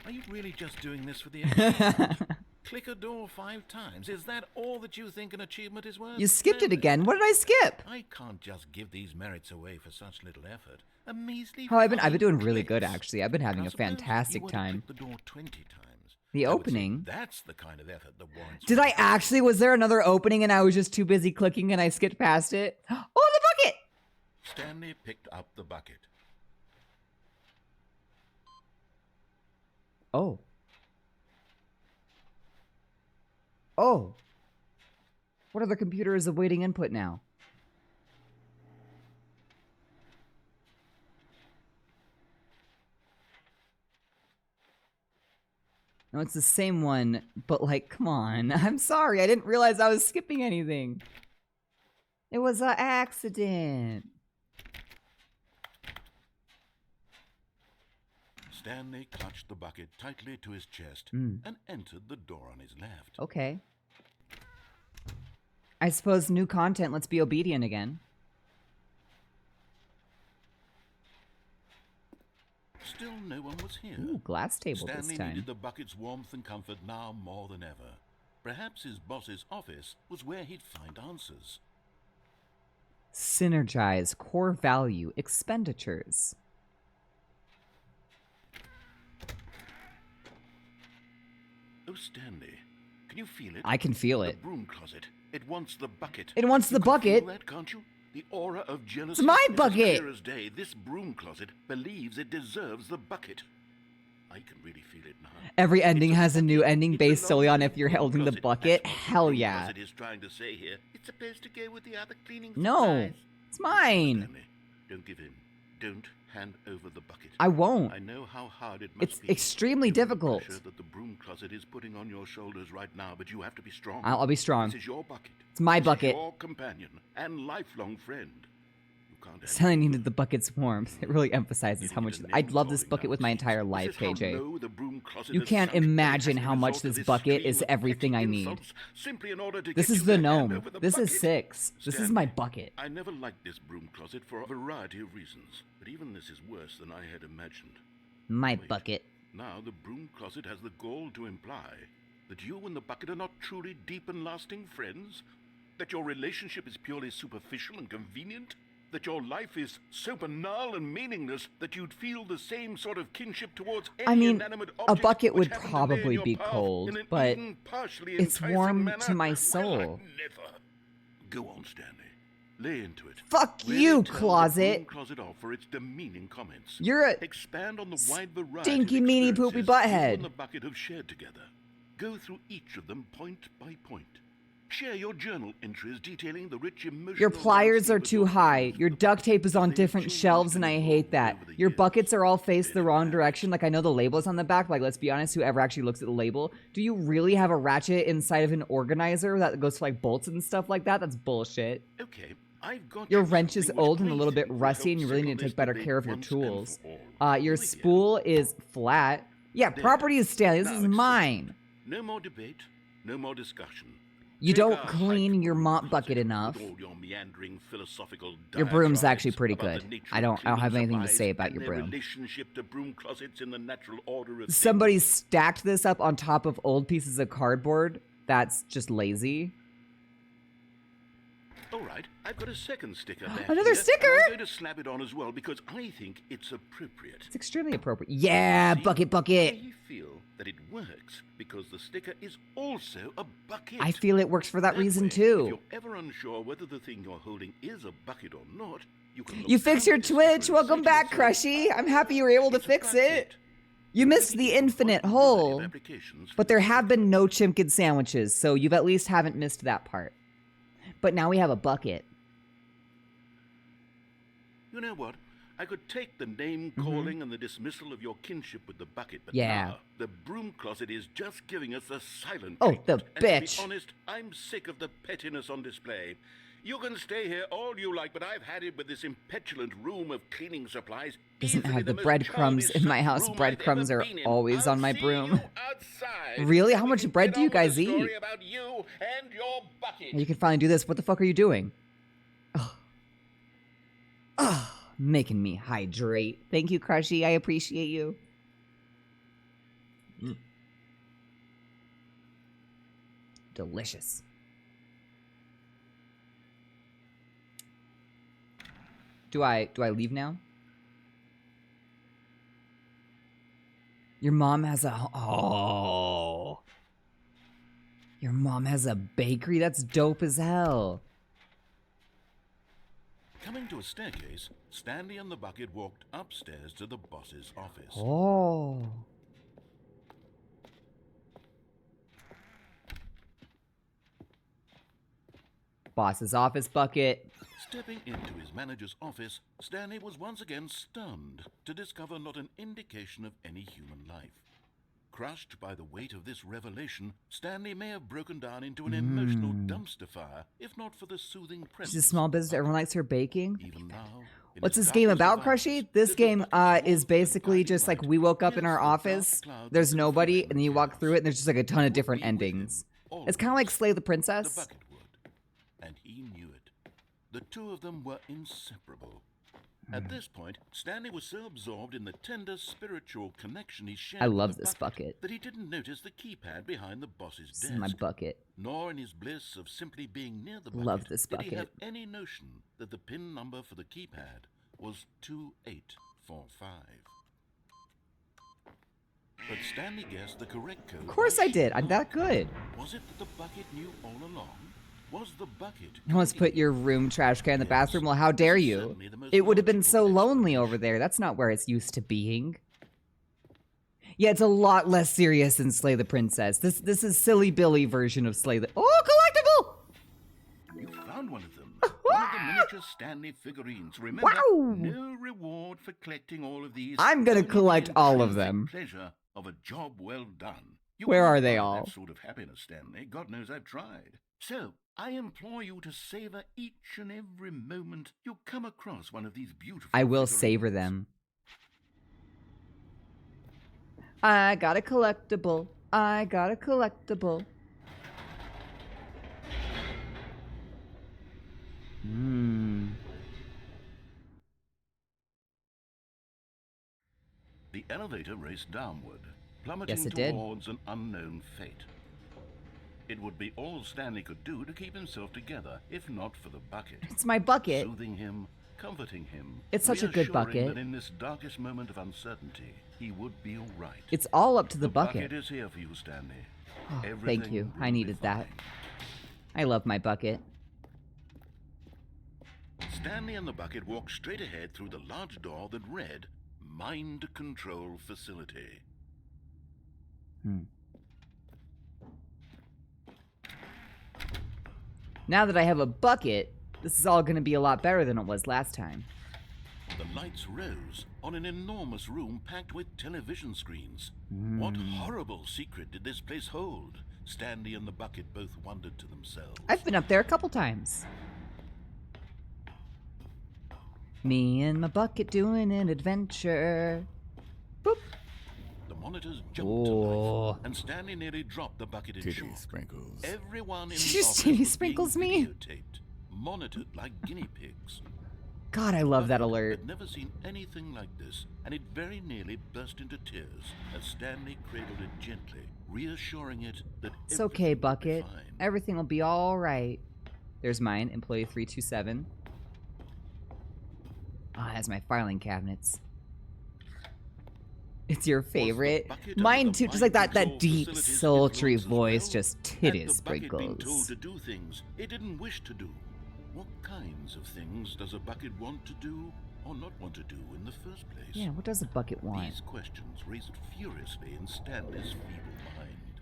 Are you really just doing this for the excitement? Click a door 5 times. Is that all that you think an achievement is worth?
You skipped it
No.
again. What did I skip?
I can't just give these merits away for such little effort. A measly
Oh, I've been
5
doing really good,
clicks.
actually. I've been having
Now
a
suppose
fantastic
you were to
time.
click the door 20 times.
The
I would say
opening?
That's the kind of effort that warrants.
Did I
respect.
actually? Was there another opening and I was just too busy clicking and I skipped past it? Oh, the bucket!
Stanley picked up the bucket.
Oh. Oh. What other computer is awaiting input now? No, it's the same one, but like, come on. I'm sorry, I didn't realize I was skipping anything. It was an accident.
Stanley clutched the bucket tightly to his chest
Mm.
and entered the door on his left.
Okay. I suppose new content, let's be obedient again.
Still no one was here.
Ooh, glass table
Stanley
this time.
needed the bucket's warmth and comfort now more than ever. Perhaps his boss's office was where he'd find answers.
Synergize core value expenditures.
Oh, Stanley, can you feel it?
I can feel
The
it.
broom closet. It wants the bucket.
It wants the
You can
bucket.
feel that, can't you? The aura of jealousy.
It's my
is as
bucket.
clear as day. This broom closet believes it deserves the bucket. I can really feel it now.
Every ending
It's a
has a new
bucket.
ending
It
based solely
belongs
on
in
if you're
broom
holding the
closet.
bucket.
That's what the
Hell
broom
yeah.
closet is trying to say here. It's supposed to go with the other cleaning
No,
supplies.
it's mine.
Stanley, don't give in. Don't hand over the bucket.
I won't.
I know how hard it must
It's
be.
extremely
given the
difficult.
pressure that the broom closet is putting on your shoulders right now, but you have to be strong.
I'll be strong.
This is your bucket.
It's my
This is
bucket.
your companion and lifelong friend. You can't have
Stanley
it.
needed the bucket's warmth. It really emphasizes
You
how
need
much
a
I'd love this
name-calling
bucket with my
now,
entire
Steve.
life,
This is how
KJ.
low the broom closet
You
has
can't
sunk. It
imagine
has
how much
resorted to
this bucket
stream
is
of
everything
petty
I need.
insults simply in order to
This
get
is
you
the
to hand
gnome.
over the
This is
bucket.
6. This is
Stanley,
my bucket.
I never liked this broom closet for a variety of reasons, but even this is worse than I had imagined.
My
Wait.
bucket.
Now the broom closet has the gall to imply that you and the bucket are not truly deep and lasting friends, that your relationship is purely superficial and convenient, that your life is so banal and meaningless that you'd feel the same sort of kinship towards any
I mean,
inanimate
a
object
bucket
which
would
happened to lay in
probably
your
be
path
cold,
in an
but
even partially
it's
enticing
warm
manner.
to my
Well,
soul.
I'd never. Go on, Stanley. Lay into it.
Fuck
Really
you,
tell the
closet.
broom closet off for its demeaning comments.
You're a
Expand on the wide variety
stinky,
of
meanie, poopy
experiences you
butthead.
and the bucket have shared together. Go through each of them point by point. Share your journal entries detailing the rich emotional.
Your pliers are
landscape of
too
your
high.
friends,
Your
the
duct tape is on
they've
different
changed
shelves, and I hate
evolved
that.
over the
Your
years.
buckets are all faced the
Been
wrong
managed.
direction. Like, I know the label's on the back, but like, let's be honest, whoever actually looks at the label, do you really have a ratchet inside of an organizer that goes for like bolts and stuff like that? That's bullshit.
Okay, I've got
Your
you
wrench is
something which
old and a
I
little bit
think will
rusty,
help
and you really
settle
need to
this
take better
debate
care of your
once and
tools.
for all.
Your
Here we go.
spool is flat. Yeah,
There.
property is Stanley. This
Now
is
it's
mine.
No more debate, no more discussion.
You
Take
don't
our
clean
hype
your
broom
mop
closet
bucket
with
enough.
all your meandering philosophical
Your broom's
diatribes
actually pretty
about
good.
the nature
I
of
don't have
cleaning
anything to
supplies
say about
and
your
their
broom.
relationship to broom closets in the natural order of
Somebody
things.
stacked this up on top of old pieces of cardboard. That's just lazy.
All right, I've got a second sticker back
Another
here,
sticker?
and I'm going to slap it on as well because I think it's appropriate.
It's extremely appropriate. Yeah,
See,
bucket.
I feel that it works because the sticker is also a bucket.
I feel it works for that reason
way,
too.
If you're ever unsure whether the thing you're holding is a bucket or not, you can look
You fixed your
down at the sticker
Twitch.
and
Welcome
say to
back,
yourself,
Crushy. I'm happy you were able to
"It's a
fix it.
bucket."
You missed
Maybe
the
you can
infinite
find a variety of
hole.
applications for
But there
this
have
sticker.
been no chimkin sandwiches, so you've at least haven't missed that part. But now we have a bucket.
You know what? I could take the name calling and the dismissal of your kinship with the bucket, but
Yeah.
now the broom closet is just giving us the silent
Oh,
treatment.
the
And to
bitch.
be honest, I'm sick of the pettiness on display. You can stay here all you like, but I've had it with this impetulant room of cleaning supplies.
Doesn't
Easily
have the
most
breadcrumbs
childish
in my
such
house.
room I've
Breadcrumbs
ever
are
been in.
always
I'll
on my
see
broom.
you outside,
Really?
and
How
we
much
can
bread
get
do you
on with the
guys eat?
story about you and your bucket.
You can finally do this. What the fuck are you doing? Oh, making me hydrate. Thank you, Crushy. I appreciate you. Delicious. Do I leave now? Your mom has a Your mom has a bakery? That's dope as hell.
Coming to a staircase, Stanley and the bucket walked upstairs to the boss's office.
Oh. Boss's office bucket.
Stepping into his manager's office, Stanley was once again stunned to discover not an indication of any human life. Crushed by the weight of this revelation, Stanley may have broken down into an emotional dumpster fire, if not for the soothing presence.
She's a small business. Everyone likes her baking.
Even now, in
What's
its
this game
darkest
about,
of hours,
Crushy? This
there's a
game
bucket
is
full of
basically
guiding
just like
light.
we woke up in
Yes,
our
the dark
office.
clouds
There's
of
nobody,
confusion
and then you walk
chaos
through it, and there's just like a ton of
would
different
be with him
endings. It's
always.
kind of like Slay the
The
Princess.
bucket would, and he knew it. The two of them were inseparable. At this point, Stanley was so absorbed in the tender spiritual connection he shared
I
with
love
the
this bucket.
that he didn't notice the keypad behind the boss's
This is
desk.
my bucket.
Nor in his bliss of simply being near the bucket
Love this
did he have
bucket.
any notion that the PIN number for the keypad was 2845. But Stanley guessed the correct code.
Of course I did. I'm that good.
Was it that the bucket knew all along? Was the bucket...
You want to put your room trash can in the
Yes.
bathroom? Well, how dare
This is
you?
certainly the most
It would have been so
logical
lonely over there. That's not where it's used to being. Yeah, it's a lot less serious than Slay the Princess. This is Silly Billy version of Slay the... Oh, collectible!
You found one of them. One of the miniature Stanley figurines. Remember,
Wow.
no reward for collecting all of these.
I'm gonna
only the
collect all of
intrinsic
them.
Pleasure of a job well done. You
Where
can't
are they
buy
all?
That sort of happiness, Stanley. God knows I've tried. So, I implore you to savor each and every moment you come across one of these beautiful
I will
figurines.
savor them. I got a collectible. I got a collectible.
The elevator raced downward, plummeting
Yes, it did.
towards an unknown fate. It would be all Stanley could do to keep himself together, if not for the bucket.
It's my bucket.
Soothing him, comforting him.
It's such a good
reassuring
bucket.
That in this darkest moment of uncertainty, he would be all right.
It's all up to the
The
bucket.
is here for you, Stanley.
Oh, thank
Everything
you.
will
I
be
needed that.
fine.
I love my bucket.
Stanley and the bucket walked straight ahead through the large door that read, Mind Control Facility.
Now that I have a bucket, this is all going to be a lot better than it was last time.
The lights rose on an enormous room packed with television screens. What horrible secret did this place hold? Stanley and the bucket both wondered to themselves.
I've been up there a couple times. Me and my bucket doing an adventure. Boop.
The monitors jumped to life, and Stanley nearly dropped the bucket in
Titty
shock.
sprinkles.
Everyone in
Did
the
you
office
titty
was
sprinkles
being
me?
videotaped, monitored like guinea pigs.
God, I love that
Bucket
alert.
had never seen anything like this, and it very nearly burst into tears as Stanley cradled it gently, reassuring it that
It's okay,
everything would be
Bucket.
fine.
Everything will be all right. There's mine, employee 327. Ah, it has my filing cabinets. It's your favorite.
Bucket under
Mine
the
too, just
mind
like that
control
deep,
facility's
sultry
influence as
voice,
well?
just
Had
titty
the bucket been told
sprinkles.
to do things it didn't wish to do? What kinds of things does a bucket want to do or not want to do in the first place?
Yeah, what does a bucket want?
These questions raced furiously in Stanley's feeble mind.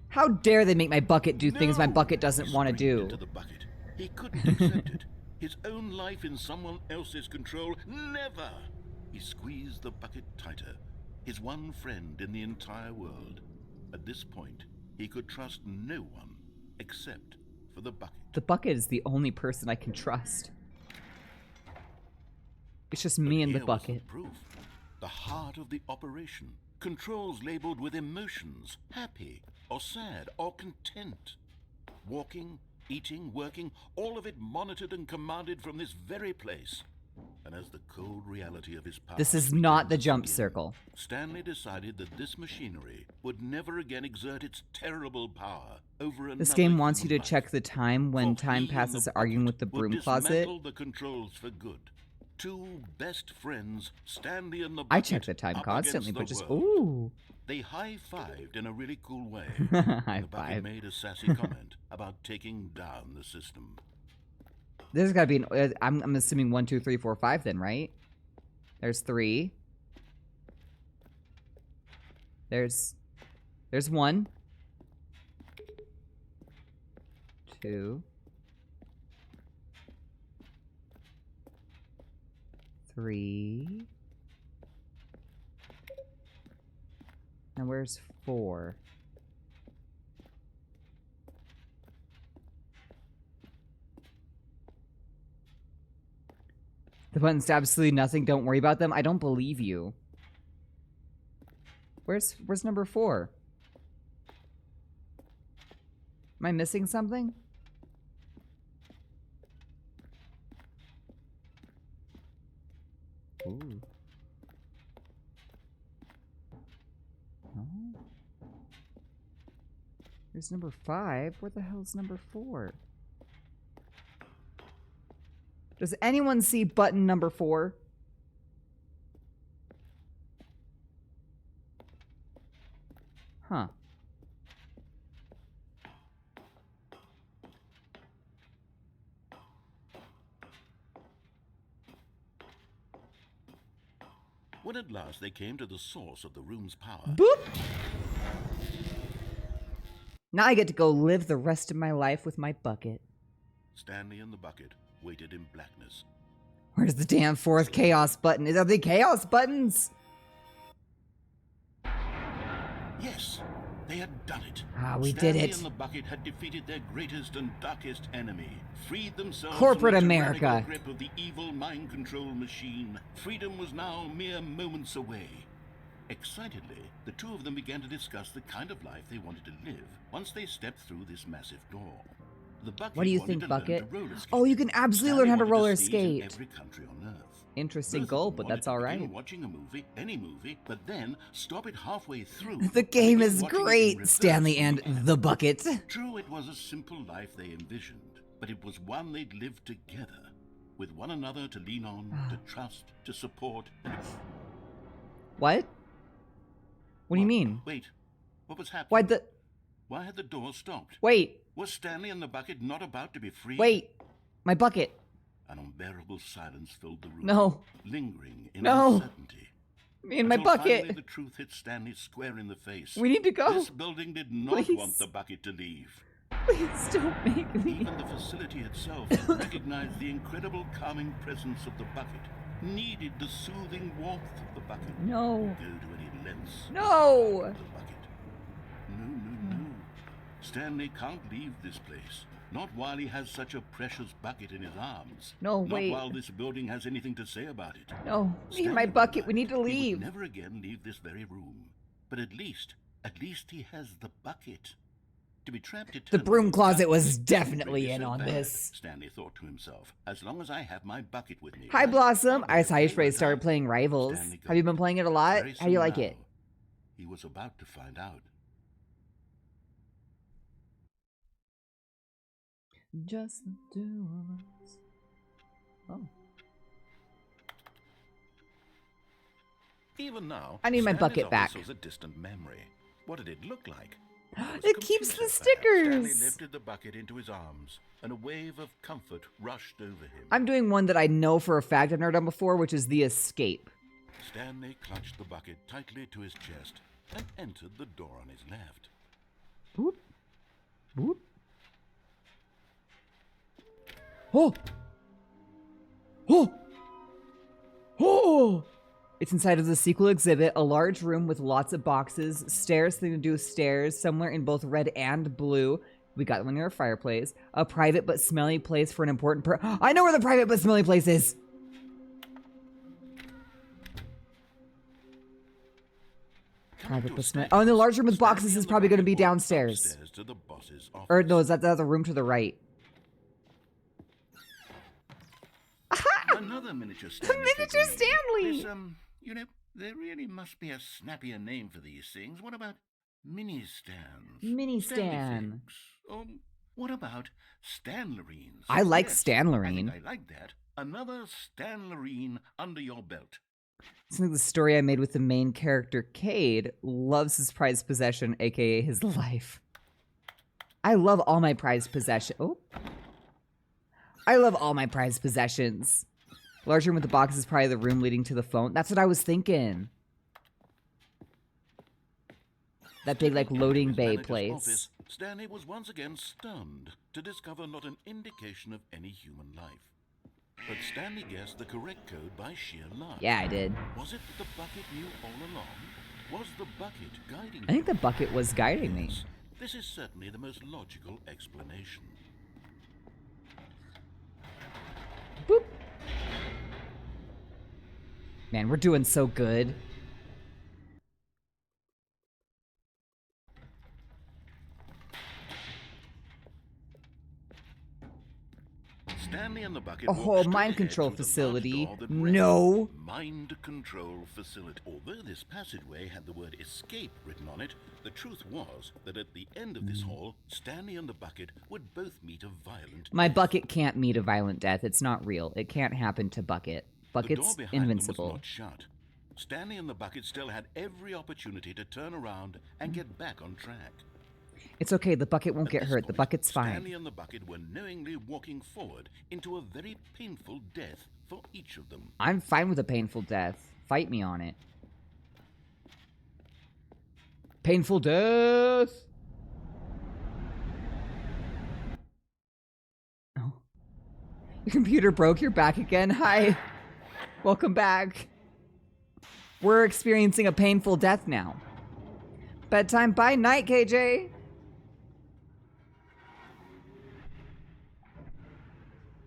How dare they make my bucket do things my
No!
bucket doesn't
He
want to
screamed
do?
into the bucket. He couldn't accept it. His own life in someone else's control, never! He squeezed the bucket tighter. His one friend in the entire world. At this point, he could trust no one except for the bucket.
The bucket is the only person I can trust. It's just me and the
Here was
bucket.
proof. The heart of the operation. Controls labeled with emotions, happy or sad or content. Walking, eating, working, all of it monitored and commanded from this very place. And as the cold reality of his power
This is
began
not the
to
jump
sink in,
circle.
Stanley decided that this machinery would never again exert its terrible power over another
This game wants you to
human
check
life.
the time when
For
time
he and
passes
the
arguing
bucket
with the
would
broom closet.
dismantle the controls for good. Two best friends, Stanley and the bucket,
I check the time
up
constantly,
against
but
the
just
world.
ooh.
They high-fived in a really cool way.
High
The bucket
five.
made a sassy comment about taking down the system.
There's gotta be an. I'm assuming 1, 2, 3, 4, 5 then, right? There's 3. There's 1, 2, 3. And where's 4? The buttons to absolutely nothing. Don't worry about them. I don't believe you. Where's number 4? Am I missing something? Ooh. No. There's number 5. Where the hell's number 4? Does anyone see button number 4? Huh.
When at last they came to the source of the room's power,
Boop! Now I get to go live the rest of my life with my bucket.
Stanley and the bucket waited in blackness.
Where's the damn 4th chaos button? Are they chaos buttons?
Yes, they had done it.
Ah, we
Stanley
did it.
and the bucket had defeated their greatest and darkest enemy, freed themselves
Corporate
from the
America.
tyrannical grip of the evil mind control machine. Freedom was now mere moments away. Excitedly, the two of them began to discuss the kind of life they wanted to live once they stepped through this massive door. The bucket
What do you
wanted
think,
to learn
Bucket?
to roller skate.
Oh, you can absolutely
Stanley
learn how to
wanted
roller
sneeze in
skate.
every country on Earth.
Interesting
Both of
goal,
them
but
wanted
that's
to
all
begin
right.
watching a movie, any movie, but then stop it halfway through.
The game
begin
is
watching it in
great,
reverse
Stanley and
again.
the bucket.
True, it was a simple life they envisioned, but it was one they'd lived together, with one another to lean on, to trust, to support.
What? What do you mean?
Wait, what was happening?
Why the...
Why had the door stopped?
Wait,
Was Stanley and the bucket not about to be free?
wait. My bucket.
An unbearable silence filled the room.
No.
Lingering in
No.
uncertainty.
Me and my
Until finally
bucket.
the truth hit Stanley square in the face.
We need to go.
This building did not
Please.
want the bucket to leave.
Please don't make me.
Even the facility itself recognized the incredible calming presence of the bucket, needed the soothing warmth of the bucket.
No.
Go to any lengths.
No.
The bucket. No. Stanley can't leave this place. Not while he has such a precious bucket in his arms.
No, wait.
Not while this building has anything to say about it.
No, leave my
Stanley
bucket. We
realized
need to
He
leave.
would never again leave this very room. But at least he has the bucket. To be trapped eternally.
The broom closet was
That
definitely
really
in
so
on
bad,
this.
Stanley thought to himself. As long as I have my bucket with me.
Hi, Blossom. I saw you
Stanley
started playing Rivals. Have you been playing it a lot?
Very
How do you
soon
like
now,
it?
He was about to find out.
Just the two of us. Oh.
Even now,
I need my
Stanley's
bucket
office
back.
was a distant memory. What did it look like?
It keeps the
Stanley
stickers.
lifted the bucket into his arms, and a wave of comfort rushed over him.
I'm doing one that I know for a fact I've never done before, which is the escape.
Stanley clutched the bucket tightly to his chest and entered the door on his left.
Boop. Boop. Oh! Oh! Oh! It's inside of the sequel exhibit, a large room with lots of boxes, stairs, something to do with stairs, somewhere in both red and blue. We got one near a fireplace. A private but smelly place for an important I know where the private but smelly place is! Private but smelly. Oh, and the large room with boxes is probably going to be downstairs.
To the boss's office.
Or no, is that the room to the right?
Another miniature Stanley.
Miniature
figurine.
Stanley!
This, you know, there really must be a snappier name for these things. What about mini stands?
Mini
Stanley
Stan.
figs. What about Stanlerines?
I like
Yes,
Stanlerine.
I like that. Another Stanlerine under your belt.
It's like the story I made with the main character, Cade, loves his prized possession, aka his life. I love all my prized possessions. Oh. I love all my prized possessions. Large room with the box is probably the room leading to the phone. That's what I was thinking. That big, like, loading bay place.
Office, Stanley was once again stunned to discover not an indication of any human life. But Stanley guessed the correct code by sheer luck.
Yeah, I did.
Was it that the bucket knew all along? Was the bucket guiding
I think
him?
the bucket was guiding me.
Yes, this is certainly the most logical explanation.
Boop. Man, we're doing so good.
Stanley and the bucket
Oh,
walked straight
mind
ahead
control
through the large
facility.
door that
No.
read Mind control facility. Although this passageway had the word escape written on it, the truth was that at the end of this hall, Stanley and the bucket would both meet a violent
My
death.
bucket can't meet a violent death. It's not real. It can't happen to Bucket.
The door
Bucket's
behind them
invincible.
was not shut. Stanley and the bucket still had every opportunity to turn around and get back on track.
It's okay. The bucket won't
At
get
this
hurt. The
point,
bucket's
Stanley
fine.
and the bucket were knowingly walking forward into a very painful death for each of them.
I'm fine with a painful death. Fight me on it. Painful death! Oh. Your computer broke. You're back again. Hi. Welcome back. We're experiencing a painful death now. Bedtime. Bye night, KJ.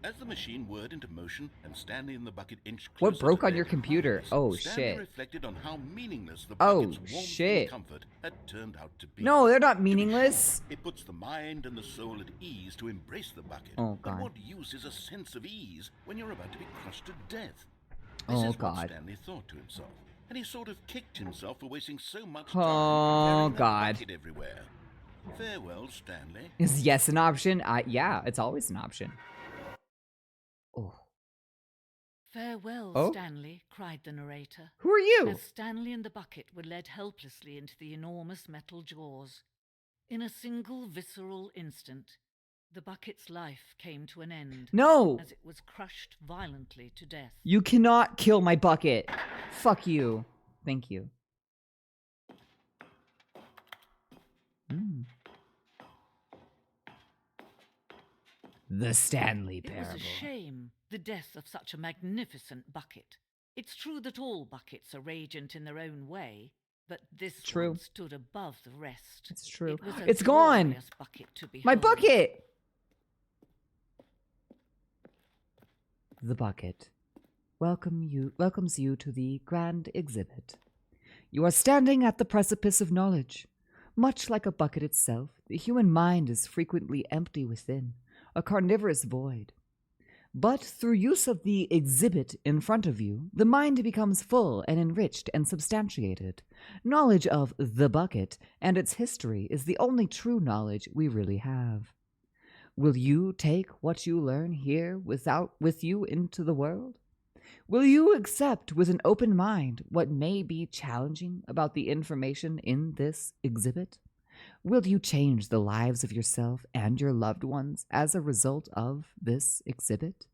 As the machine whirred into motion and Stanley and the bucket inched closer
What broke
to
on
their
your computer?
demise,
Oh,
Stanley
shit.
reflected on how meaningless the
Oh,
bucket's warmth
shit.
and comfort had turned out to be.
No, they're not
To be
meaningless.
sure, it puts the mind and the soul at ease to embrace the bucket.
Oh,
But
God.
what use is a sense of ease when you're about to be crushed to death? This
Oh,
is
God.
what Stanley thought to himself, and he sort of kicked himself for wasting so much
Oh,
time carrying that
God.
bucket everywhere. Farewell, Stanley.
Is yes an option? Yeah, it's always an option. Oh.
Farewell,
Oh?
Stanley, cried the narrator,
Who are you?
as Stanley and the bucket were led helplessly into the enormous metal jaws. In a single visceral instant, the bucket's life came to an end,
No!
as it was crushed violently to death.
You cannot kill my bucket. Fuck you. Thank you. The Stanley
It was
Parable.
a shame, the death of such a magnificent bucket. It's true that all buckets are radiant in their own way, but this
True.
one stood above the rest.
It's true.
It was a
It's gone!
glorious bucket to
My
behold.
bucket! the bucket welcomes you to the grand exhibit. You are standing at the precipice of knowledge. Much like a bucket itself, the human mind is frequently empty within, a carnivorous void. But through use of the exhibit in front of you, the mind becomes full and enriched and substantiated. Knowledge of the bucket and its history is the only true knowledge we really have. Will you take what you learn here with you into the world? Will you accept with an open mind what may be challenging about the information in this exhibit? Will you change the lives of yourself and your loved ones as a result of this exhibit?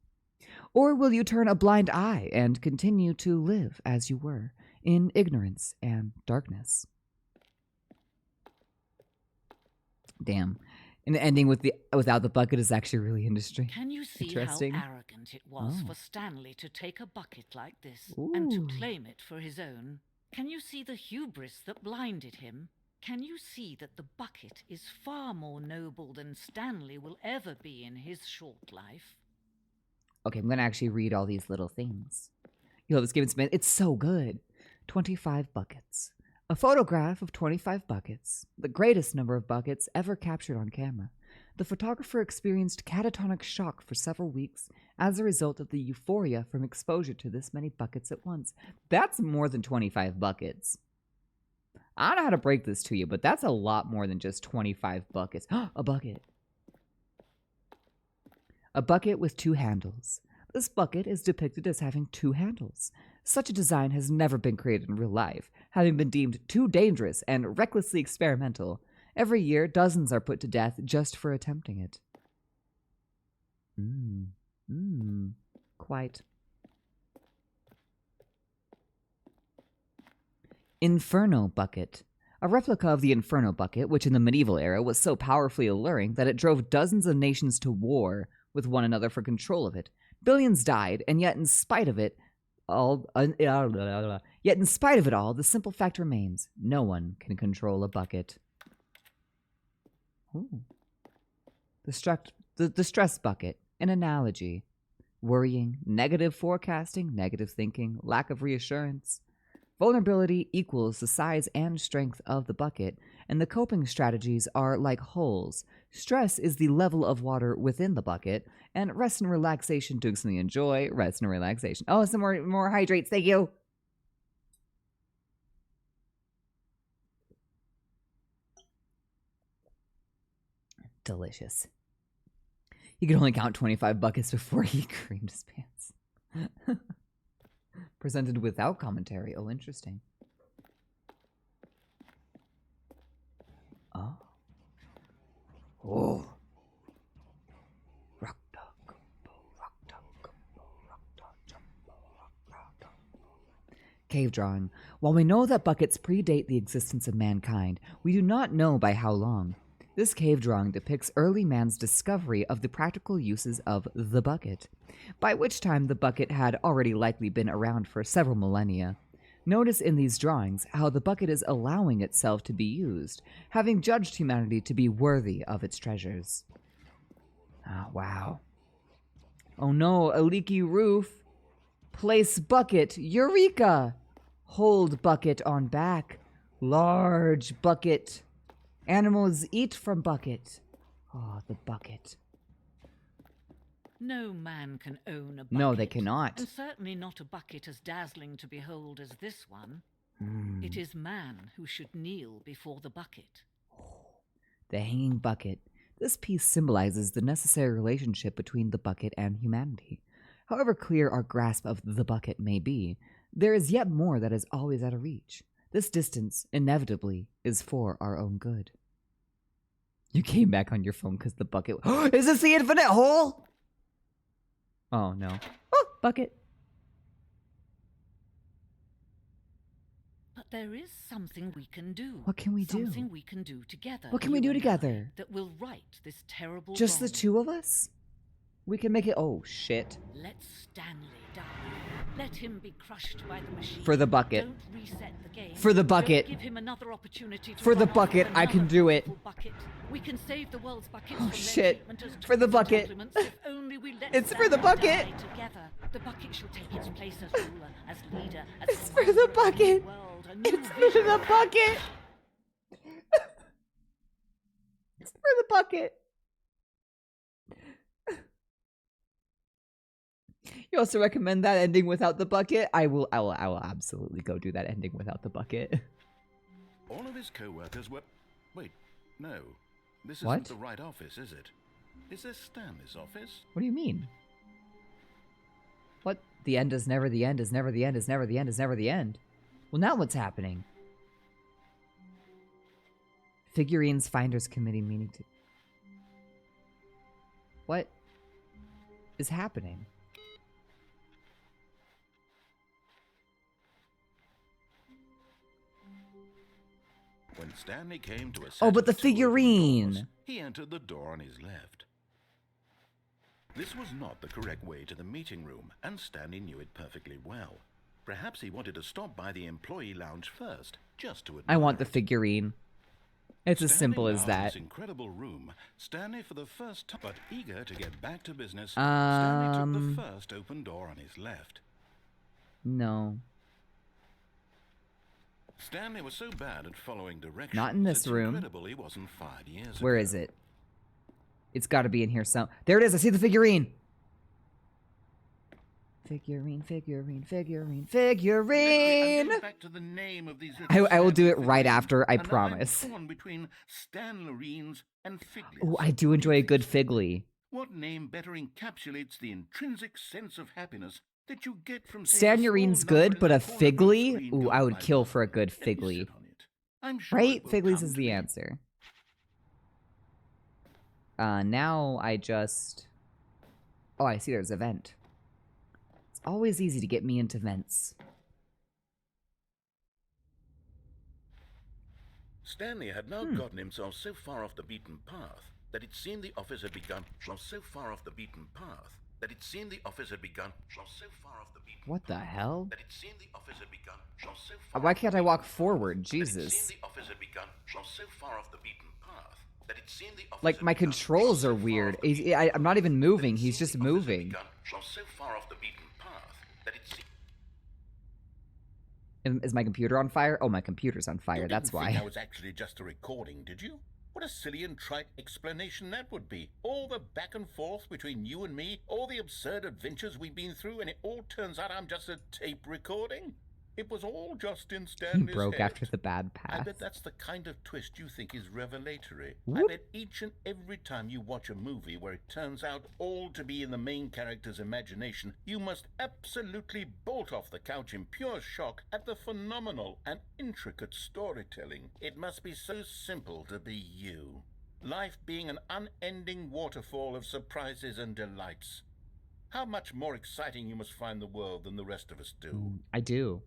Or will you turn a blind eye and continue to live as you were, in ignorance and darkness? Damn. And the ending without the bucket is actually really interesting.
Can you see how
Interesting.
arrogant it was
Oh.
for Stanley to take a bucket like this
Ooh.
and to claim it for his own? Can you see the hubris that blinded him? Can you see that the bucket is far more noble than Stanley will ever be in his short life?
Okay, I'm going to actually read all these little things. You love this game, it's so good. 25 buckets. A photograph of 25 buckets, the greatest number of buckets ever captured on camera. The photographer experienced catatonic shock for several weeks as a result of the euphoria from exposure to this many buckets at once. That's more than 25 buckets. I don't know how to break this to you, but that's a lot more than just 25 buckets. A bucket. A bucket with 2 handles. This bucket is depicted as having 2 handles. Such a design has never been created in real life, having been deemed too dangerous and recklessly experimental. Every year, dozens are put to death just for attempting it. Quite. Inferno bucket. A replica of the Inferno bucket, which in the medieval era was so powerfully alluring that it drove dozens of nations to war with one another for control of it. Billions died, and yet in spite of it all, the simple fact remains: no one can control a bucket. Ooh. The stress bucket, an analogy. Worrying, negative forecasting, negative thinking, lack of reassurance. Vulnerability equals the size and strength of the bucket, and the coping strategies are like holes. Stress is the level of water within the bucket, and rest and relaxation to instantly enjoy. Rest and relaxation. Oh, some more hydrates, thank you. Delicious. He could only count 25 buckets before he creamed his pants. Presented without commentary. Oh, interesting. Oh. Oh. Cave drawing. While we know that buckets predate the existence of mankind, we do not know by how long. This cave drawing depicts early man's discovery of the practical uses of the bucket, by which time the bucket had already likely been around for several millennia. Notice in these drawings how the bucket is allowing itself to be used, having judged humanity to be worthy of its treasures. Ah, wow. Oh no, a leaky roof. Place bucket. Eureka! Hold bucket on back. Large bucket. Animals eat from bucket. Oh, the bucket.
No man can own a bucket.
No, they cannot.
And certainly not a bucket as dazzling to behold as this one. It is man who should kneel before the bucket.
The hanging bucket. This piece symbolizes the necessary relationship between the bucket and humanity. However clear our grasp of the bucket may be, there is yet more that is always out of reach. This distance, inevitably, is for our own good. You came back on your phone because the bucket... Is this the infinite hole? Oh, no. Oh, bucket.
But there is something we can do.
What can we do?
Something we can do together.
What can we
you
do
and I,
together?
that will right this terrible
Just the
wrong.
2 of us? We can make it... Oh, shit.
Let Stanley die. Let him be crushed by the machine.
For the bucket.
Don't reset the game.
For the bucket.
Don't give him another opportunity to
For the
run off
bucket,
with
I can
another
do it.
beautiful bucket. We can save the world's buckets
Oh,
from their
shit.
treatment as
For the
tools and
bucket.
implements if only we let
It's for the
Stanley
bucket.
die together. The bucket shall take its place as ruler, as leader, as
It's for the bucket.
world. A new
It's for
vision.
the bucket. It's for the bucket. You also recommend that ending without the bucket? I will absolutely go do that ending without the bucket.
All of his co-workers were... Wait, no. This
What?
isn't the right office, is it? Is this Stanley's office?
What do you mean? What? The end is never the end, is never the end, is never the end, is never the end. Well, now what's happening? Figurines Finders Committee meeting to... What is happening?
When Stanley came to a
Oh,
set
but the
of two open
figurine!
doors, he entered the door on his left. This was not the correct way to the meeting room, and Stanley knew it perfectly well. Perhaps he wanted to stop by the employee lounge first, just to admire
I want the
it.
figurine. It's as
Standing
simple as
now in
that.
this incredible room, Stanley for the first time, but eager to get back to business, Stanley took the first open door on his left.
No.
Stanley was so bad at following directions.
Not in this
it's
room.
Incredible he wasn't fired years
Where
ago.
is it? It's got to be in here some. There it is. I see the figurine. Figurine, figurine, figurine, figurine.
Back to the name of these little
I will do it
Stanley
right
figurines,
after, I
and now
promise.
I'm torn between Stanlerines and Figlets.
Oh, I do enjoy a good figly.
What name better encapsulates the intrinsic sense of happiness that you get from seeing a small
Stannerine's
number
good,
in
but
the
a
corner of the
figly?
screen
Ooh,
go
I would
by
kill for a
one.
good
Let me
figly.
sit on it. I'm sure
Right?
it will
Figlies
come
is
to
the
me.
answer. Now I just... Oh, I see there's a vent. It's always easy to get me into vents.
Stanley had now gotten himself so far off the beaten path that it seemed the office had begun. So far off the beaten path that it seemed the office had begun. So far off the beaten
What the
path
hell?
that it seemed the office had begun. So far
Why
off the
can't I
beaten
walk
path
forward?
that it seemed
Jesus.
the office had begun. So far off the beaten path that it seemed the office
Like,
had
my
begun.
controls
So
are
far
weird.
off the beaten
I'm not even
path
moving.
that it
He's
seemed
just
the office had
moving.
begun. So far off the beaten path that it seemed.
Is my computer on fire? Oh, my computer's on fire.
You
That's
didn't think
why.
I was actually just a recording, did you? What a silly and trite explanation that would be. All the back and forth between you and me, all the absurd adventures we've been through, and it all turns out I'm just a tape recording? It was all just in
He
Stanley's
broke
head.
after the bad
I
path.
bet that's the kind of twist you think is revelatory. I
Whoop.
bet each and every time you watch a movie where it turns out all to be in the main character's imagination, you must absolutely bolt off the couch in pure shock at the phenomenal and intricate storytelling. It must be so simple to be you. Life being an unending waterfall of surprises and delights. How much more exciting you must find the world than the rest of us do.
I do.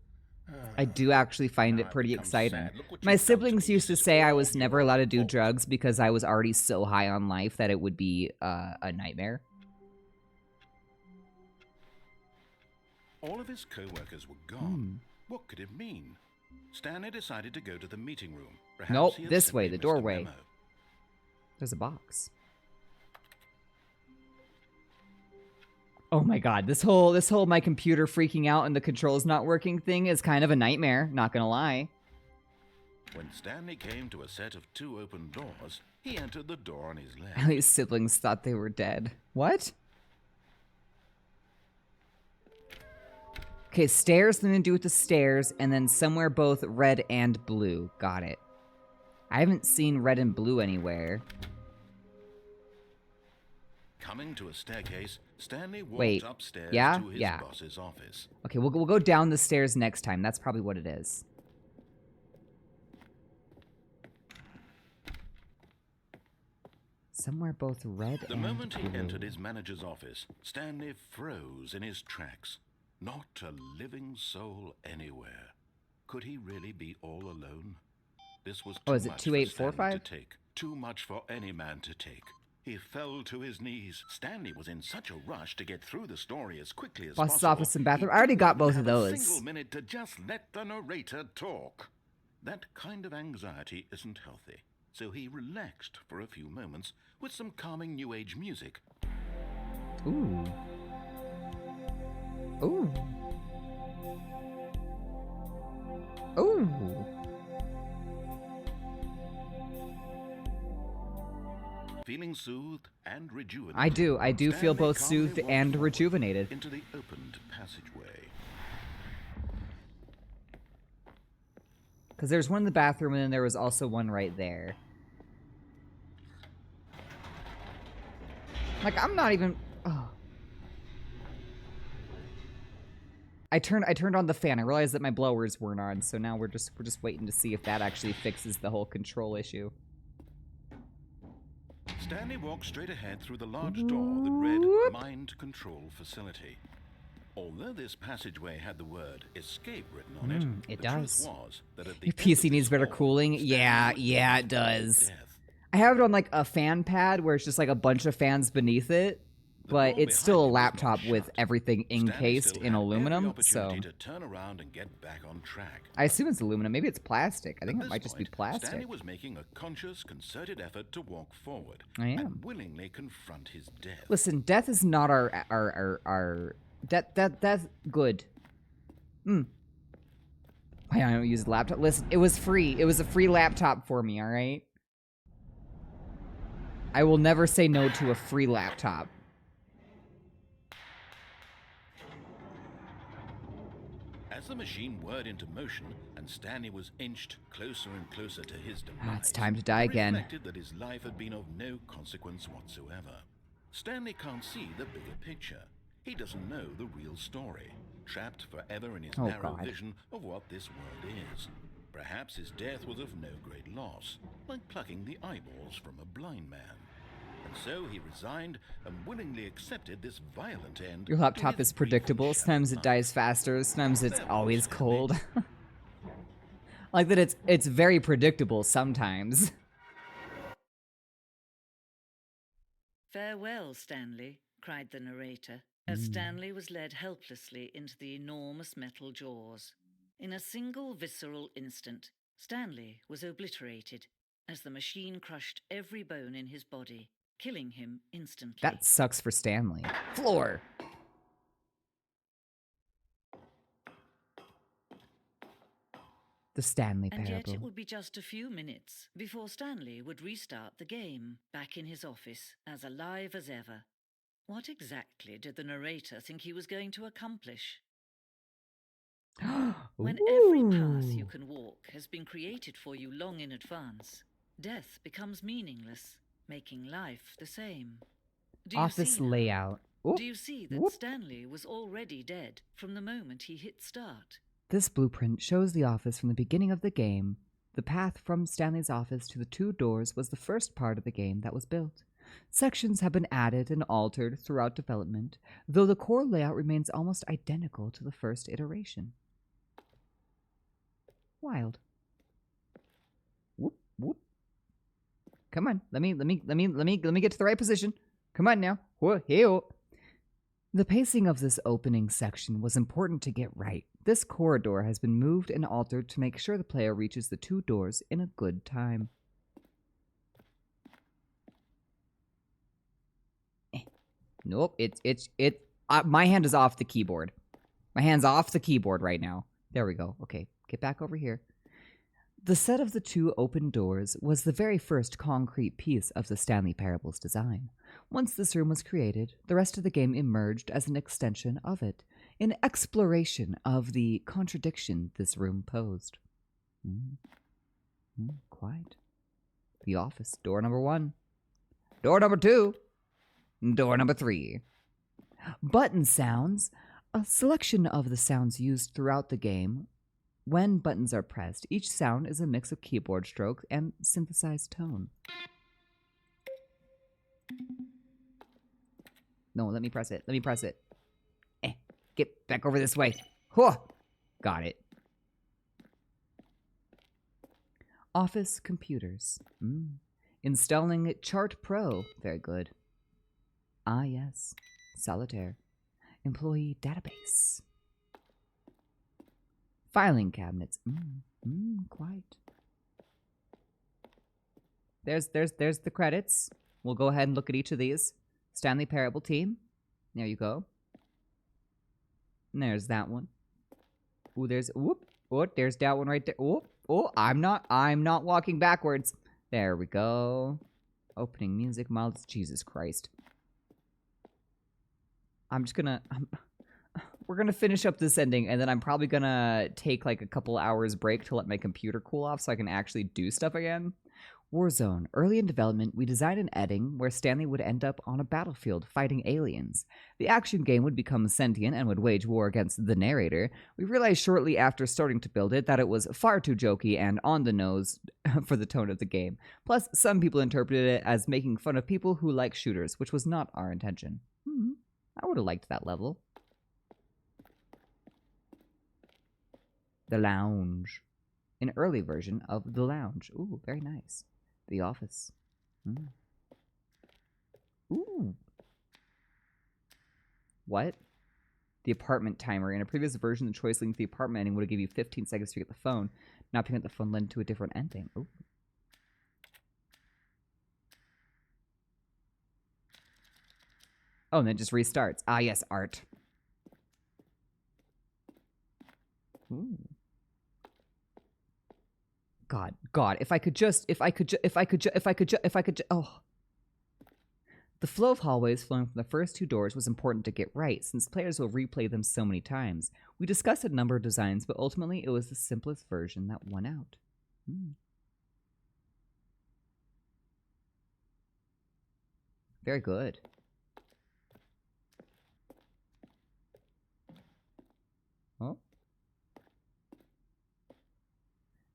I do actually find
Now
it
I've
pretty
become
exciting.
sad. Look what
My
you've done to
siblings
me.
used to
This is
say I
all
was never
your
allowed to do
fault.
drugs because I was already so high on life that it would be a nightmare.
All of his co-workers were gone. What could it mean? Stanley decided to go to the meeting room. Perhaps
Nope,
he had
this
simply
way, the
missed a
doorway.
memo.
There's a box. Oh my god, this whole my computer freaking out and the controls not working thing is kind of a nightmare, not gonna lie.
When Stanley came to a set of two open doors, he entered the door on his left.
Ellie's siblings thought they were dead. What? Okay, stairs, something to do with the stairs, and then somewhere both red and blue. Got it. I haven't seen red and blue anywhere.
Coming to a staircase, Stanley walked
Wait,
upstairs
yeah?
to his
Yeah.
boss's office.
Okay, we'll go down the stairs next time. That's probably what it is. Somewhere both red
The
and
moment he
blue.
entered his manager's office, Stanley froze in his tracks. Not a living soul anywhere. Could he really be all alone? This was too
Oh, is it
much for
2845?
Stanley to take. Too much for any man to take. He fell to his knees. Stanley was in such a rush to get through the story as quickly as
Boss's
possible.
office and bathroom.
He
I already
didn't
got
even
both of
have
those.
A single minute to just let the narrator talk. That kind of anxiety isn't healthy. So he relaxed for a few moments with some calming new age music.
Ooh. Ooh. Ooh.
Feeling soothed and rejuvenated.
I do feel
Stanley
both
calmly
soothed
walked
and
forward
rejuvenated.
into the opened passageway.
Because there's one in the bathroom and then there was also one right there. Like, I'm not even... Oh. I turned on the fan. I realized that my blowers weren't on, so now we're just waiting to see if that actually fixes the whole control issue.
Stanley walked straight ahead through the large door that read
Whoop.
Mind Control Facility. Although this passageway had the word escape written on it,
It
the
does.
truth was that at the
Your
end of
PC
this
needs better
hall,
cooling?
Stanley
Yeah,
was
yeah, it
doomed to
does.
death.
I have it on like a fan pad where it's just like a bunch of fans beneath it,
The
but
door
it's still a
behind him was not
laptop with
shut.
everything
Stanley
encased
still
in
had every
aluminum, so
opportunity to turn around and get back on track.
I assume it's aluminum. Maybe it's plastic. I think
At
it might
this
just be
point,
plastic.
Stanley was making a conscious, concerted effort to walk forward
I am.
and willingly confront his death.
Listen, death is not our that's good. Why I don't use the laptop? Listen, it was free. It was a free laptop for me, all right? I will never say no to a free laptop.
As the machine whirred into motion and Stanley was inched closer and closer to his demise,
It's time to die
he
again.
reflected that his life had been of no consequence whatsoever. Stanley can't see the bigger picture. He doesn't know the real story, trapped forever in his
Oh,
narrow
God.
vision of what this world is. Perhaps his death was of no great loss, like plucking the eyeballs from a blind man. And so he resigned and willingly accepted this violent end.
Your
to
laptop
his
is
brief
predictable.
and
Sometimes it
shattered
dies
life.
faster. Sometimes it's
Farewell,
always
Stanley.
cold. Like that it's very predictable sometimes.
Farewell, Stanley, cried the narrator, as Stanley was led helplessly into the enormous metal jaws. In a single visceral instant, Stanley was obliterated as the machine crushed every bone in his body, killing him instantly.
That sucks for Stanley. Floor. The Stanley
And yet it
parable.
would be just a few minutes before Stanley would restart the game, back in his office, as alive as ever. What exactly did the narrator think he was going to accomplish? When every path you
Ooh.
can walk has been created for you long in advance, death becomes meaningless, making life the same. Do you
Office
see now?
layout. Oop.
Do you see that
Whoop.
Stanley was already dead from the moment he hit start?
This blueprint shows the office from the beginning of the game. The path from Stanley's office to the two doors was the first part of the game that was built. Sections have been added and altered throughout development, though the core layout remains almost identical to the first iteration. Wild. Whoop whoop. Come on, let me get to the right position. Come on now. Whoa. The pacing of this opening section was important to get right. This corridor has been moved and altered to make sure the player reaches the two doors in a good time. Nope, my hand is off the keyboard. My hand's off the keyboard right now. There we go. Okay, get back over here. The set of the two open doors was the very first concrete piece of the Stanley Parable's design. Once this room was created, the rest of the game emerged as an extension of it, an exploration of the contradiction this room posed. Quiet. The office, door number 1. Door number 2. Door number 3. Button sounds. A selection of the sounds used throughout the game. When buttons are pressed, each sound is a mix of keyboard strokes and synthesized tone. No, let me press it. Get back over this way. Huh. Got it. Office computers. Installing Chart Pro. Very good. Ah, yes. Solitaire. Employee database. Filing cabinets. Quite. There's the credits. We'll go ahead and look at each of these. Stanley Parable team. There you go. And there's that one. Ooh, there's there's that one right there. I'm not walking backwards. There we go. Opening music mods. Jesus Christ. We're gonna finish up this ending, and then I'm probably gonna take like a couple hours break to let my computer cool off so I can actually do stuff again. Warzone. Early in development, we designed an ending where Stanley would end up on a battlefield fighting aliens. The action game would become sentient and would wage war against the narrator. We realized shortly after starting to build it that it was far too jokey and on the nose for the tone of the game. Plus, some people interpreted it as making fun of people who like shooters, which was not our intention. I would have liked that level. The Lounge. An early version of The Lounge. Ooh, very nice. The Office. Ooh. What? The apartment timer. In a previous version, the choice leading to the apartment ending would have given you 15 seconds to get the phone. Not picking up the phone led to a different ending. Ooh. Oh, and then it just restarts. Ah, yes, art. Ooh. God, if I could just, oh. The flow of hallways flowing from the first two doors was important to get right, since players will replay them so many times. We discussed a number of designs, but ultimately it was the simplest version that won out. Very good. Oh.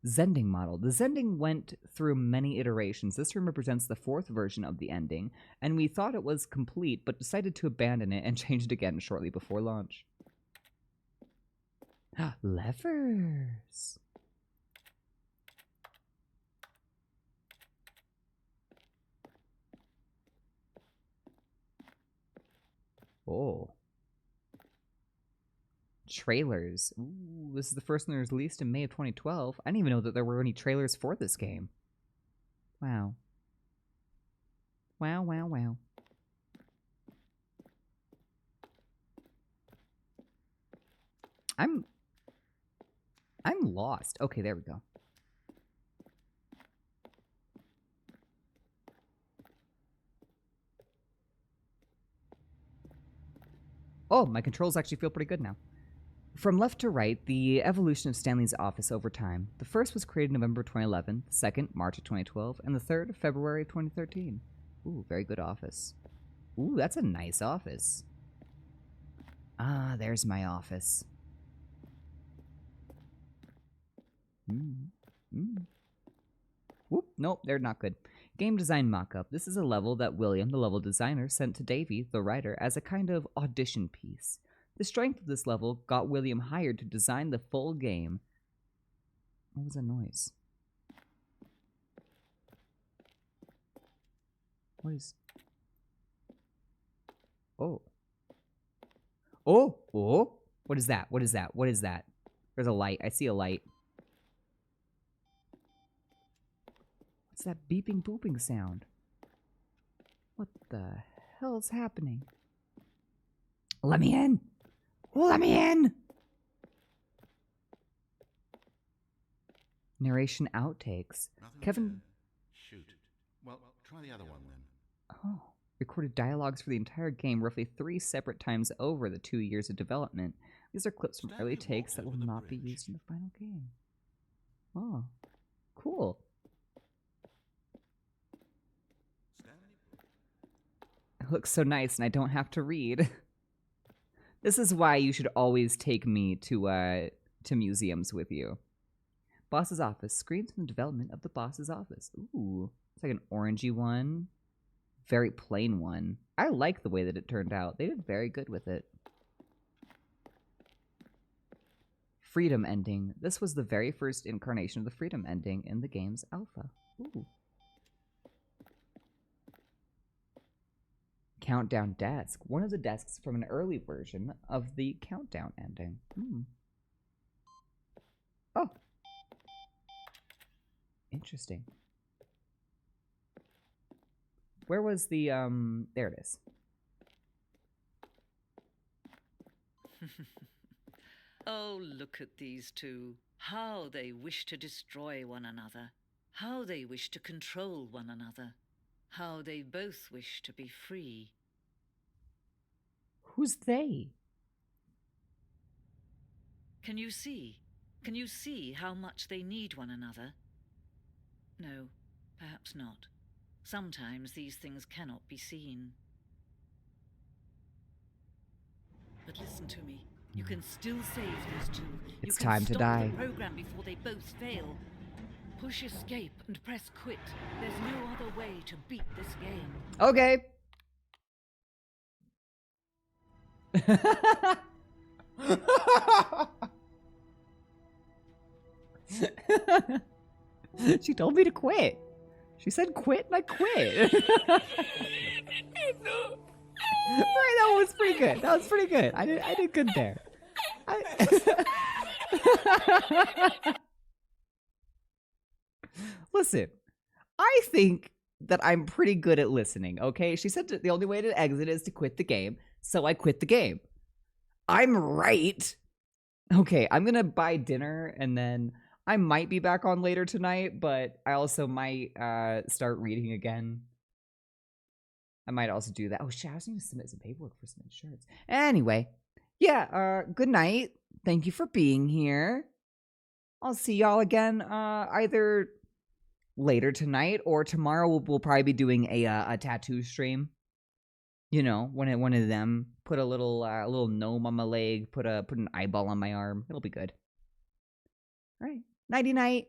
Zending model. The Zending went through many iterations. This room represents the fourth version of the ending, and we thought it was complete, but decided to abandon it and change it again shortly before launch. Levers. Oh. Trailers. Ooh, this is the first one that was released in May of 2012. I didn't even know that there were any trailers for this game. Wow. Wow, wow, wow. I'm lost. Okay, there we go. Oh, my controls actually feel pretty good now. From left to right, the evolution of Stanley's office over time. The first was created November 2011, the second, March of 2012, and the third, February of 2013. Ooh, very good office. Ooh, that's a nice office. Ah, there's my office. Whoop, nope, they're not good. Game design mockup. This is a level that William, the level designer, sent to Davey, the writer, as a kind of audition piece. The strength of this level got William hired to design the full game. What was that noise? What is... Oh. Oh! Oh! What is that? What is that? What is that? There's a light. I see a light. What's that beeping booping sound? What the hell's happening? Let me in! Let me in! Narration outtakes.
Nothing
Kevin...
there. Shoot. Well, try the other one then.
Oh. Recorded dialogues for the entire game roughly 3 separate times over the 2 years of development. These are clips from early takes that will not be used in the final game. Oh. Cool. It looks so nice and I don't have to read. This is why you should always take me to museums with you. Boss's office. Screens from the development of the boss's office. Ooh. It's like an orangey one. Very plain one. I like the way that it turned out. They did very good with it. Freedom ending. This was the very first incarnation of the freedom ending in the game's alpha. Ooh. Countdown desk. One of the desks from an early version of the countdown ending. Oh. Interesting. Where was the, there it is.
Oh, look at these two. How they wish to destroy one another. How they wish to control one another. How they both wish to be free.
Who's they?
Can you see? Can you see how much they need one another? No, perhaps not. Sometimes these things cannot be seen. But listen to me. You can still save these two.
It's
you can
time to
stop
die.
the program before they both fail. Push escape and press quit. There's no other way to beat this game.
Okay. She told me to quit. She said quit and I quit. Right, that was pretty good. That was pretty good. I did good there. Listen, I think that I'm pretty good at listening, okay? She said the only way to exit is to quit the game, so I quit the game. I'm right. Okay, I'm gonna buy dinner and then I might be back on later tonight, but I also might start reading again. I might also do that. Oh shit, I was going to submit some paperwork for some insurance. Anyway, yeah, good night. Thank you for being here. I'll see y'all again either later tonight or tomorrow. We'll probably be doing a tattoo stream. You know, one of them. Put a little gnome on my leg. Put an eyeball on my arm. It'll be good. All right. Nighty night.